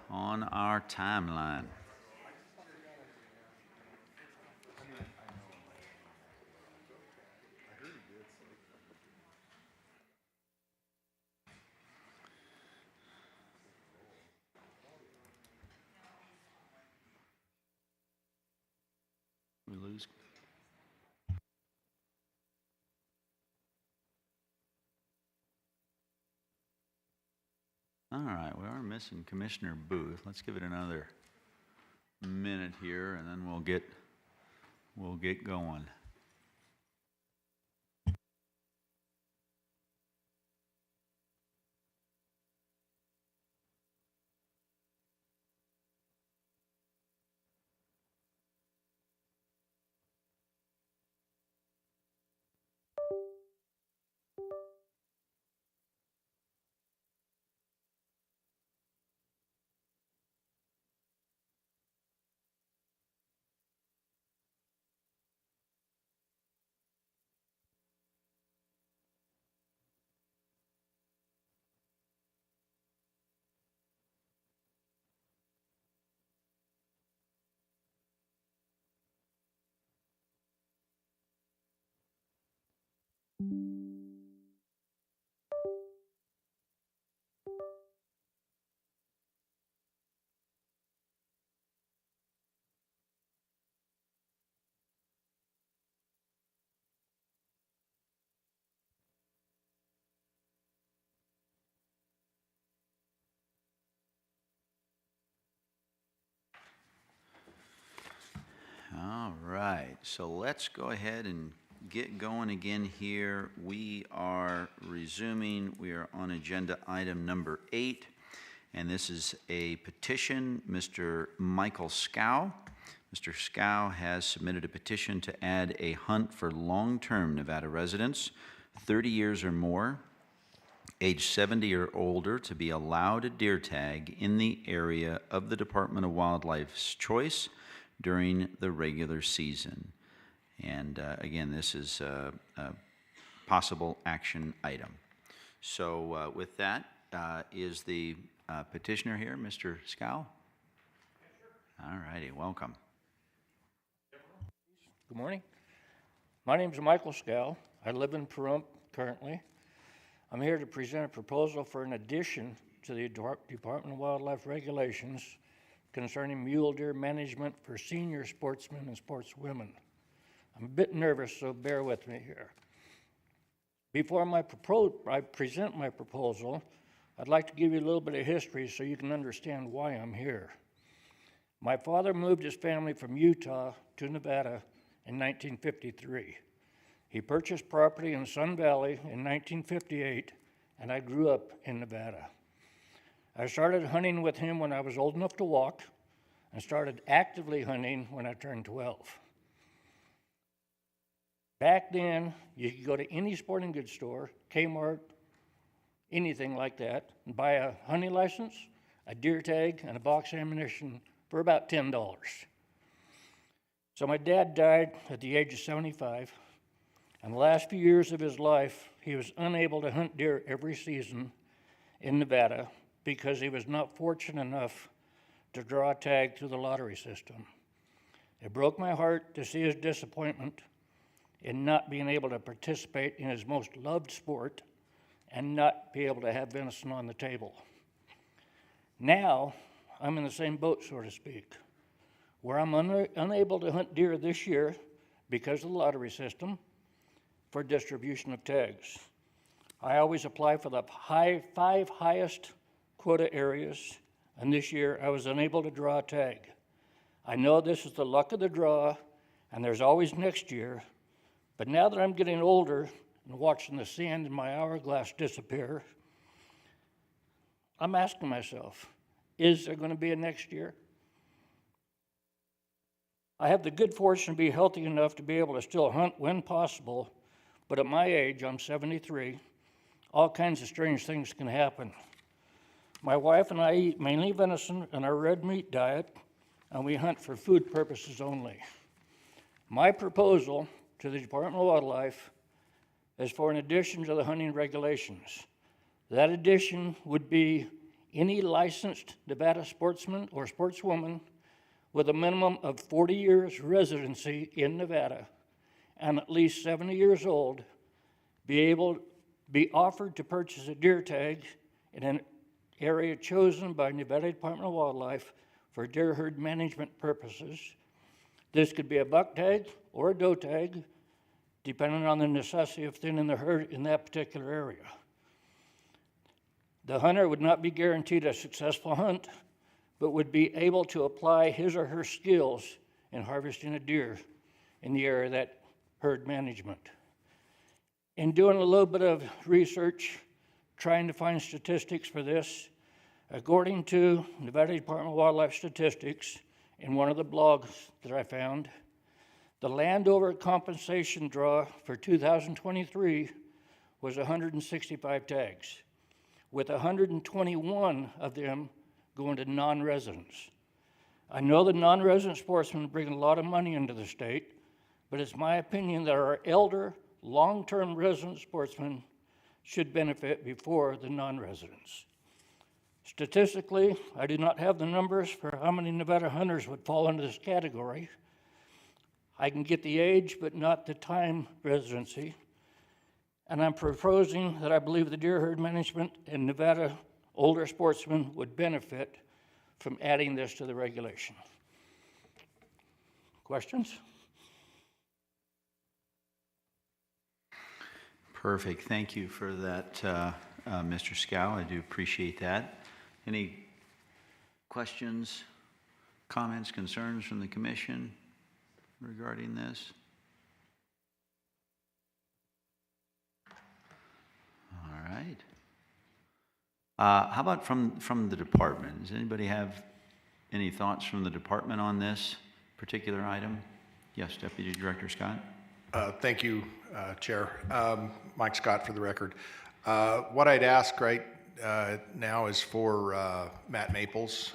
on our timeline. We lose. All right, we are missing Commissioner Booth. Let's give it another minute here, and then we'll get going. All right, so let's go ahead and get going again here. We are resuming. We are on agenda item number 8, and this is a petition. Mr. Michael Scow. Mr. Scow has submitted a petition to add a hunt for long-term Nevada residents, 30 years or more, age 70 or older, to be allowed a deer tag in the area of the Department of Wildlife's choice during the regular season. And again, this is a possible action item. So with that, is the petitioner here, Mr. Scow? All righty, welcome. Good morning. My name is Michael Scow. I live in Pahrump currently. I'm here to present a proposal for an addition to the Department of Wildlife regulations concerning mule deer management for senior sportsmen and sportswomen. I'm a bit nervous, so bear with me here. Before I present my proposal, I'd like to give you a little bit of history so you can understand why I'm here. My father moved his family from Utah to Nevada in 1953. He purchased property in Sun Valley in 1958, and I grew up in Nevada. I started hunting with him when I was old enough to walk and started actively hunting when I turned 12. Back then, you could go to any sporting goods store, Kmart, anything like that, and buy a hunting license, a deer tag, and a box of ammunition for about $10. So my dad died at the age of 75, and the last few years of his life, he was unable to hunt deer every season in Nevada because he was not fortunate enough to draw a tag through the lottery system. It broke my heart to see his disappointment in not being able to participate in his most loved sport and not be able to have venison on the table. Now, I'm in the same boat, so to speak, where I'm unable to hunt deer this year because of the lottery system for distribution of tags. I always apply for the 5 highest quota areas, and this year I was unable to draw a tag. I know this is the luck of the draw, and there's always next year, but now that I'm getting older and watching the sand in my hourglass disappear, I'm asking myself, is there going to be a next year? I have the good fortune to be healthy enough to be able to still hunt when possible, but at my age, I'm 73, all kinds of strange things can happen. My wife and I eat mainly venison in our red meat diet, and we hunt for food purposes only. My proposal to the Department of Wildlife is for an addition to the hunting regulations. That addition would be any licensed Nevada sportsman or sportswoman with a minimum of 40 years residency in Nevada and at least 70 years old be offered to purchase a deer tag in an area chosen by Nevada Department of Wildlife for deer herd management purposes. This could be a buck tag or a doe tag, depending on the necessity of thinning the herd in that particular area. The hunter would not be guaranteed a successful hunt, but would be able to apply his or her skills in harvesting a deer in the area of that herd management. In doing a little bit of research, trying to find statistics for this, according to Nevada Department of Wildlife Statistics, in one of the blogs that I found, the Landover compensation draw for 2023 was 165 tags, with 121 of them going to non-residents. I know the non-resident sportsmen bring a lot of money into the state, but it's my opinion that our elder, long-term resident sportsmen should benefit before the non-residents. Statistically, I do not have the numbers for how many Nevada hunters would fall into this category. I can get the age, but not the time residency. And I'm proposing that I believe the deer herd management in Nevada older sportsmen would benefit from adding this to the regulation. Questions? Perfect. Thank you for that, Mr. Scow. I do appreciate that. Any questions, comments, concerns from the commission regarding this? All right. How about from the department? Does anybody have any thoughts from the department on this particular item? Yes, Deputy Director Scott. Thank you, Chair. Mike Scott for the record. What I'd ask right now is for Matt Maples,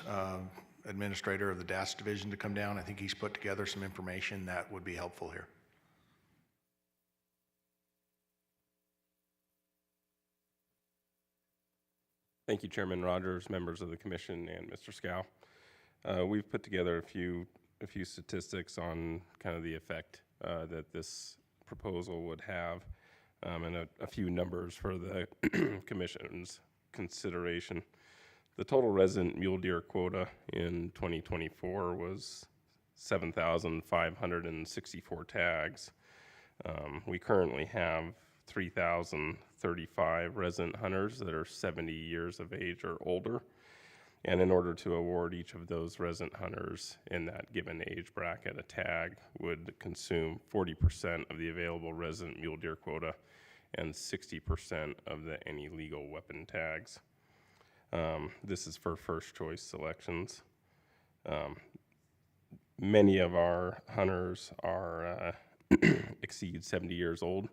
Administrator of the DAS Division, to come down. I think he's put together some information that would be helpful here. Thank you, Chairman Rogers, members of the commission, and Mr. Scow. We've put together a few statistics on kind of the effect that this proposal would have, and a few numbers for the commission's consideration. The total resident mule deer quota in 2024 was 7,564 tags. We currently have 3,035 resident hunters that are 70 years of age or older. And in order to award each of those resident hunters in that given age bracket a tag would consume 40% of the available resident mule deer quota and 60% of any legal weapon tags. This is for first choice selections. Many of our hunters are exceed 70 years old.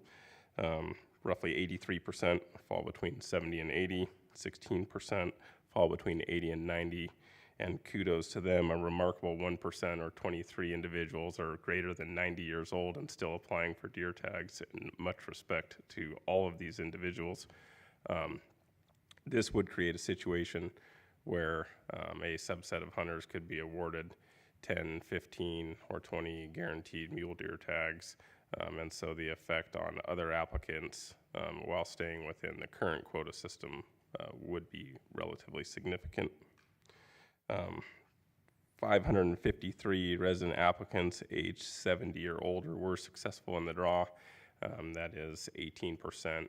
Roughly 83% fall between 70 and 80, 16% fall between 80 and 90, and kudos to them, a remarkable 1% or 23 individuals are greater than 90 years old and still applying for deer tags, and much respect to all of these individuals. This would create a situation where a subset of hunters could be awarded 10, 15, or 20 guaranteed mule deer tags, and so the effect on other applicants while staying within the current quota system would be relatively significant. 553 resident applicants aged 70 or older were successful in the draw. That is 18%,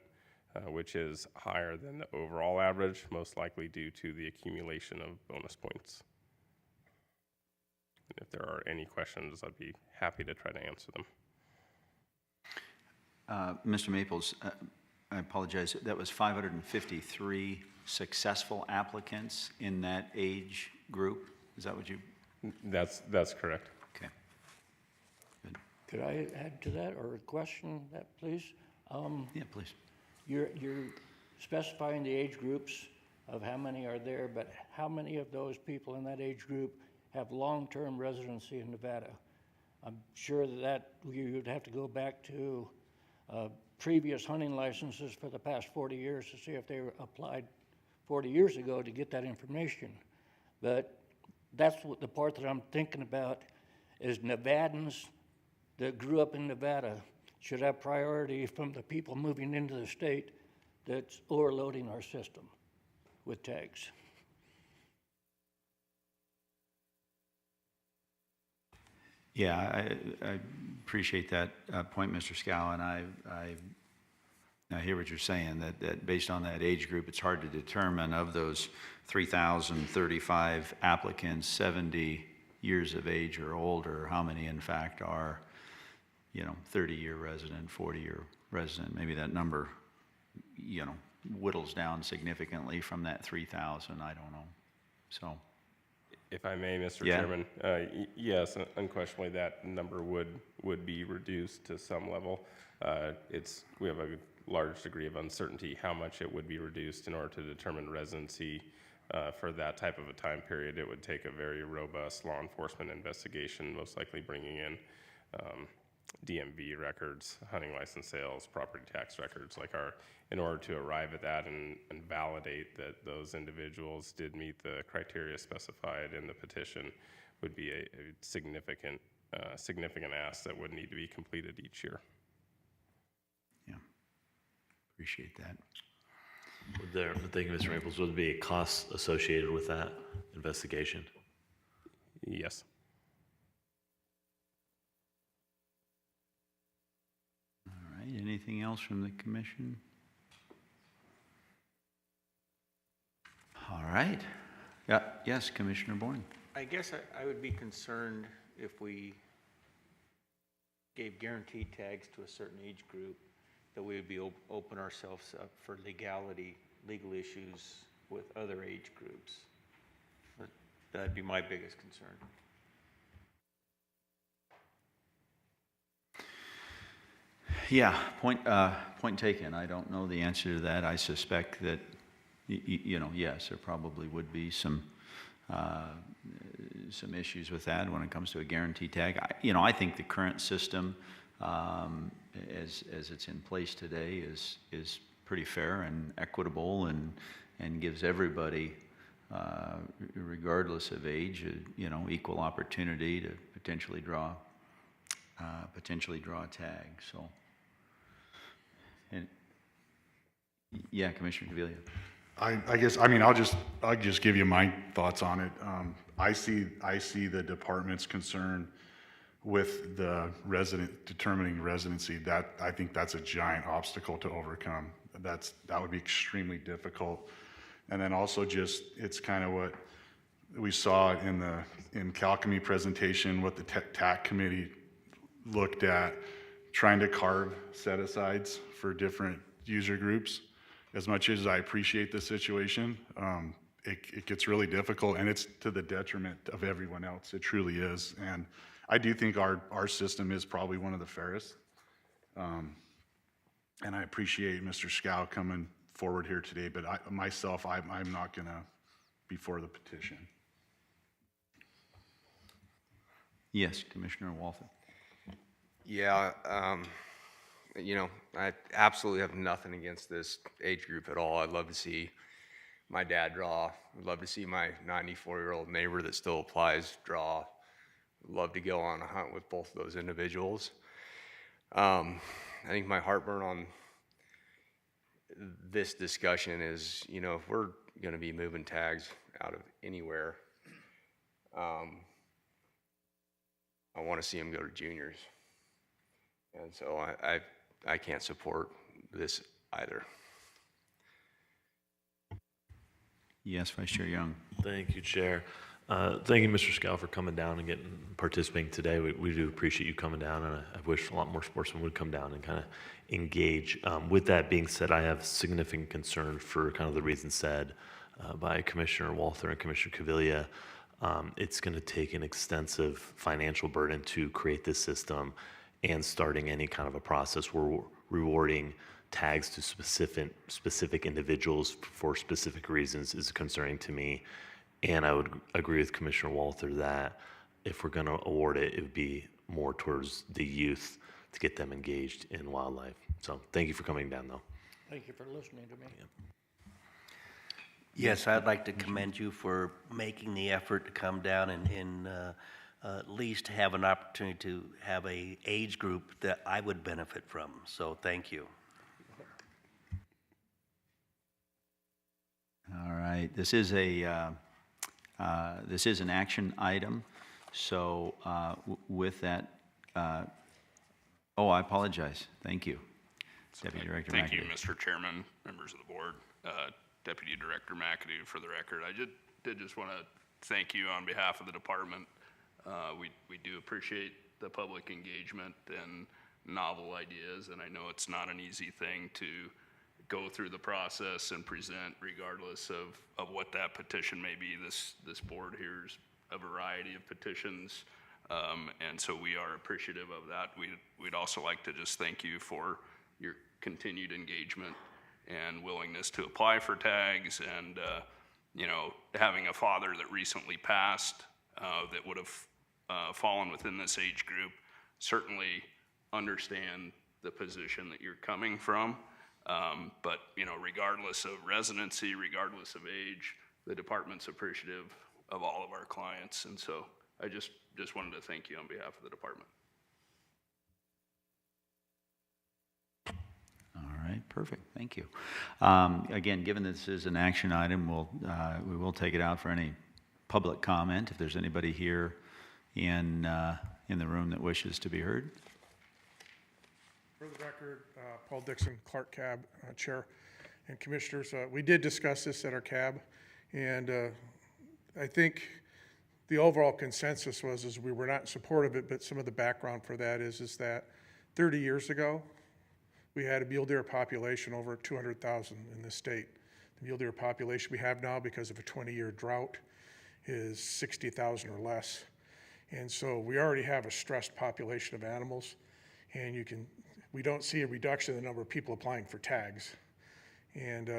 which is higher than the overall average, most likely due to the accumulation of bonus points. If there are any questions, I'd be happy to try to answer them. Mr. Maples, I apologize, that was 553 successful applicants in that age group? Is that what you? That's correct. Okay. Good. Could I add to that or question that, please? Yeah, please. You're specifying the age groups of how many are there, but how many of those people in that age group have long-term residency in Nevada? I'm sure that you would have to go back to previous hunting licenses for the past 40 years to see if they were applied 40 years ago to get that information. But that's what the part that I'm thinking about is Nevadans that grew up in Nevada should have priority from the people moving into the state that's overloading our system with tags. Yeah, I appreciate that point, Mr. Scow, and I hear what you're saying, that based on that age group, it's hard to determine of those 3,035 applicants, 70 years of age or older, how many in fact are, 30-year resident, 40-year resident. Maybe that number, whittles down significantly from that 3,000, I don't know, so. If I may, Mr. Yeah. Chairman, yes, unquestionably that number would be reduced to some level. We have a large degree of uncertainty how much it would be reduced in order to determine residency for that type of a time period. It would take a very robust law enforcement investigation, most likely bringing in DMV records, hunting license sales, property tax records, in order to arrive at that and validate that those individuals did meet the criteria specified in the petition would be a significant ask that would need to be completed each year. Yeah, appreciate that. Thank you, Mr. Maples. Would there be a cost associated with that investigation? Yes. All right, anything else from the commission? All right. Yeah, yes, Commissioner Bourne. I guess I would be concerned if we gave guaranteed tags to a certain age group, that we would be open ourselves up for legal issues with other age groups. But that'd be my biggest concern. Yeah, point taken. I don't know the answer to that. I suspect that, yes, there probably would be some issues with that when it comes to a guarantee tag. I think the current system, as it's in place today, is pretty fair and equitable and gives everybody, regardless of age, equal opportunity to potentially draw a tag. So, and yeah, Commissioner Caviglia. I guess, I'll just give you my thoughts on it. I see the department's concern with the determining residency. That, I think that's a giant obstacle to overcome. That would be extremely difficult. And then also it's kind of what we saw in CalComey presentation, what the TAC committee looked at, trying to carve set-asides for different user groups. As much as I appreciate the situation, it gets really difficult, and it's to the detriment of everyone else. It truly is. And I do think our system is probably one of the fairest. And I appreciate Mr. Scow coming forward here today, but I'm not going to be for the petition. Yes, Commissioner Walther. Yeah, I absolutely have nothing against this age group at all. I'd love to see my dad draw. I'd love to see my 94-year-old neighbor that still applies draw. I'd love to go on a hunt with both of those individuals. I think my heartburn on this discussion is, if we're going to be moving tags out of anywhere, I want to see them go to juniors. And so I can't support this either. Yes, Vice Chair Young. Thank you, Chair. Thank you, Mr. Scow, for coming down and participating today. We do appreciate you coming down, and I wish a lot more sportsmen would come down and kind of engage. With that being said, I have significant concern for kind of the reasons said by Commissioner Walther and Commissioner Caviglia. It's going to take an extensive financial burden to create this system, and starting any kind of a process where we're rewarding tags to specific individuals for specific reasons is concerning to me. And I would agree with Commissioner Walther that if we're going to award it, it would be more towards the youth to get them engaged in wildlife. So thank you for coming down, though. Thank you for listening to me. Yes, I'd like to commend you for making the effort to come down and at least have an opportunity to have a age group that I would benefit from. So thank you. All right, this is an action item, so with that, oh, I apologize. Thank you, Deputy Director Thank you, McAdoo. Mr. Chairman, members of the board, Deputy Director McAdoo. For the record, I did just want to thank you on behalf of the department. We do appreciate the public engagement and novel ideas, and I know it's not an easy thing to go through the process and present regardless of what that petition may be. This board hears a variety of petitions, and so we are appreciative of that. We'd also like to just thank you for your continued engagement and willingness to apply for tags, and you know, having a father that recently passed that would have fallen within this age group, certainly understand the position that you're coming from. But you know, regardless of residency, regardless of age, the department's appreciative of all of our clients, and so I just wanted to thank you on behalf of the department. All right, perfect, thank you. Again, given this is an action item, we will take it out for any public comment, if there's anybody here in the room that wishes to be heard. For the record, Paul Dixon, Clark Cab, Chair and Commissioners. We did discuss this at our cab, and I think the overall consensus was we were not in support of it, but some of the background for that is that 30 years ago, we had a mule deer population over 200,000 in this state. The mule deer population we have now, because of a 20-year drought, is 60,000 or less. And so we already have a stressed population of animals, and we don't see a reduction in the number of people applying for tags. And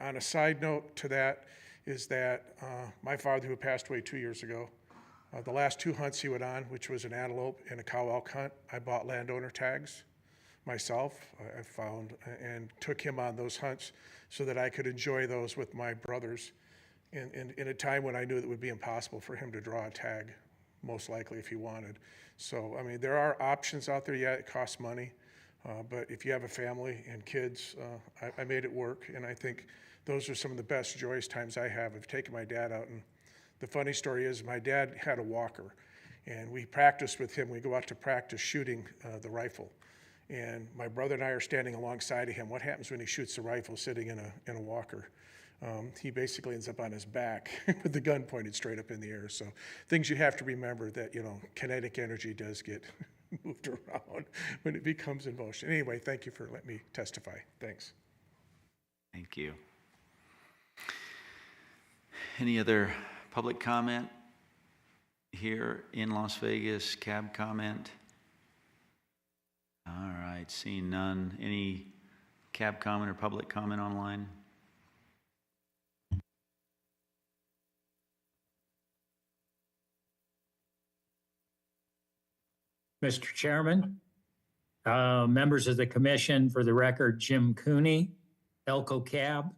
on a side note to that is that my father, who passed away 2 years ago, the last 2 hunts he went on, which was an antelope and a cow elk hunt, I bought landowner tags myself. I found and took him on those hunts so that I could enjoy those with my brothers in a time when I knew it would be impossible for him to draw a tag, most likely if he wanted. So, I mean, there are options out there. Yeah, it costs money, but if you have a family and kids, I made it work, and I think those are some of the best joyous times I have of taking my dad out. And the funny story is my dad had a walker, and we practiced with him. We go out to practice shooting the rifle, and my brother and I are standing alongside of him. What happens when he shoots the rifle sitting in a walker? He basically ends up on his back with the gun pointed straight up in the air. So things you have to remember, that, you know, kinetic energy does get moved around when it becomes in motion. Anyway, thank you for letting me testify. Thanks. Thank you. Any other public comment here in Las Vegas? Cab comment? All right, seeing none. Any cab comment or public comment online? Mr. Chairman, members of the commission, for the record, Jim Cooney, Elko Cab.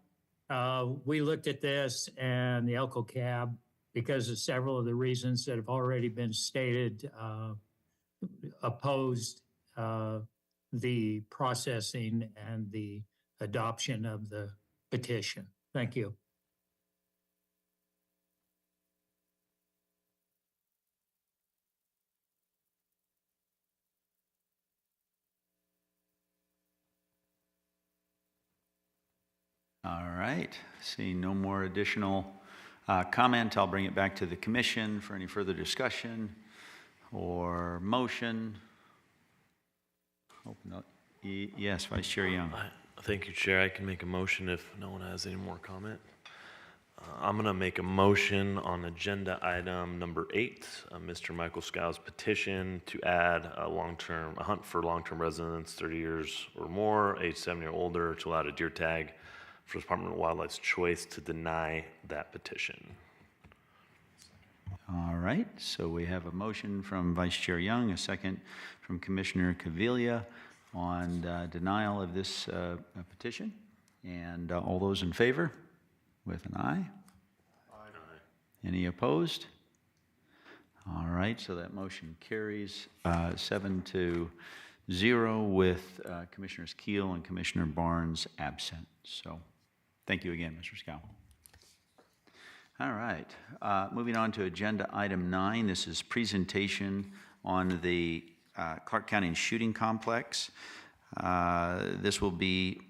We looked at this, and the Elko Cab, because of several of the reasons that have already been stated, opposed the processing and the adoption of the petition. Thank you. All right, seeing no more additional comment, I'll bring it back to the commission for any further discussion or motion. Hope not. Yes, Vice Chair Young. Thank you, Chair. I can make a motion if no one has any more comment. I'm going to make a motion on agenda item number 8, Mr. Michael Scow's petition to add a hunt for long-term residents 30 years or more, age 70 or older, to allow a deer tag for Department of Wildlife's choice to deny that petition. All right, so we have a motion from Vice Chair Young, a second from Commissioner Caviglia on denial of this petition. And all those in favor with an aye? Aye. Any opposed? All right, so that motion carries 7-0 with Commissioners Keel and Commissioner Barnes absent. So thank you again, Mr. Scow. All right, moving on to agenda item 9. This is presentation on the Clark County Shooting Complex. This will be,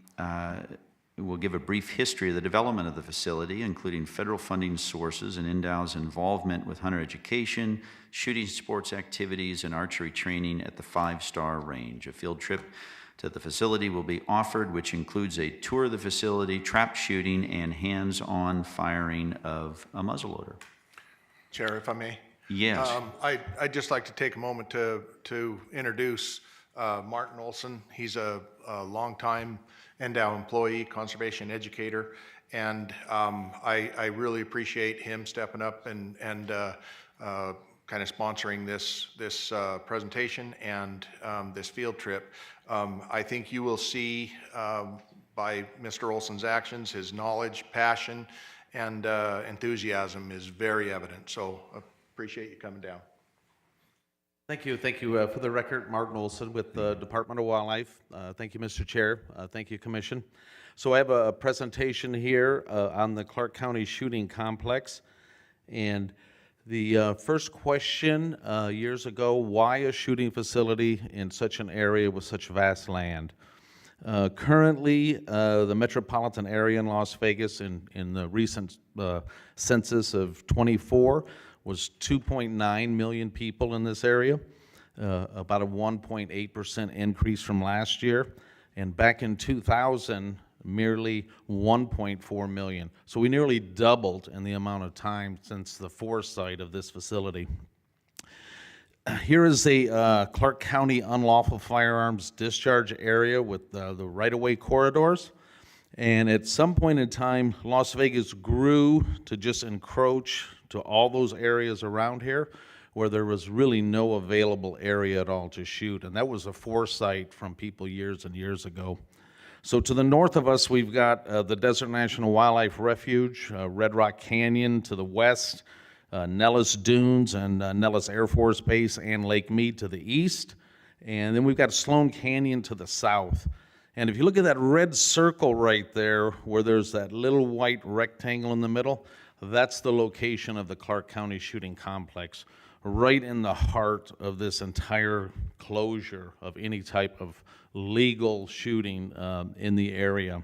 we'll give a brief history of the development of the facility, including federal funding sources and NDOW's involvement with hunter education, shooting sports activities, and archery training at the 5-star range. A field trip to the facility will be offered, which includes a tour of the facility, trap shooting, and hands-on firing of a muzzleloader. Chair, if I may? Yes. I'd just like to take a moment to introduce Martin Olson. He's a longtime NDOW employee, conservation educator, and I really appreciate him stepping up and kind of sponsoring this presentation and this field trip. I think you will see by Mr. Olson's actions, his knowledge, passion, and enthusiasm is very evident. So appreciate you coming down. Thank you. Thank you. For the record, Martin Olson with the Department of Wildlife. Thank you, Mr. Chair. Thank you, Commission. So I have a presentation here on the Clark County Shooting Complex. And the first question years ago, why a shooting facility in such an area with such vast land? Currently, the metropolitan area in Las Vegas in the recent census of 24 was 2.9 million people in this area, about a 1.8% increase from last year. And back in 2000, merely 1.4 million. So we nearly doubled in the amount of time since the foresight of this facility. Here is a Clark County unlawful firearms discharge area with the right-of-way corridors. And at some point in time, Las Vegas grew to just encroach to all those areas around here where there was really no available area at all to shoot. And that was a foresight from people years and years ago. So to the north of us, we've got the Desert National Wildlife Refuge, Red Rock Canyon to the west, Nellis Dunes and Nellis Air Force Base and Lake Mead to the east. And then we've got Sloan Canyon to the south. And if you look at that red circle right there, where there's that little white rectangle in the middle, that's the location of the Clark County Shooting Complex, right in the heart of this entire closure of any type of legal shooting in the area.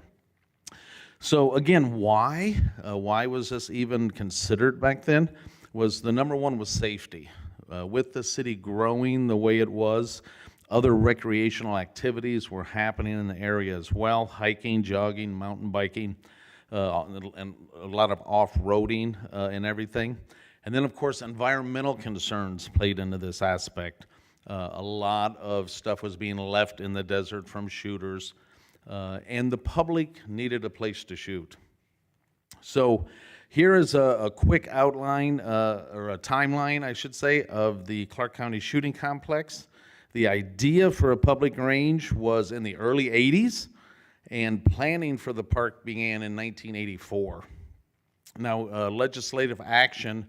So again, why? Why was this even considered back then? Was the number one was safety. With the city growing the way it was, other recreational activities were happening in the area as well, hiking, jogging, mountain biking, and a lot of off-roading and everything. And then, of course, environmental concerns played into this aspect. A lot of stuff was being left in the desert from shooters, and the public needed a place to shoot. So here is a quick outline, or a timeline, I should say, of the Clark County Shooting Complex. The idea for a public range was in the early 80s, and planning for the park began in 1984. Now, legislative action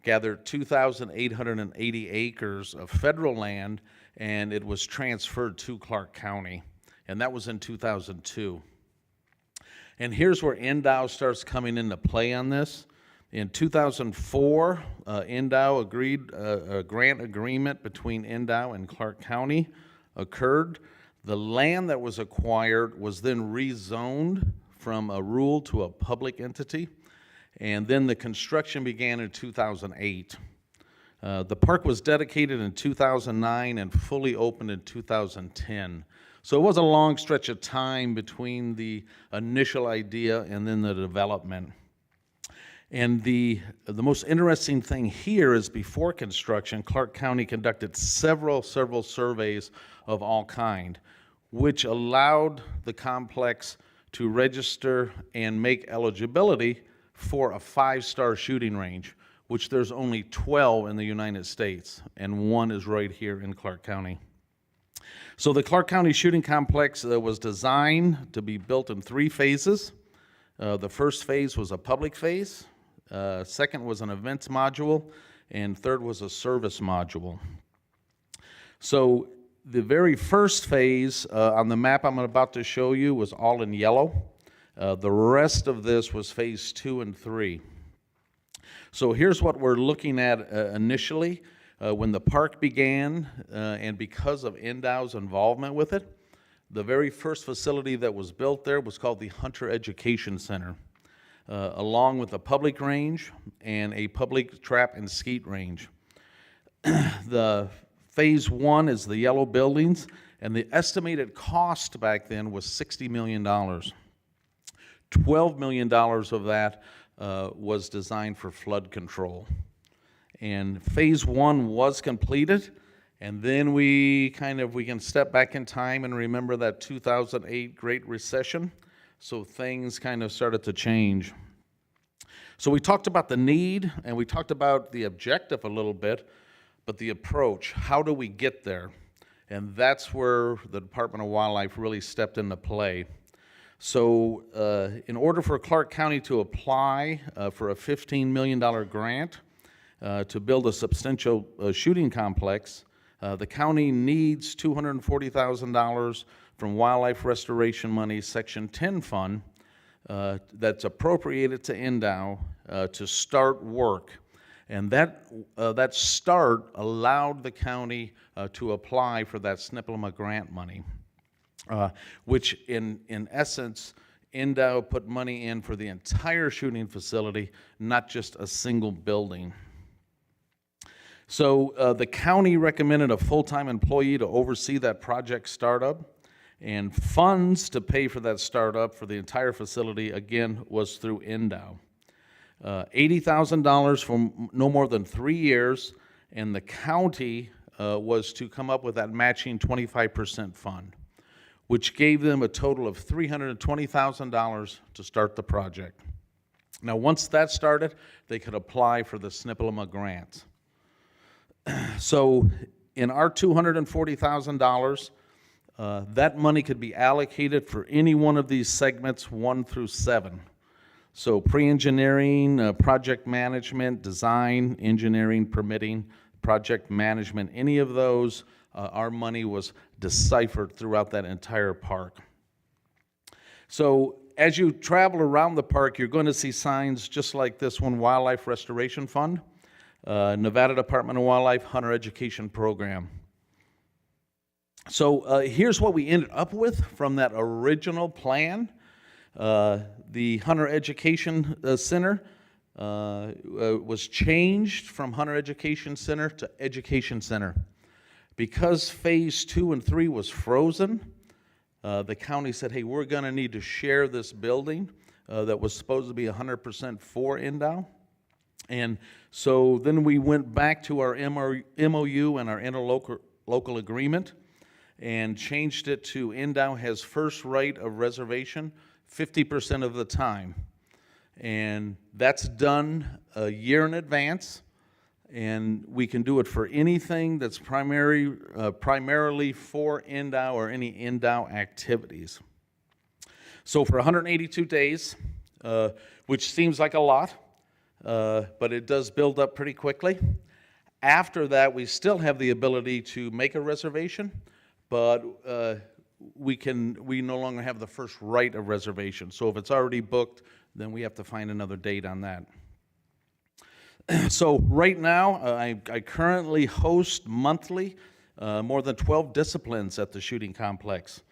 gathered 2,880 acres of federal land, and it was transferred to Clark County, and that was in 2002. And here's where NDOW starts coming into play on this. In 2004, NDOW agreed, a grant agreement between NDOW and Clark County occurred. The land that was acquired was then rezoned from a rural to a public entity. And then the construction began in 2008. The park was dedicated in 2009 and fully opened in 2010. So it was a long stretch of time between the initial idea and then the development. And the most interesting thing here is before construction, Clark County conducted several surveys of all kind, which allowed the complex to register and make eligibility for a 5-star shooting range, which there's only 12 in the United States, and one is right here in Clark County. So the Clark County Shooting Complex was designed to be built in 3 phases. The first phase was a public phase, second was an events module, and third was a service module. So the very first phase on the map I'm about to show you was all in yellow. The rest of this was phase 2 and 3. So here's what we're looking at initially. When the park began, and because of NDOW's involvement with it, the very first facility that was built there was called the Hunter Education Center, along with a public range and a public trap and skeet range. The phase 1 is the yellow buildings, and the estimated cost back then was $60 million. $12 million of that was designed for flood control. And phase 1 was completed, and then we can step back in time and remember that 2008 Great Recession, so things kind of started to change. So we talked about the need, and we talked about the objective a little bit, but the approach, how do we get there? And that's where the Department of Wildlife really stepped into play. So in order for Clark County to apply for a $15 million grant to build a substantial shooting complex, the county needs $240,000 from Wildlife Restoration Money Section 10 fund that's appropriated to NDOW to start work. And that start allowed the county to apply for that SNPLMA grant money, which in essence, NDOW put money in for the entire shooting facility, not just a single building. So the county recommended a full-time employee to oversee that project startup, and funds to pay for that startup for the entire facility, again, was through NDOW. $80,000 for no more than 3 years, and the county was to come up with that matching 25% fund, which gave them a total of $320,000 to start the project. Now, once that started, they could apply for the SNPLMA grant. So in our $240,000, that money could be allocated for any one of these segments 1 through 7. So pre-engineering, project management, design, engineering, permitting, project management, any of those, our money was deciphered throughout that entire park. So as you travel around the park, you're going to see signs just like this one, Wildlife Restoration Fund, Nevada Department of Wildlife Hunter Education Program. So here's what we ended up with from that original plan. The Hunter Education Center was changed from Hunter Education Center to Education Center. Because phase 2 and 3 was frozen, the county said, hey, we're going to need to share this building that was supposed to be 100% for NDOW. And so then we went back to our MOU and our interlocal agreement and changed it to NDOW has first right of reservation 50% of the time. And that's done a year in advance, and we can do it for anything that's primarily for NDOW or any NDOW activities. So for 182 days, which seems like a lot, but it does build up pretty quickly. After that, we still have the ability to make a reservation, but we no longer have the first right of reservation. So if it's already booked, then we have to find another date on that. So right now, I currently host monthly more than 12 disciplines at the shooting complex.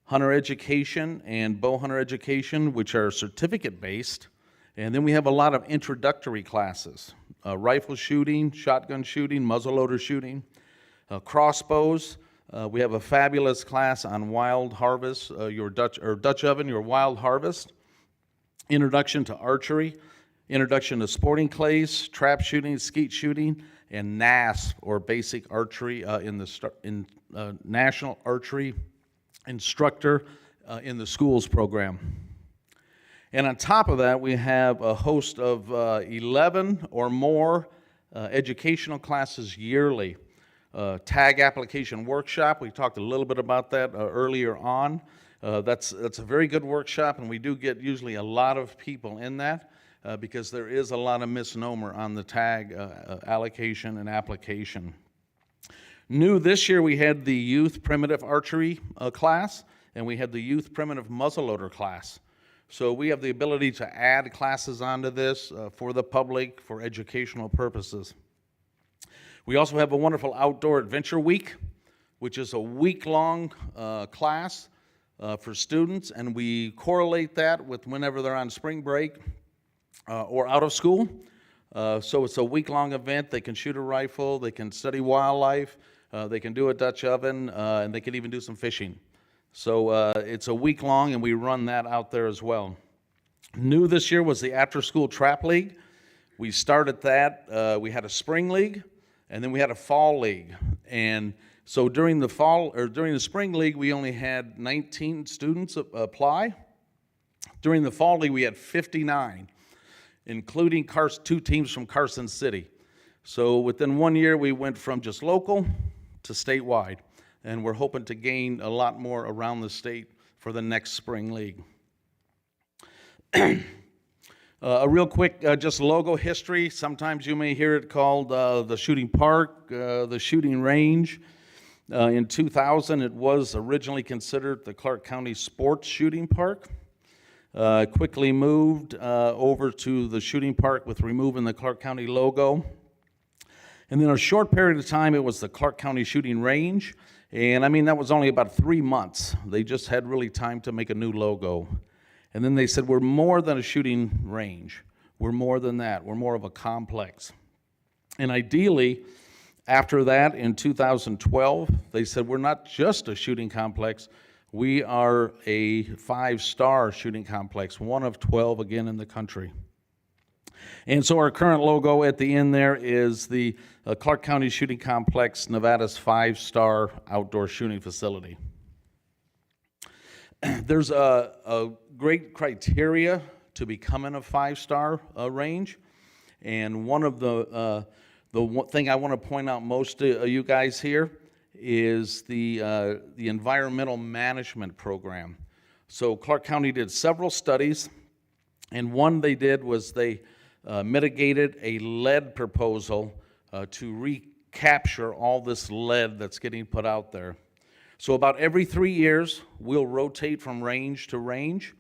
Hunter Education and Bow Hunter Education, which are certificate-based. And then we have a lot of introductory classes, rifle shooting, shotgun shooting, muzzleloader shooting, crossbows. We have a fabulous class on wild harvest, your Dutch oven, your wild harvest, introduction to archery, introduction to sporting clays, trap shooting, skeet shooting, and NASP, or basic archery in National Archery Instructor in the Schools program. And on top of that, we have a host of 11 or more educational classes yearly. Tag application workshop, we talked a little bit about that earlier on. That's a very good workshop, and we do get usually a lot of people in that because there is a lot of misnomer on the tag allocation and application. New this year, we had the youth primitive archery class, and we had the youth primitive muzzleloader class. So we have the ability to add classes onto this for the public, for educational purposes. We also have a wonderful outdoor adventure week, which is a week-long class for students, and we correlate that with whenever they're on spring break or out of school. So it's a week-long event. They can shoot a rifle, they can study wildlife, they can do a Dutch oven, and they can even do some fishing. So it's a week-long, and we run that out there as well. New this year was the after-school trap league. We started that. We had a spring league, and then we had a fall league. And so during the spring league, we only had 19 students apply. During the fall league, we had 59, including 2 teams from Carson City. So within 1 year, we went from just local to statewide, and we're hoping to gain a lot more around the state for the next spring league. A real quick, just logo history. Sometimes you may hear it called the shooting park, the shooting range. In 2000, it was originally considered the Clark County Sports Shooting Park. Quickly moved over to the shooting park with removing the Clark County logo. And then a short period of time, it was the Clark County Shooting Range. And I mean, that was only about 3 months. They just had really time to make a new logo. And then they said, we're more than a shooting range. We're more than that. We're more of a complex. And ideally, after that, in 2012, they said, we're not just a shooting complex. We are a 5-star shooting complex, one of 12 again in the country. And so our current logo at the end there is the Clark County Shooting Complex, Nevada's 5-star outdoor shooting facility. There's a great criteria to becoming a 5-star range, and one of the one thing I want to point out most to you guys here is the environmental management program. So Clark County did several studies, and one they did was they mitigated a lead proposal to recapture all this lead that's getting put out there. So about every 3 years, we'll rotate from range to range,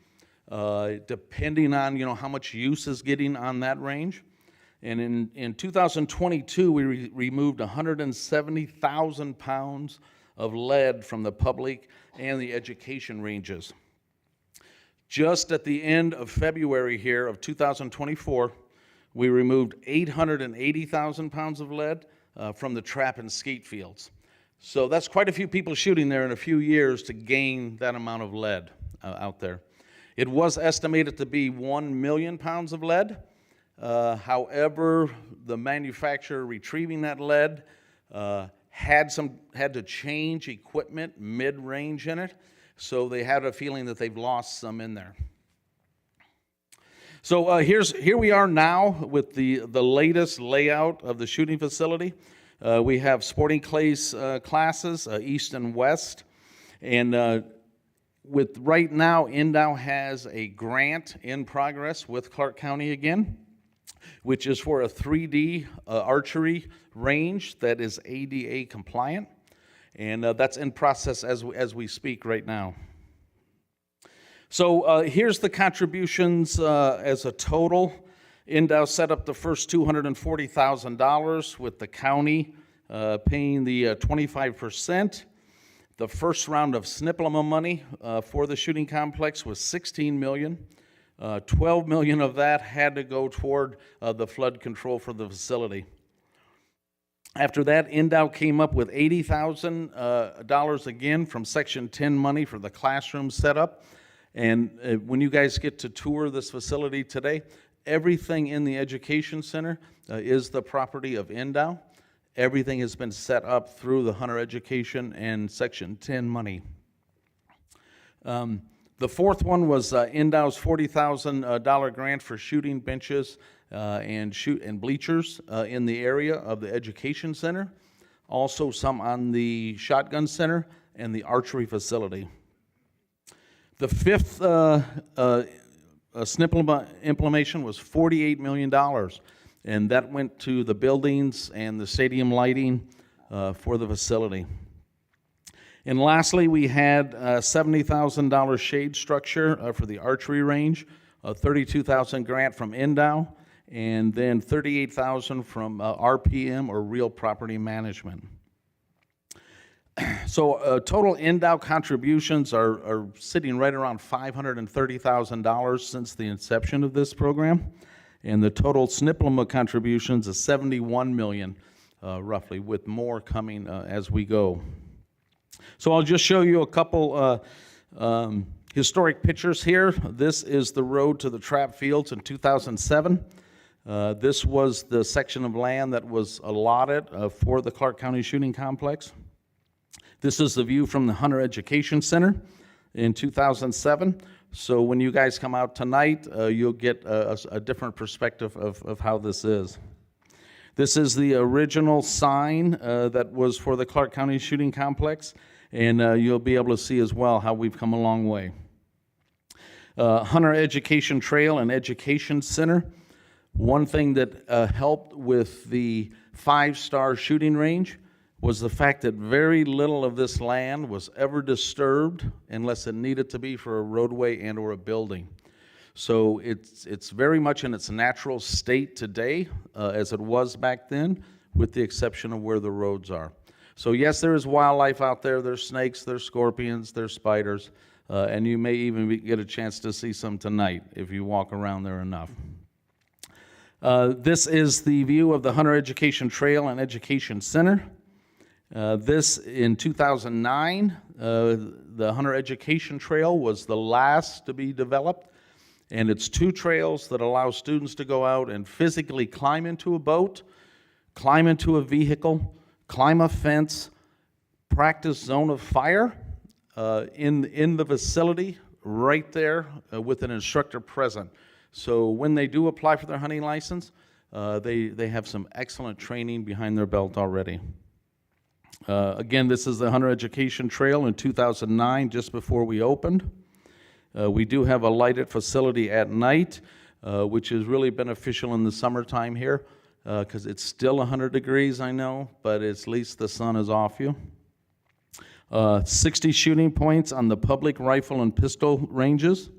depending on how much use is getting on that range. And in 2022, we removed 170,000 pounds of lead from the public and the education ranges. Just at the end of February here of 2024, we removed 880,000 pounds of lead from the trap and skeet fields. So that's quite a few people shooting there in a few years to gain that amount of lead out there. It was estimated to be 1 million pounds of lead. However, the manufacturer retrieving that lead had to change equipment mid-range in it, so they had a feeling that they've lost some in there. So here we are now with the latest layout of the shooting facility. We have sporting clays classes, east and west, and with right now, NDOW has a grant in progress with Clark County again, which is for a 3D archery range that is ADA compliant, and that's in process as we speak right now. So here's the contributions as a total. NDOW set up the first $240,000 with the county paying the 25%. The first round of SNPLMA money for the shooting complex was $16 million. $12 million of that had to go toward the flood control for the facility. After that, NDOW came up with $80,000 again from Section 10 money for the classroom setup. And when you guys get to tour this facility today, everything in the education center is the property of NDOW. Everything has been set up through the Hunter Education and Section 10 money. The fourth one was NDOW's $40,000 grant for shooting benches and bleachers in the area of the Education Center. Also some on the Shotgun Center and the Archery Facility. The fifth SNP implementation was $48 million, and that went to the buildings and the stadium lighting for the facility. And lastly, we had a $70,000 shade structure for the archery range, a $32,000 grant from NDOW, and then $38,000 from RPM, or Real Property Management. So total NDOW contributions are sitting right around $530,000 since the inception of this program, and the total SNPLMA contributions is $71 million, roughly, with more coming as we go. So I'll just show you a couple historic pictures here. This is the road to the trap fields in 2007. This was the section of land that was allotted for the Clark County Shooting Complex. This is the view from the Hunter Education Center in 2007. So when you guys come out tonight, you'll get a different perspective of how this is. This is the original sign that was for the Clark County Shooting Complex, and you'll be able to see as well how we've come a long way. Hunter Education Trail and Education Center. One thing that helped with the 5-star shooting range was the fact that very little of this land was ever disturbed unless it needed to be for a roadway and or a building. So it's very much in its natural state today as it was back then, with the exception of where the roads are. So yes, there is wildlife out there. There's snakes, there's scorpions, there's spiders, and you may even get a chance to see some tonight if you walk around there enough. This is the view of the Hunter Education Trail and Education Center. This, in 2009, the Hunter Education Trail was the last to be developed, and it's 2 trails that allow students to go out and physically climb into a boat, climb into a vehicle, climb a fence, practice zone of fire in the facility right there with an instructor present. So when they do apply for their hunting license, they have some excellent training behind their belt already. Again, this is the Hunter Education Trail in 2009, just before we opened. We do have a lighted facility at night, which is really beneficial in the summertime here, because it's still 100 degrees, I know, but at least the sun is off you. 60 shooting points on the public rifle and pistol ranges.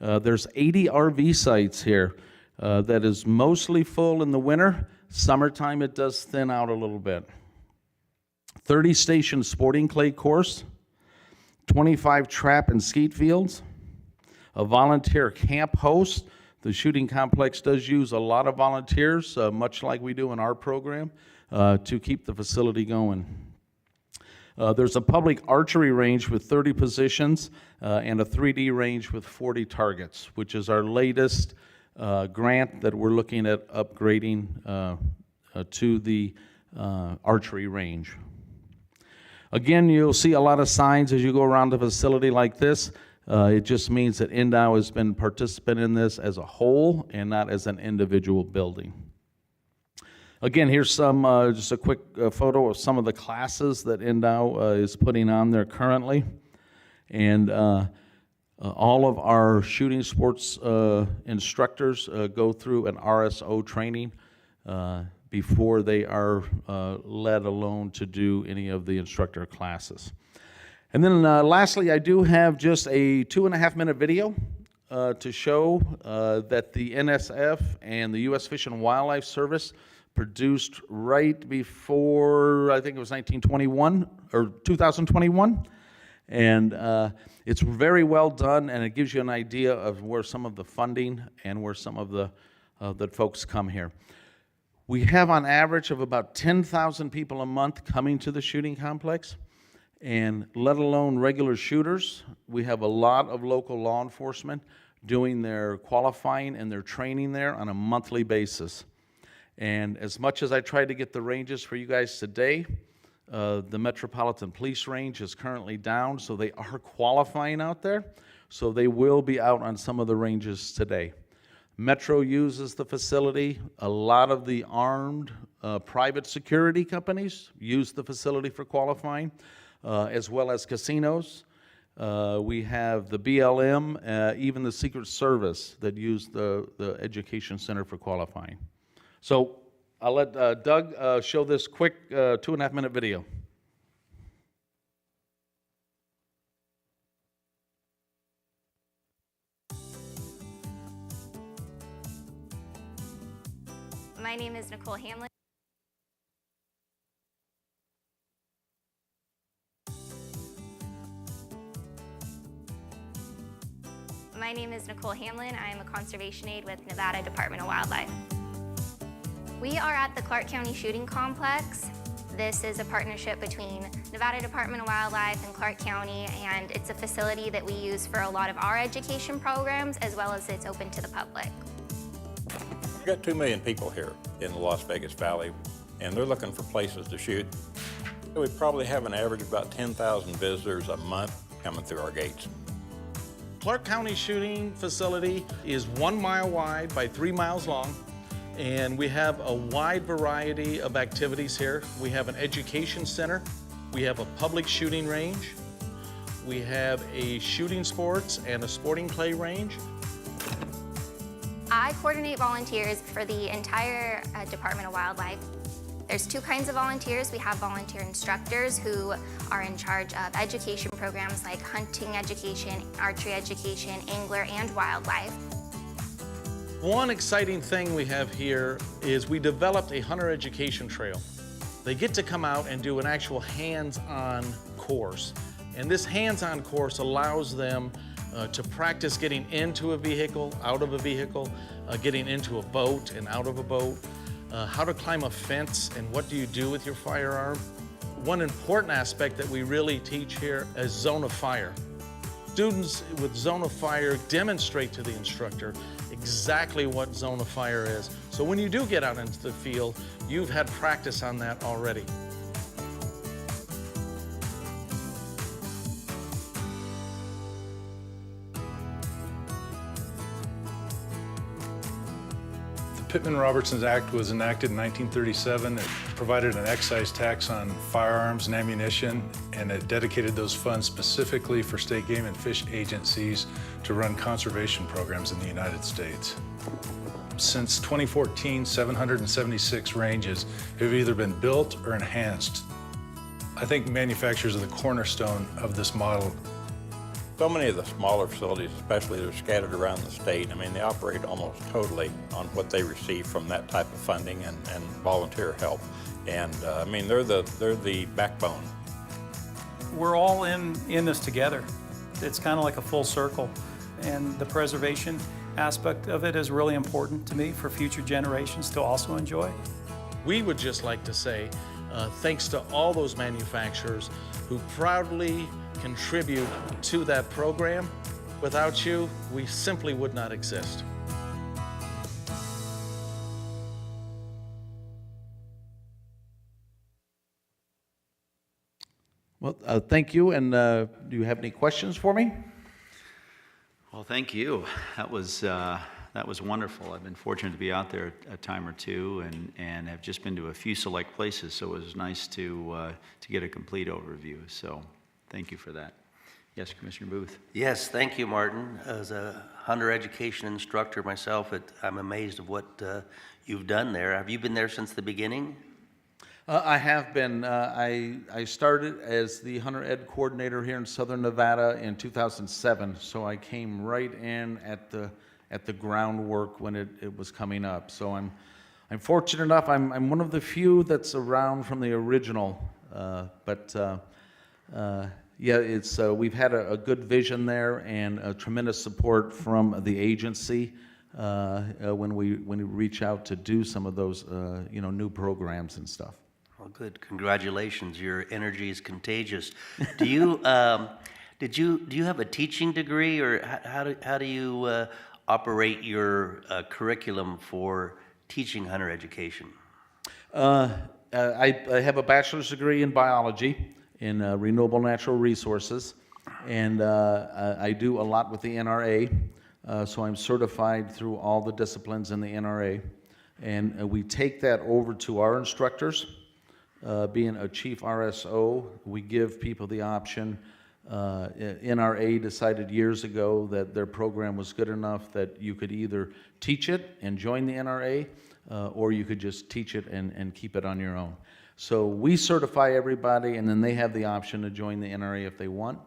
There's 80 RV sites here that is mostly full in the winter. Summertime, it does thin out a little bit. 30 station sporting clay course, 25 trap and skeet fields, a volunteer camp host. The shooting complex does use a lot of volunteers, much like we do in our program, to keep the facility going. There's a public archery range with 30 positions and a 3D range with 40 targets, which is our latest grant that we're looking at upgrading to the archery range. Again, you'll see a lot of signs as you go around the facility like this. It just means that NDOW has been a participant in this as a whole and not as an individual building. Again, here's some just a quick photo of some of the classes that NDOW is putting on there currently. And all of our shooting sports instructors go through an RSO training before they are let alone to do any of the instructor classes. And then lastly, I do have just a 2.5-minute video to show that the NSF and the U.S. Fish and Wildlife Service produced right before, I think it was 1921 or 2021. And it's very well done, and it gives you an idea of where some of the funding and where some of the folks come here. We have on average of about 10,000 people a month coming to the shooting complex, and let alone regular shooters. We have a lot of local law enforcement doing their qualifying and their training there on a monthly basis. And as much as I tried to get the ranges for you guys today, the Metropolitan Police range is currently down, so they are qualifying out there. So they will be out on some of the ranges today. Metro uses the facility. A lot of the armed private security companies use the facility for qualifying, as well as casinos. We have the BLM, even the Secret Service that use the Education Center for qualifying. So I'll let Doug show this quick 2.5-minute video. My name is Nicole Hamlin. My name is Nicole Hamlin. I am a conservation aide with Nevada Department of Wildlife. We are at the Clark County Shooting Complex. This is a partnership between Nevada Department of Wildlife and Clark County, and it's a facility that we use for a lot of our education programs, as well as it's open to the public. We've got 2 million people here in the Las Vegas Valley, and they're looking for places to shoot. We probably have an average of about 10,000 visitors a month coming through our gates. Clark County Shooting Facility is 1 mile wide by 3 miles long, and we have a wide variety of activities here. We have an education center, we have a public shooting range, we have a shooting sports and a sporting clay range. I coordinate volunteers for the entire Department of Wildlife. There's 2 kinds of volunteers. We have volunteer instructors who are in charge of education programs like hunting education, archery education, angler, and wildlife. One exciting thing we have here is we developed a hunter education trail. They get to come out and do an actual hands-on course. And this hands-on course allows them to practice getting into a vehicle, out of a vehicle, getting into a boat and out of a boat, how to climb a fence and what do you do with your firearm. One important aspect that we really teach here is zone of fire. Students with zone of fire demonstrate to the instructor exactly what zone of fire is. So when you do get out into the field, you've had practice on that already. The Pittman-Robertson Act was enacted in 1937. It provided an excise tax on firearms and ammunition, and it dedicated those funds specifically for state game and fish agencies to run conservation programs in the United States. Since 2014, 776 ranges have either been built or enhanced. I think manufacturers are the cornerstone of this model. So many of the smaller facilities, especially, that are scattered around the state, I mean, they operate almost totally on what they receive from that type of funding and volunteer help. And I mean, they're the backbone. We're all in this together. It's kind of like a full circle. And the preservation aspect of it is really important to me for future generations to also enjoy. We would just like to say thanks to all those manufacturers who proudly contribute to that program. Without you, we simply would not exist. Well, thank you, and do you have any questions for me? Well, thank you. That was wonderful. I've been fortunate to be out there a time or two, and have just been to a few select places, so it was nice to get a complete overview. So thank you for that. Yes, Commissioner Booth. Yes, thank you, Martin. As a hunter education instructor myself, I'm amazed of what you've done there. Have you been there since the beginning? I have been. I started as the Hunter Ed coordinator here in Southern Nevada in 2007, so I came right in at the groundwork when it was coming up. So I'm fortunate enough. I'm one of the few that's around from the original, yeah, it's we've had a good vision there and a tremendous support from the agency when we reach out to do some of those new programs and stuff. Well, good. Congratulations. Your energy is contagious. Do you do you have a teaching degree, or how do you operate your curriculum for teaching hunter education? I have a bachelor's degree in biology in renewable natural resources, And I do a lot with the NRA, so I'm certified through all the disciplines in the NRA. And we take that over to our instructors. Being a chief RSO, we give people the option. NRA decided years ago that their program was good enough that you could either teach it and join the NRA, or you could just teach it and keep it on your own. So we certify everybody, and then they have the option to join the NRA if they want.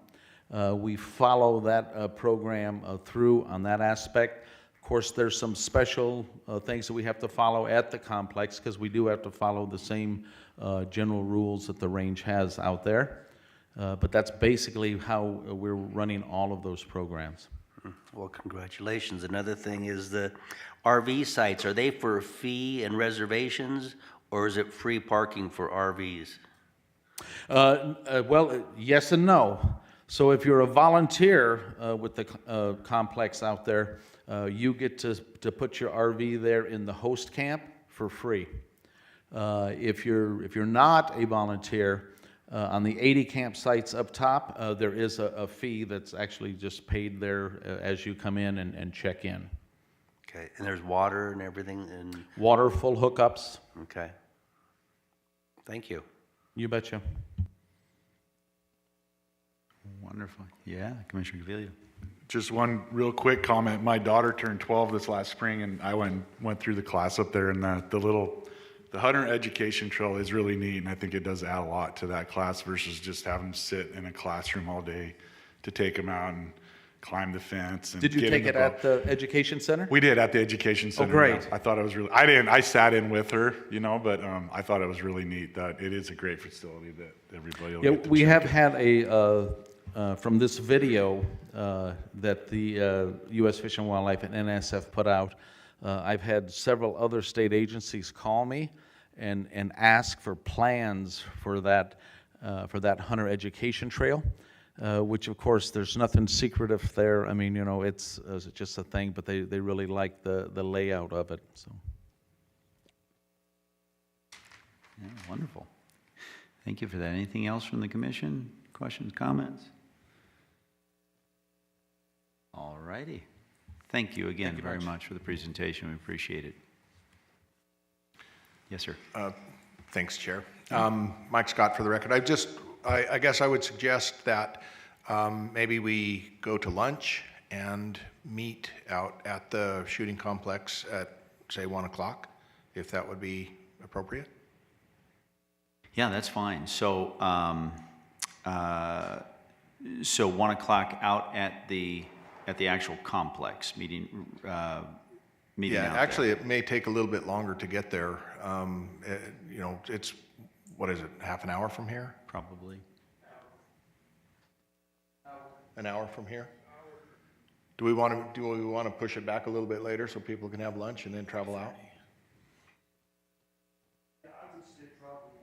We follow that program through on that aspect. Of course, there's some special things that we have to follow at the complex, because we do have to follow the same general rules that the range has out there. But that's basically how we're running all of those programs. Well, congratulations. Another thing is the RV sites. Are they for fee and reservations, or is it free parking for RVs? Well, yes and no. So if you're a volunteer with the complex out there, you get to put your RV there in the host camp for free. If you're not a volunteer, on the 80 campsites up top, there is a fee that's actually just paid there as you come in and check in. Okay, and there's water and everything? And Water, full hookups. okay. Thank you. You betcha. Wonderful. Yeah, Commissioner Gavilia. Just one real quick comment. My daughter turned 12 this last spring, and I went through the class up there, and the Hunter Education Trail is really neat, and I think it does add a lot to that class versus just having them sit in a classroom all day, to take them out and climb the fence. And Did you get take in it the boat. at the education center? We did at the education center. great. Yeah. I thought it was really, I sat in with her, but I thought it was really neat that it is a great facility that everybody will Yeah, get to we check have it. had from this video that the U.S. Fish and Wildlife and NSF put out, I've had several other state agencies call me and ask for plans for that hunter education trail, which of course there's nothing secretive there. I mean, it's just a thing, but they really like the layout of it. So. Yeah, wonderful. Thank you for that. Anything else from the commission? Questions, comments? All righty. Thank you again very much for the presentation. We appreciate it. Yes, sir. Thanks, Chair. Mike Scott for the record. I guess I would suggest that maybe we go to lunch and meet out at the shooting complex at, say, 1 o'clock, if that would be appropriate. Yeah, that's fine. So, so 1 o'clock out at the actual complex meeting. Meeting Yeah, out actually, there. it may take a little bit longer to get there. It's, what is it, half an hour from here? Probably. An hour from here? Do we want to push it back a little bit later so people can have lunch and then travel out? Yeah, I would say probably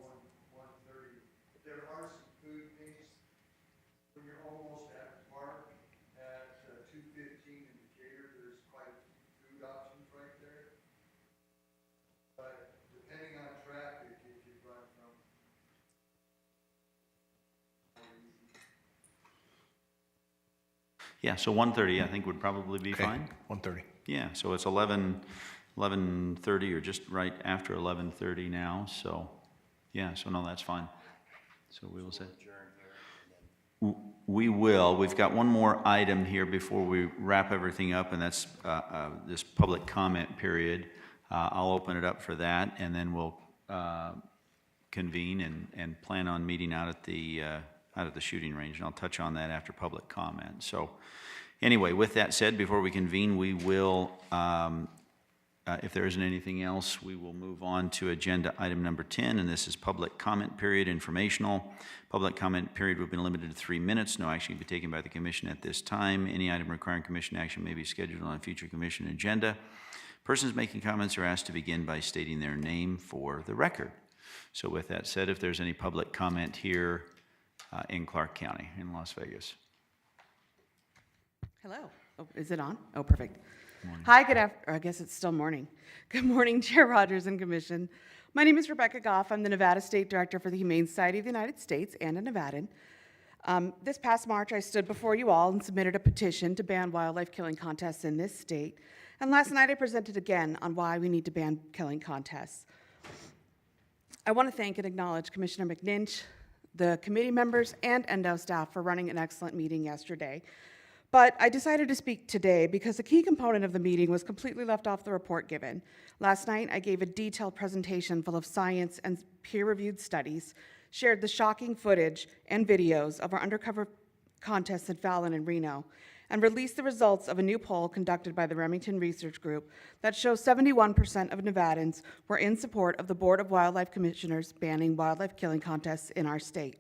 1:30. There are some food things when you're almost at the park at 2:15 in Decatur. There's quite a few food options right there. But depending on traffic, if you run from Yeah, so 1:30 I think would probably be Okay, fine. 1:30. Yeah, so it's 11:30 or just right after 11:30 now, so, yeah, so no, that's fine. So we will say. We will. We've got one more item here before we wrap everything up, and that's this public comment period. I'll open it up for that, and then we'll convene and plan on meeting out at the shooting range, and I'll touch on that after public comment. So anyway, with that said, before we convene, we will, if there isn't anything else, we will move on to agenda item number 10, and this is public comment period, informational. Public comment period will be limited to 3 minutes. No action can be taken by the commission at this time. Any item requiring commission action may be scheduled on a future commission agenda. Persons making comments are asked to begin by stating their name for the record. So with that said, if there's any public comment here in Clark County, in Las Vegas. Hello. Oh, is it on? Oh, perfect. Hi, good afternoon. I guess it's still morning. Good morning, Chair Rogers and Commission. My name is Rebecca Goff. I'm the Nevada State Director for the Humane Society of the United States and a Nevadan. This past March, I stood before you all and submitted a petition to ban wildlife killing contests in this state. And last night, I presented again on why we need to ban killing contests. I want to thank and acknowledge Commissioner McNinch, the committee members, and NDOW staff for running an excellent meeting yesterday. But I decided to speak today because a key component of the meeting was completely left off the report given. Last night, I gave a detailed presentation full of science and peer-reviewed studies, shared the shocking footage and videos of our undercover contests at Fallon and Reno, and released the results of a new poll conducted by the Remington Research Group that shows 71% of Nevadans were in support of the Board of Wildlife Commissioners banning wildlife killing contests in our state.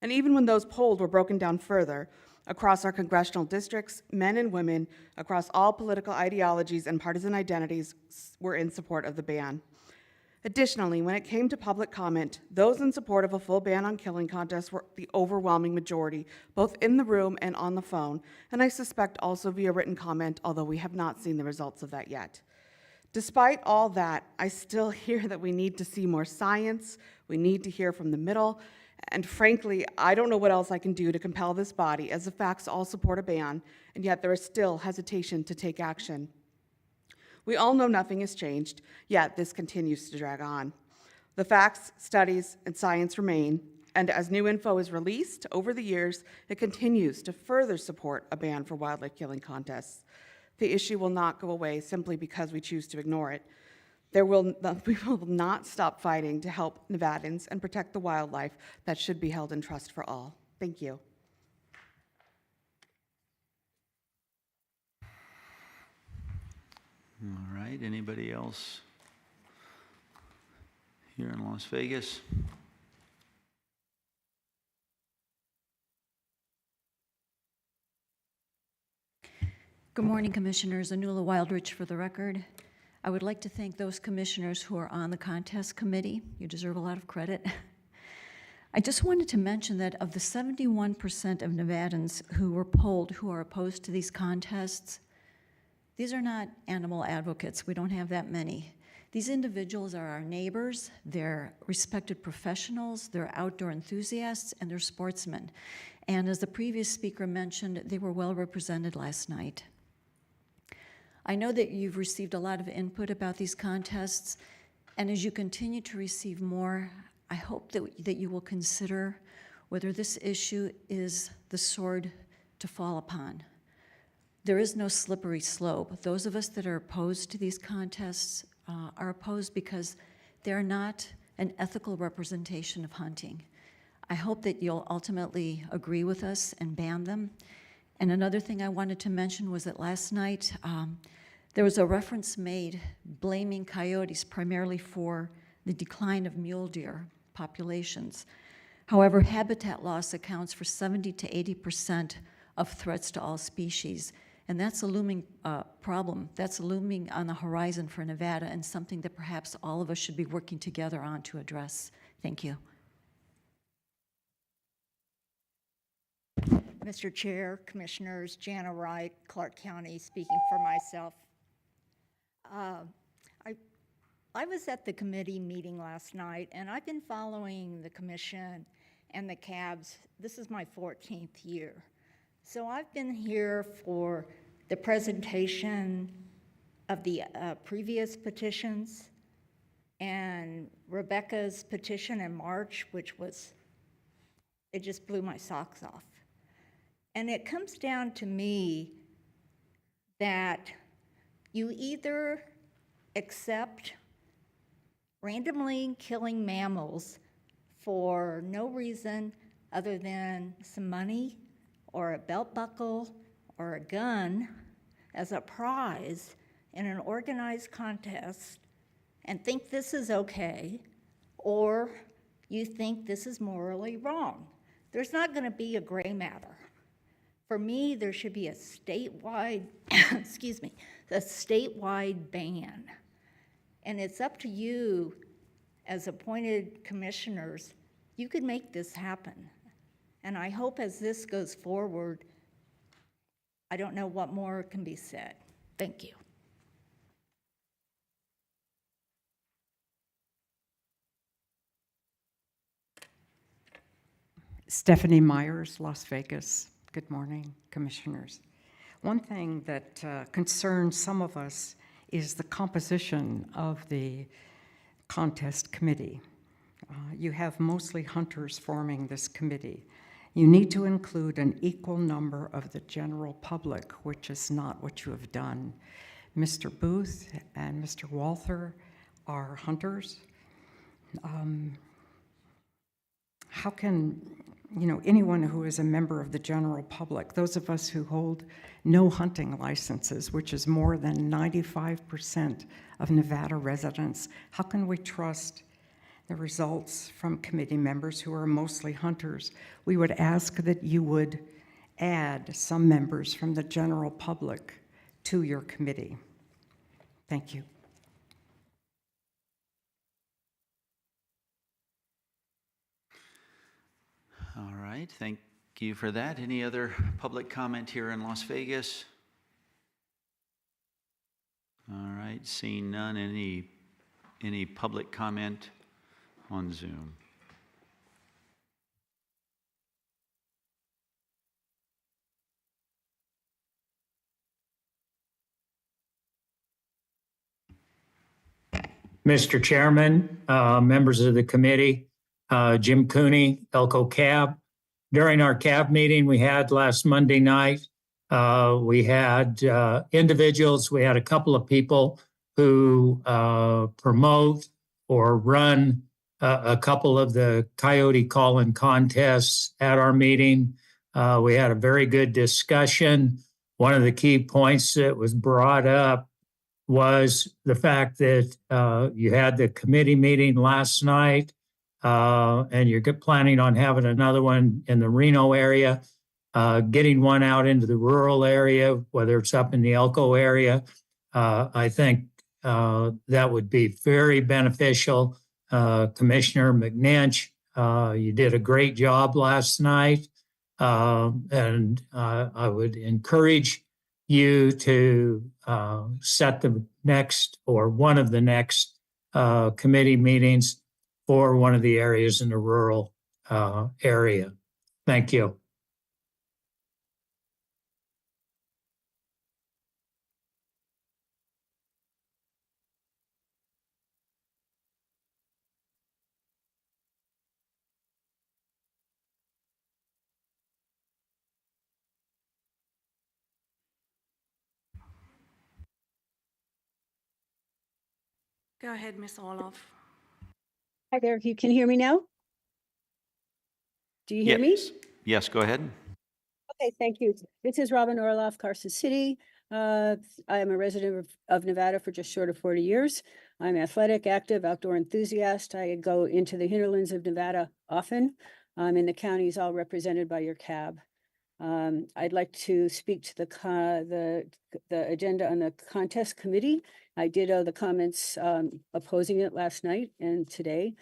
And even when those polled were broken down further, across our congressional districts, men and women across all political ideologies and partisan identities were in support of the ban. Additionally, when it came to public comment, those in support of a full ban on killing contests were the overwhelming majority, both in the room and on the phone, and I suspect also via written comment, although we have not seen the results of that yet. Despite all that, I still hear that we need to see more science, we need to hear from the middle, and frankly, I don't know what else I can do to compel this body, as the facts all support a ban, and yet there is still hesitation to take action. We all know nothing has changed, yet this continues to drag on. The facts, studies, and science remain, and as new info is released over the years, it continues to further support a ban for wildlife killing contests. The issue will not go away simply because we choose to ignore it. We will not stop fighting to help Nevadans and protect the wildlife that should be held in trust for all. Thank you. All right, anybody else here in Las Vegas? Good morning, Commissioners. Anula Wildrich for the record. I would like to thank those commissioners who are on the contest committee. You deserve a lot of credit. I just wanted to mention that of the 71% of Nevadans who were polled who are opposed to these contests, these are not animal advocates. We don't have that many. These individuals are our neighbors, they're respected professionals, they're outdoor enthusiasts, and they're sportsmen. And as the previous speaker mentioned, they were well represented last night. I know that you've received a lot of input about these contests, and as you continue to receive more, I hope that you will consider whether this issue is the sword to fall upon. There is no slippery slope. Those of us that are opposed to these contests are opposed because they're not an ethical representation of hunting. I hope that you'll ultimately agree with us and ban them. And another thing I wanted to mention was that last night there was a reference made blaming coyotes primarily for the decline of mule deer populations. However, habitat loss accounts for 70 to 80% of threats to all species. And that's a looming problem. That's looming on the horizon for Nevada and something that perhaps all of us should be working together on to address. Thank you. Mr. Chair, Commissioners, Jana Wright, Clark County, speaking for myself. I was at the committee meeting last night, and I've been following the commission and the cabs. This is my 14th year. So I've been here for the presentation of the previous petitions and Rebecca's petition in March, which was, it just blew my socks off. And it comes down to me that you either accept randomly killing mammals for no reason other than some money or a belt buckle or a gun as a prize in an organized contest and think this is okay, or you think this is morally wrong. There's not going to be a gray matter. For me, there should be a statewide, excuse me, a statewide ban. And it's up to you as appointed commissioners, you could make this happen. And I hope as this goes forward, I don't know what more can be said. Thank you. Stephanie Myers, Las Vegas. Good morning, Commissioners. One thing that concerns some of us is the composition of the contest committee. You have mostly hunters forming this committee. You need to include an equal number of the general public, which is not what you have done. Mr. Booth and Mr. Walther are hunters. How can, anyone who is a member of the general public, those of us who hold no hunting licenses, which is more than 95% of Nevada residents, how can we trust the results from committee members who are mostly hunters? We would ask that you would add some members from the general public to your committee. Thank you. All right, thank you for that. Any other public comment here in Las Vegas? All right, seeing none. Any public comment on Zoom? Mr. Chairman, members of the committee, Jim Cooney, Elko Cab. During our cab meeting we had last Monday night, we had individuals, we had a couple of people who promote or run a couple of the coyote calling contests at our meeting. We had a very good discussion. One of the key points that was brought up was the fact that you had the committee meeting last night, and you're planning on having another one in the Reno area, getting one out into the rural area, whether it's up in the Elko area. I think that would be very beneficial. Commissioner McNinch, you did a great job last night, and I would encourage you to set the next or one of the next committee meetings for one of the areas in the rural area. Thank you. Go ahead, Ms. Olaf. Hi there, you can hear me now? Do you hear me? Yes, go ahead. Okay, thank you. This is Robin Orloff, Carson City. I am a resident of Nevada for just short of 40 years. I'm athletic, active, outdoor enthusiast. I go into the hinterlands of Nevada often. In the counties all represented by your cab. I'd like to speak to the agenda on the contest committee. I did the comments opposing it last night and today.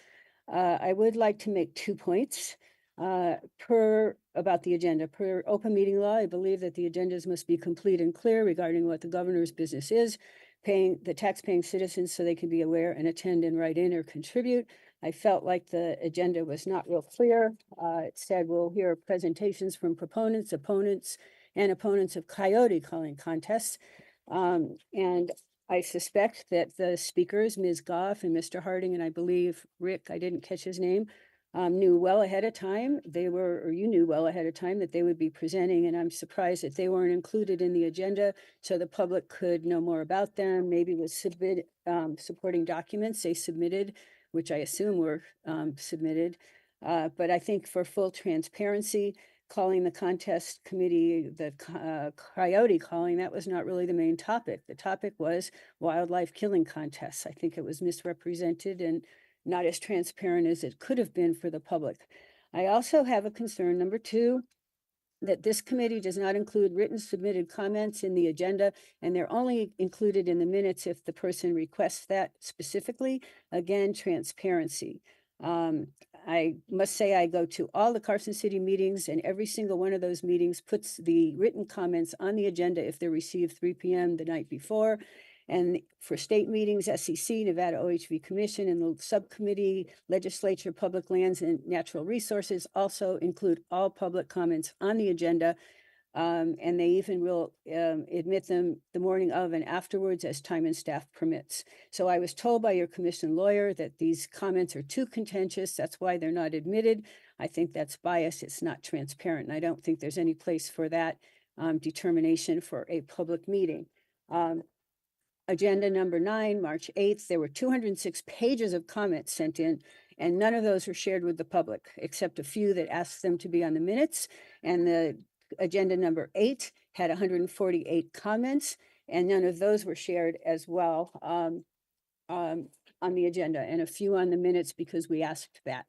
I would like to make 2 points about the agenda. Per open meeting law, I believe that the agendas must be complete and clear regarding what the governor's business is, paying the tax-paying citizens so they can be aware and attend and write in or contribute. I felt like the agenda was not real clear. It said we'll hear presentations from proponents, opponents, and opponents of coyote calling contests. And I suspect that the speakers, Ms. Goff and Mr. Harding, and I believe Rick, I didn't catch his name, knew well ahead of time, you knew well ahead of time that they would be presenting, and I'm surprised that they weren't included in the agenda so the public could know more about them, maybe with supporting documents they submitted, which I assume were submitted. But I think for full transparency, calling the contest committee, the coyote calling, that was not really the main topic. The topic was wildlife killing contests. I think it was misrepresented and not as transparent as it could have been for the public. I also have a concern, number 2, that this committee does not include written submitted comments in the agenda, and they're only included in the minutes if the person requests that specifically. Again, transparency. I must say I go to all the Carson City meetings, and every single one of those meetings puts the written comments on the agenda if they're received 3 p.m. the night before. And for state meetings, SEC, Nevada OHV Commission, and the subcommittee, Legislature, Public Lands, and Natural Resources also include all public comments on the agenda. And they even will admit them the morning of and afterwards as time and staff permits. So I was told by your commission lawyer that these comments are too contentious. That's why they're not admitted. I think that's bias. It's not transparent. And I don't think there's any place for that determination for a public meeting. Agenda number 9, March 8th, there were 206 pages of comments sent in, and none of those were shared with the public, except a few that asked them to be on the minutes. And the agenda number 8 had 148 comments, and none of those were shared as well on the agenda, and a few on the minutes because we asked that.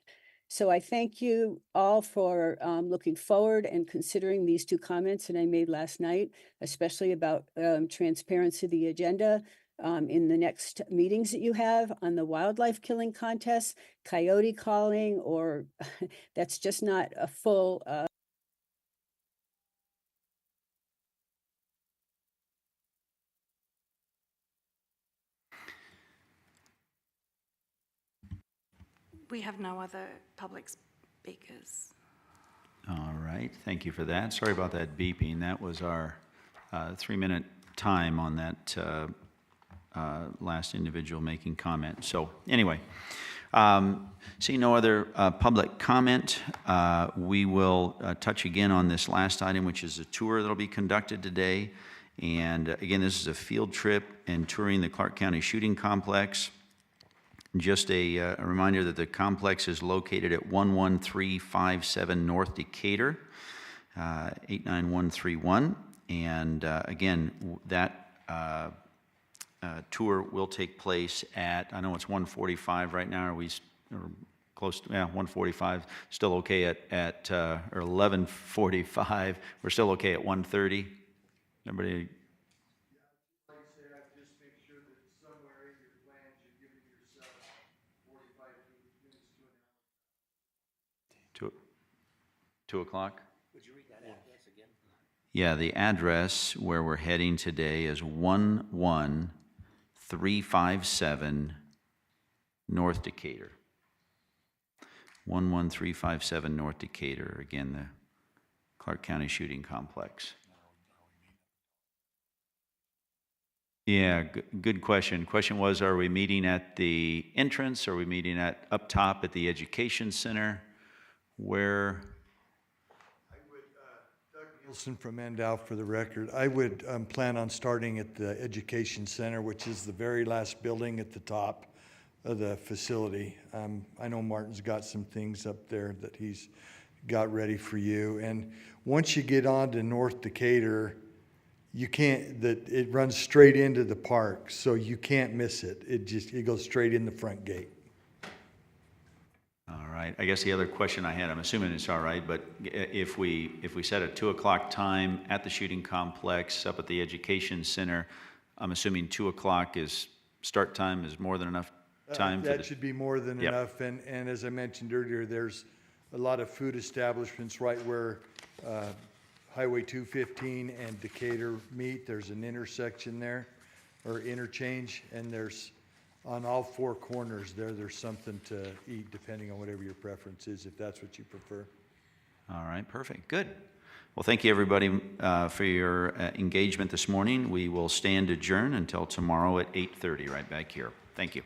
So I thank you all for looking forward and considering these 2 comments that I made last night, especially about transparency of the agenda in the next meetings that you have on the wildlife killing contest, coyote calling, or that's just not a full We have no other public speakers. All right, thank you for that. Sorry about that beeping. That was our 3-minute time on that last individual making comment. So anyway, seeing no other public comment, we will touch again on this last item, which is a tour that will be conducted today. And again, this is a field trip and touring the Clark County Shooting Complex. Just a reminder that the complex is located at 11357 North Decatur, 89131. And again, that tour will take place at, I know it's 1:45 right now. Are we close to, 1:45, still okay at or 11:45. We're still okay at 1:30. Everybody? Two o'clock? Would you read that address again? Yeah, the address where we're heading today is 11357 North Decatur. 11357 North Decatur. Again, the Clark County Shooting Complex. Yeah, good question. Question was, are we meeting at the entrance? Are we meeting at up top at the Education Center? Where? Nielsen from NDOW for the record. I would plan on starting at the Education Center, which is the very last building at the top of the facility. I know Martin's got some things up there that he's got ready for you. And once you get on to North Decatur, you can't, it runs straight into the park, so you can't miss it. It goes straight in the front gate. All right. I guess the other question I had, I'm assuming it's all right, but if we set a 2 o'clock time at the shooting complex up at the Education Center, I'm assuming 2 o'clock is start time is more than enough time? That should be more than enough. And as I mentioned earlier, there's a lot of food establishments right where Highway 215 and Decatur meet. There's an intersection there, or interchange, and there's on all 4 corners there's something to eat depending on whatever your preference is, if that's what you prefer. All right, perfect, good. Well, thank you everybody for your engagement this morning. We will stand adjourned until tomorrow at 8:30 right back here. Thank you.